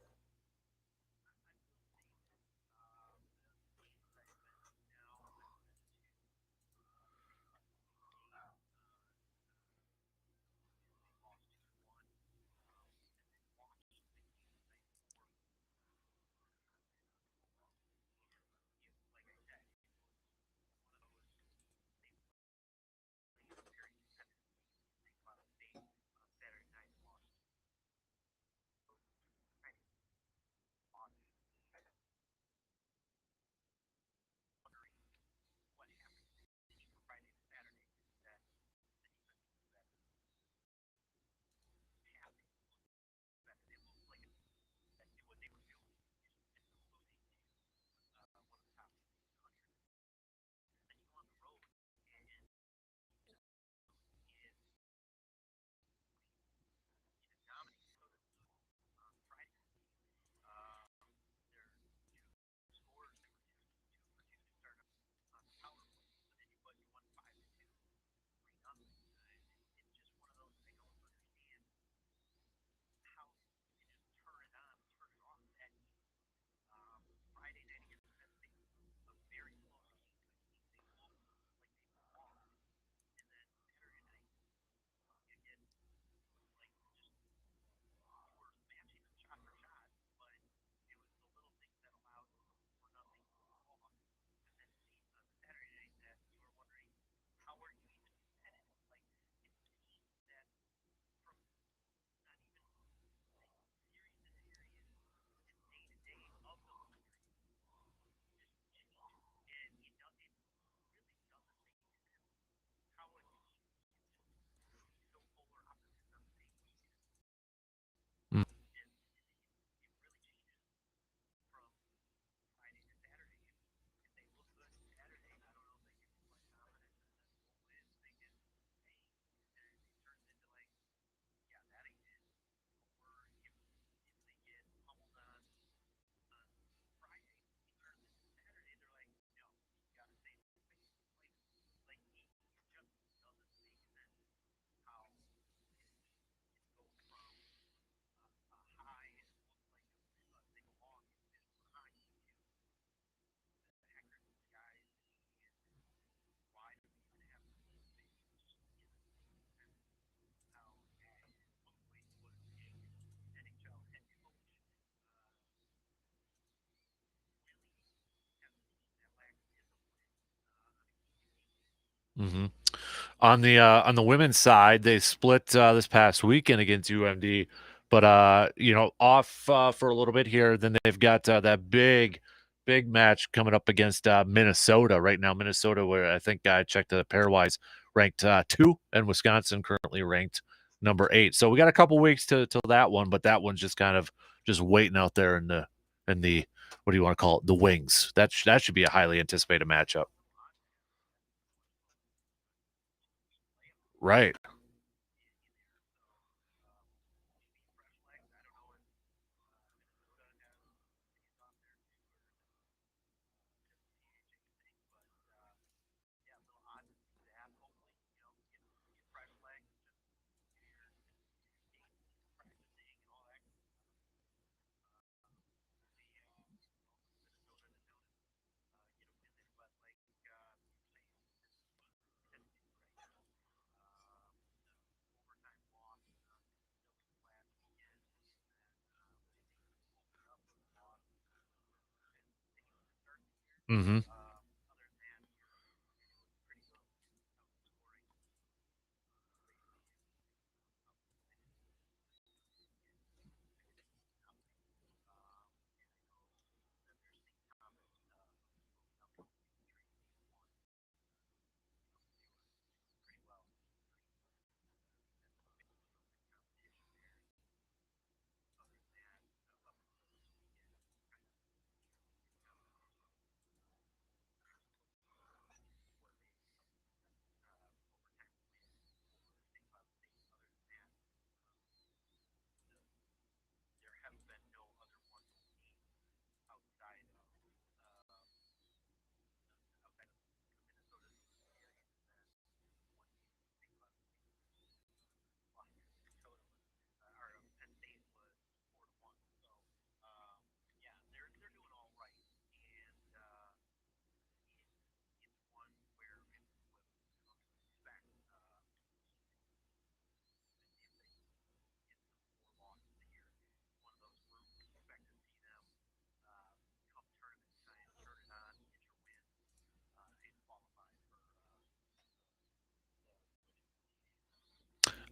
Mm-hmm. On the women's side, they split this past weekend against UMD, but off for a little bit here. Then they've got that big match coming up against Minnesota right now. Minnesota, where I think I checked the pairwise, ranked 2, and Wisconsin currently ranked number 8. So we got a couple weeks till that one, but that one's just kind of just waiting out there in the what do you want to call it, the wings. That should be a highly anticipated matchup. Right. Mm-hmm.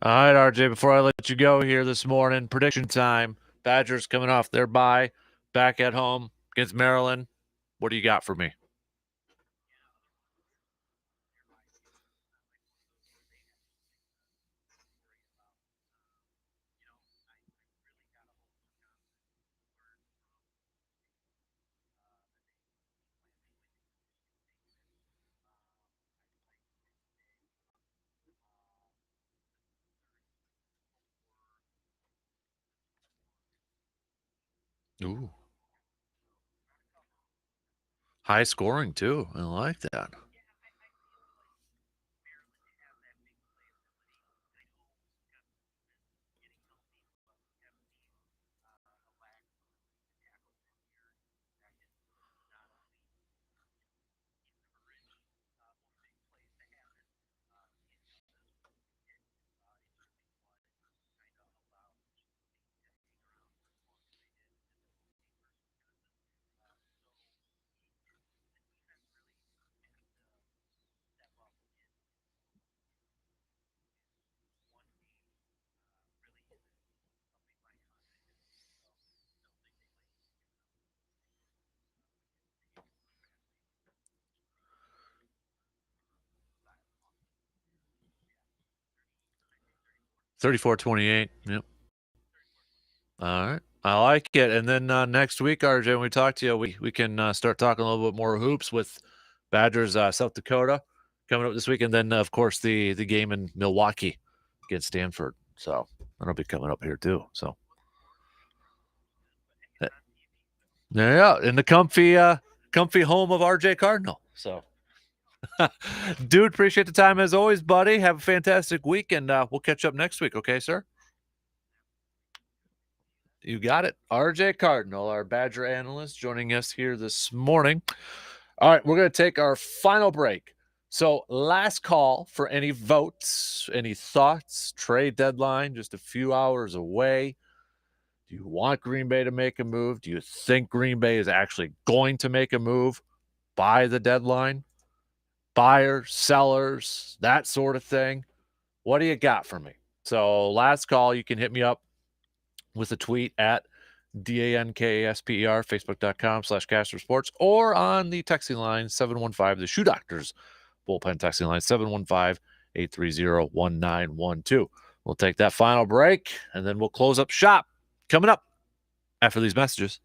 All right, RJ, before I let you go here this morning, prediction time. Badgers coming off their bye, back at home against Maryland. What do you got for me? Ooh. High scoring, too. I like that. Thirty-four 28. Yep. All right. I like it. And then next week, RJ, when we talk to you, we can start talking a little bit more hoops with Badgers, South Dakota coming up this week. And then, of course, the game in Milwaukee against Stanford. So that'll be coming up here, too. So, yeah, in the comfy home of RJ Cardinal. So, dude, appreciate the time as always, buddy. Have a fantastic week, and we'll catch up next week. Okay, sir? You got it. RJ Cardinal, our Badger analyst, joining us here this morning. All right, we're going to take our final break. So, last call for any votes, any thoughts, trade deadline, just a few hours away. Do you want Green Bay to make a move? Do you think Green Bay is actually going to make a move by the deadline? buyers, sellers, that sort of thing. What do you got for me? So last call, you can hit me up with a tweet at DANKASPER, Facebook.com/Kasper Sports, or on the texting line 715, the Shoe Doctors bullpen texting line 715-830-1912. We'll take that final break, and then we'll close up shop coming up after these messages.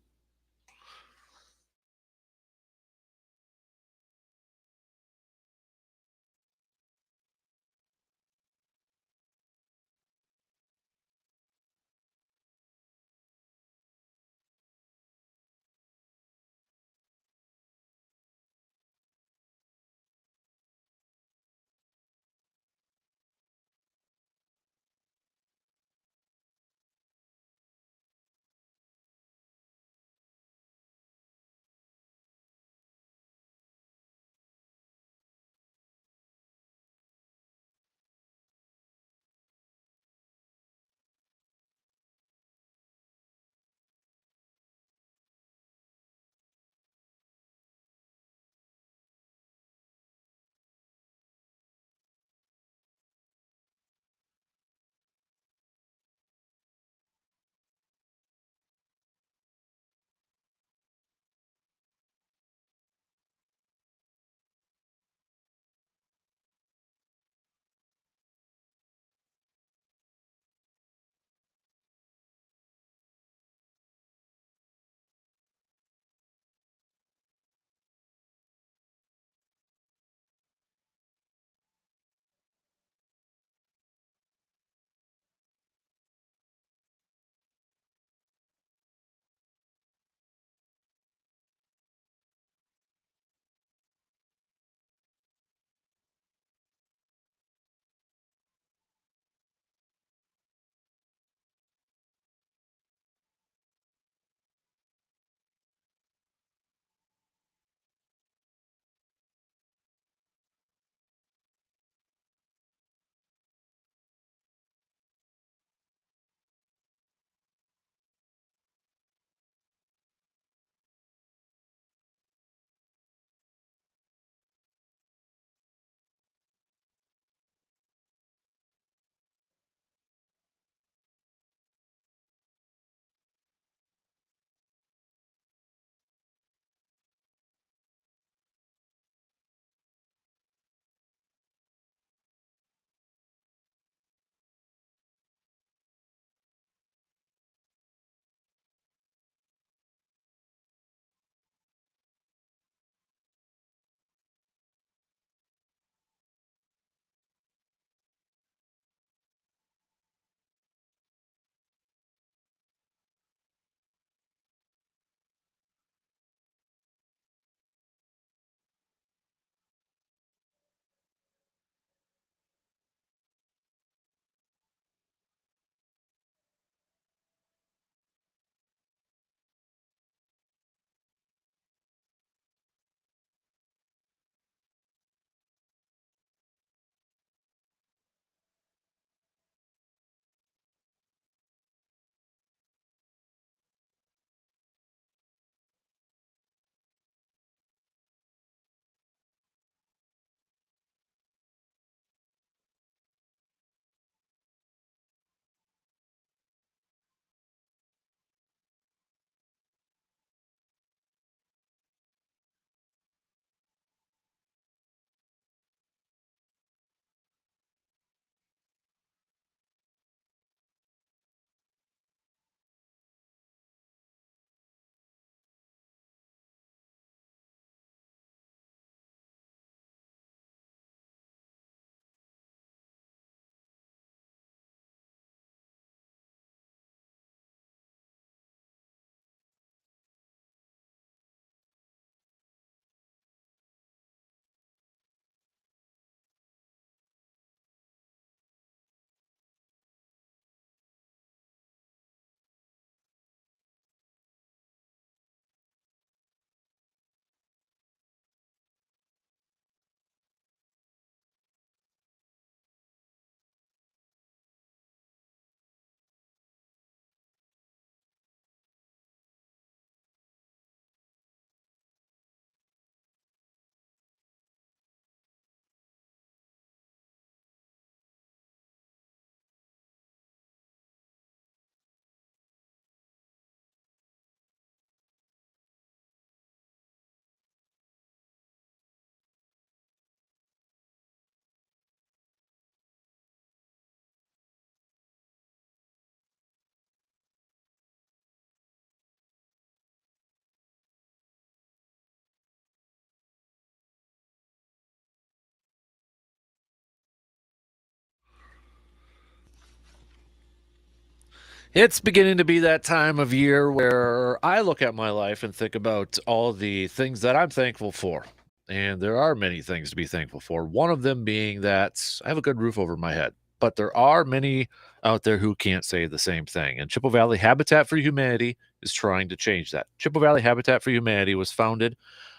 It's beginning to be that time of year where I look at my life and think about all the things that I'm thankful for. And there are many things to be thankful for. One of them being that I have a good roof over my head. But there are many out there who can't say the same thing. And Chippewa Valley Habitat for Humanity is trying to change that. Chippewa Valley Habitat for Humanity was founded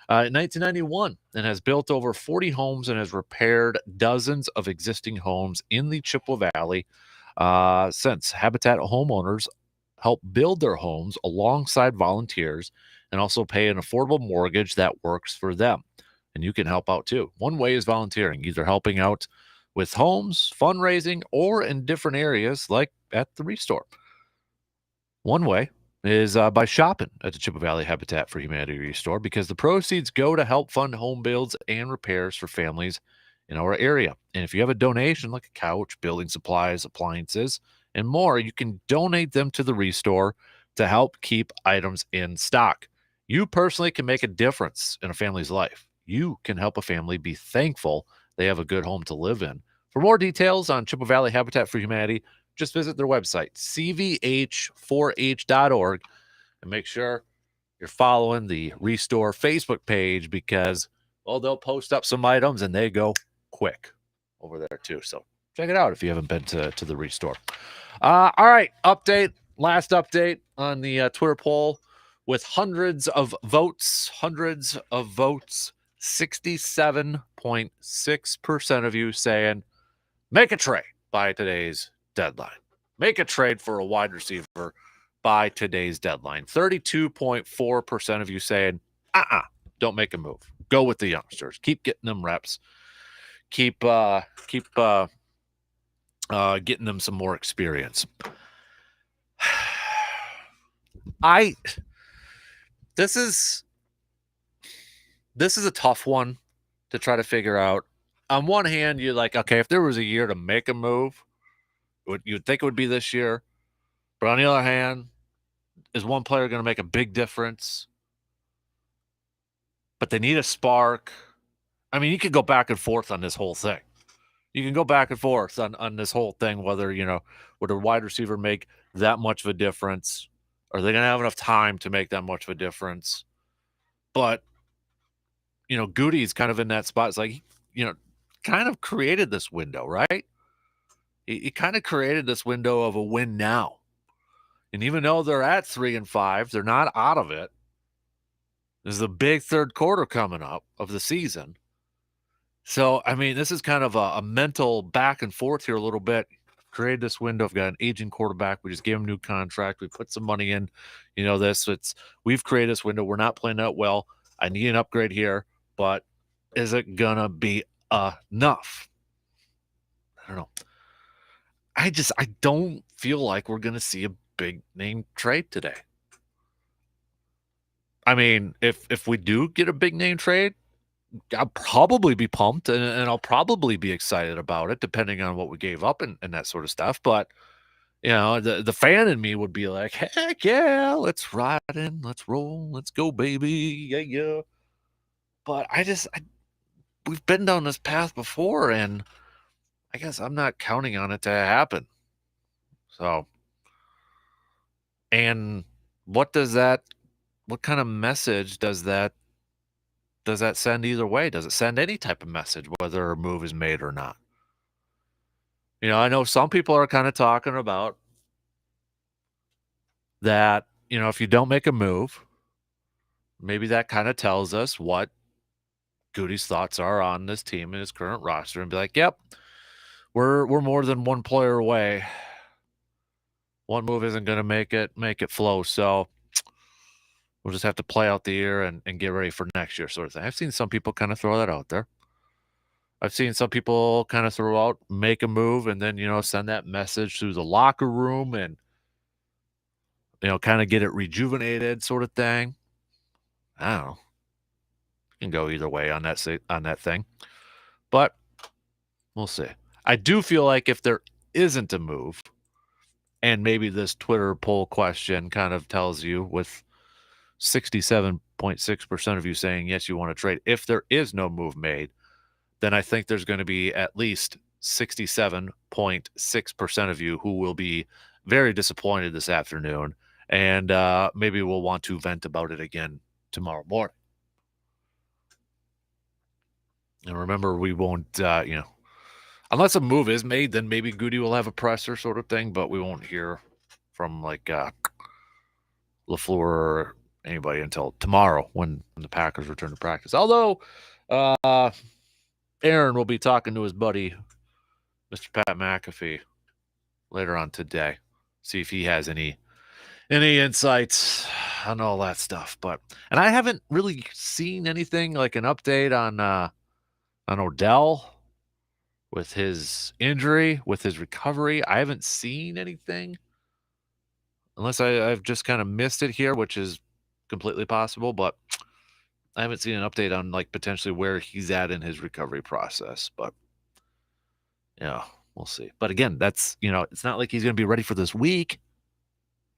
in 1991 and has built over 40 homes and has repaired dozens of existing homes in the Chippewa Valley since. Habitat homeowners help build their homes alongside volunteers and also pay an affordable mortgage that works for them. And you can help out too. One way is volunteering, either helping out with homes, fundraising, or in different areas like at the Restore. One way is by shopping at the Chippewa Valley Habitat for Humanity Restore, because the proceeds go to help fund home builds and repairs for families in our area. And if you have a donation like a couch, building supplies, appliances, and more, you can donate them to the Restore to help keep items in stock. You personally can make a difference in a family's life. You can help a family be thankful they have a good home to live in. For more details on Chippewa Valley Habitat for Humanity, just visit their website, cvh4h.org, and make sure you're following the Restore Facebook page because, well, they'll post up some items and they go quick over there too. So check it out if you haven't been to the Restore. All right, last update on the Twitter poll with hundreds of votes, 67.6% of you saying make a trade by today's deadline. Make a trade for a wide receiver by today's deadline. 32.4% of you saying, don't make a move. Go with the youngsters. Keep getting them reps. Keep getting them some more experience. This is a tough one to try to figure out. On one hand, you're like, okay, if there was a year to make a move, you'd think it would be this year. But on the other hand, is one player going to make a big difference? But they need a spark. I mean, you could go back and forth on this whole thing. You can go back and forth on this whole thing, whether, would a wide receiver make that much of a difference? Are they going to have enough time to make that much of a difference? But, Goody's kind of in that spot. It's like, kind of created this window, right? He kind of created this window of a win now. And even though they're at 3-5, they're not out of it. There's the big third quarter coming up of the season. So, I mean, this is kind of a mental back and forth here a little bit. Created this window. I've got an aging quarterback. We just gave him a new contract. We put some money in. We've created this window. We're not playing that well. I need an upgrade here, but is it gonna be enough? I don't know. I don't feel like we're gonna see a big name trade today. I mean, if we do get a big name trade, I'll probably be pumped and I'll probably be excited about it, depending on what we gave up and that sort of stuff. But, the fan in me would be like, heck yeah, let's ride in, let's roll, let's go, baby. Yeah. But we've been down this path before, and I guess I'm not counting on it to happen. So, and what kind of message does that send either way? Does it send any type of message, whether a move is made or not? I know some people are kind of talking about that, if you don't make a move, maybe that kind of tells us what Goody's thoughts are on this team and his current roster, and be like, yep, we're more than one player away. One move isn't going to make it flow. So we'll just have to play out the year and get ready for next year, sort of thing. I've seen some people kind of throw that out there. I've seen some people kind of throw out, make a move, and then, send that message through the locker room and, kind of get it rejuvenated, sort of thing. I don't know. You can go either way on that thing. But we'll see. I do feel like if there isn't a move, and maybe this Twitter poll question kind of tells you, with 67.6% of you saying yes, you want to trade. If there is no move made, then I think there's going to be at least 67.6% of you who will be very disappointed this afternoon, and maybe we'll want to vent about it again tomorrow morning. And remember, we won't, unless a move is made, then maybe Goody will have a presser sort of thing, but we won't hear from LaFleur or anybody until tomorrow when the Packers return to practice. Although Aaron will be talking to his buddy, Mr. Pat McAfee, later on today. See if he has any insights on all that stuff. And I haven't really seen anything like an update on Odell with his injury, with his recovery. I haven't seen anything. Unless I've just kind of missed it here, which is completely possible, but I haven't seen an update on potentially where he's at in his recovery process. But we'll see. But again, that's it's not like he's going to be ready for this week.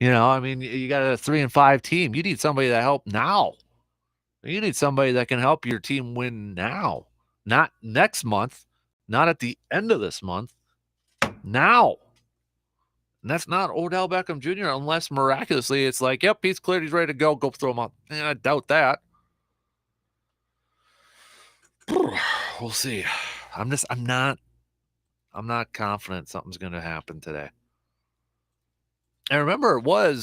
You got a 3-5 team. You need somebody to help now. You need somebody that can help your team win now, not next month, not at the end of this month. Now. And that's not Odell Beckham Jr. unless miraculously it's like, yep, he's cleared, he's ready to go. Go throw him out. I doubt that. We'll see. I'm not confident something's going to happen today. And remember, I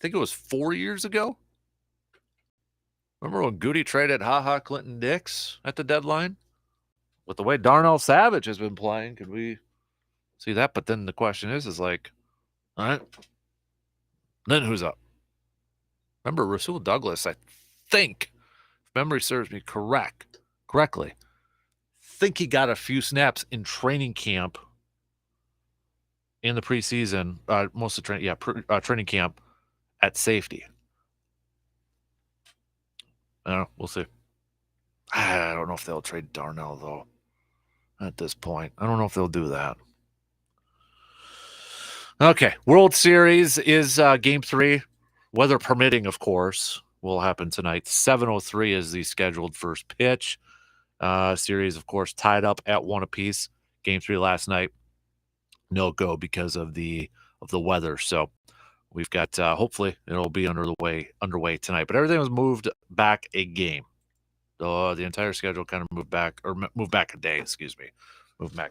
think it was 4 years ago. Remember when Goody traded Clinton Dix at the deadline? With the way Darnell Savage has been playing, could we see that? But then the question is like, all right. Then who's up? Remember, Rasul Douglas, I think, if memory serves me correctly, think he got a few snaps in training camp in the preseason, most of training camp at safety. I don't know. We'll see. I don't know if they'll trade Darnell, though, at this point. I don't know if they'll do that. Okay, World Series is Game 3, weather permitting, of course, will happen tonight. 7:03 is the scheduled first pitch. Series, of course, tied up at 1 apiece. Game 3 last night, no go because of the weather. So we've got hopefully it'll be underway tonight. But everything was moved back a game. The entire schedule kind of moved back a day. Moved back a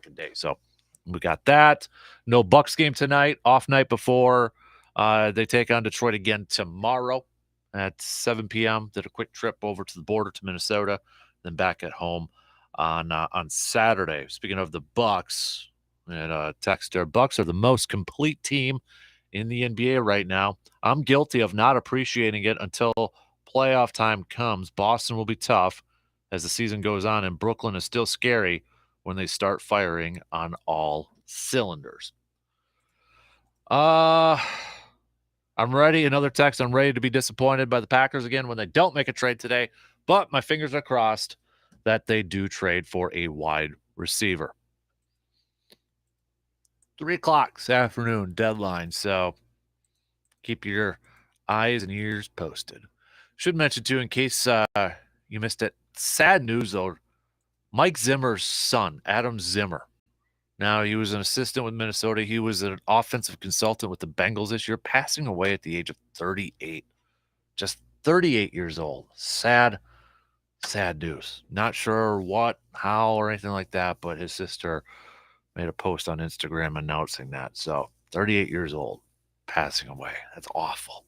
day. So. We got that. No Bucks game tonight. Off night before. They take on Detroit again tomorrow at 7 p.m. Did a quick trip over to the border to Minnesota, then back at home on Saturday. Speaking of the Bucks, and text there, Bucks are the most complete team in the NBA right now. I'm guilty of not appreciating it until playoff time comes. Boston will be tough as the season goes on, and Brooklyn is still scary when they start firing on all cylinders. I'm ready. Another text. I'm ready to be disappointed by the Packers again when they don't make a trade today, but my fingers are crossed that they do trade for a wide receiver. 3 o'clock this afternoon deadline, so keep your eyes and ears posted. Should mention, too, in case you missed it, sad news, though, Mike Zimmer's son, Adam Zimmer. Now, he was an assistant with Minnesota. He was an offensive consultant with the Bengals this year, passing away at the age of 38. Just 38 years old. Sad news. Not sure what, how, or anything like that, but his sister made a post on Instagram announcing that. So, 38 years old, passing away. That's awful.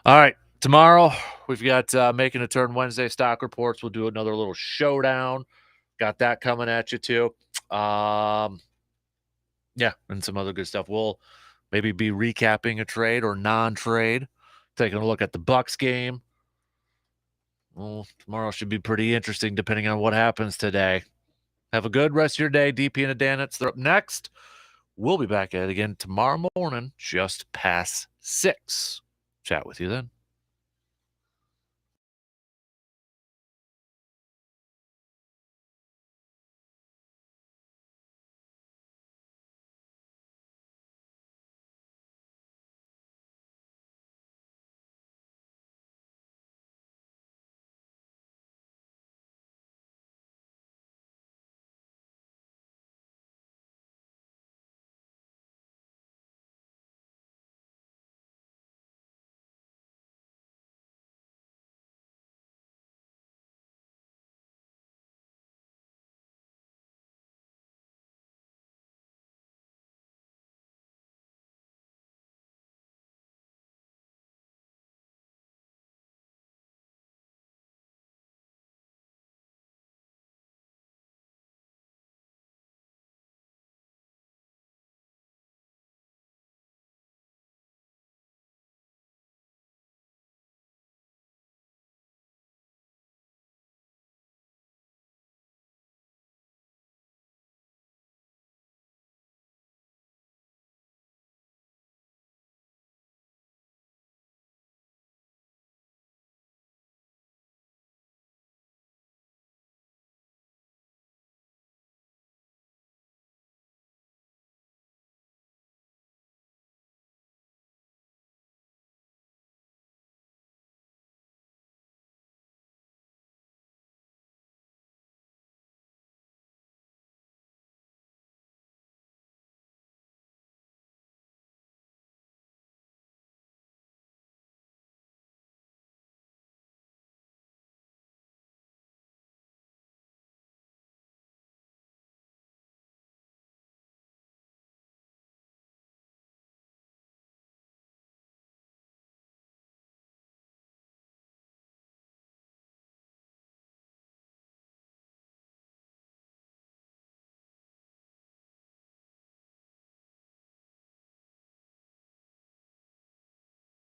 All right. Tomorrow, we've got Making a Turn Wednesday stock reports. We'll do another little showdown. Got that coming at you, too. And some other good stuff. We'll maybe be recapping a trade or non-trade, taking a look at the Bucks game. Well, tomorrow should be pretty interesting depending on what happens today. Have a good rest of your day. DP and the Danettes, they're up next. We'll be back at it again tomorrow morning, just past 6. Chat with you then.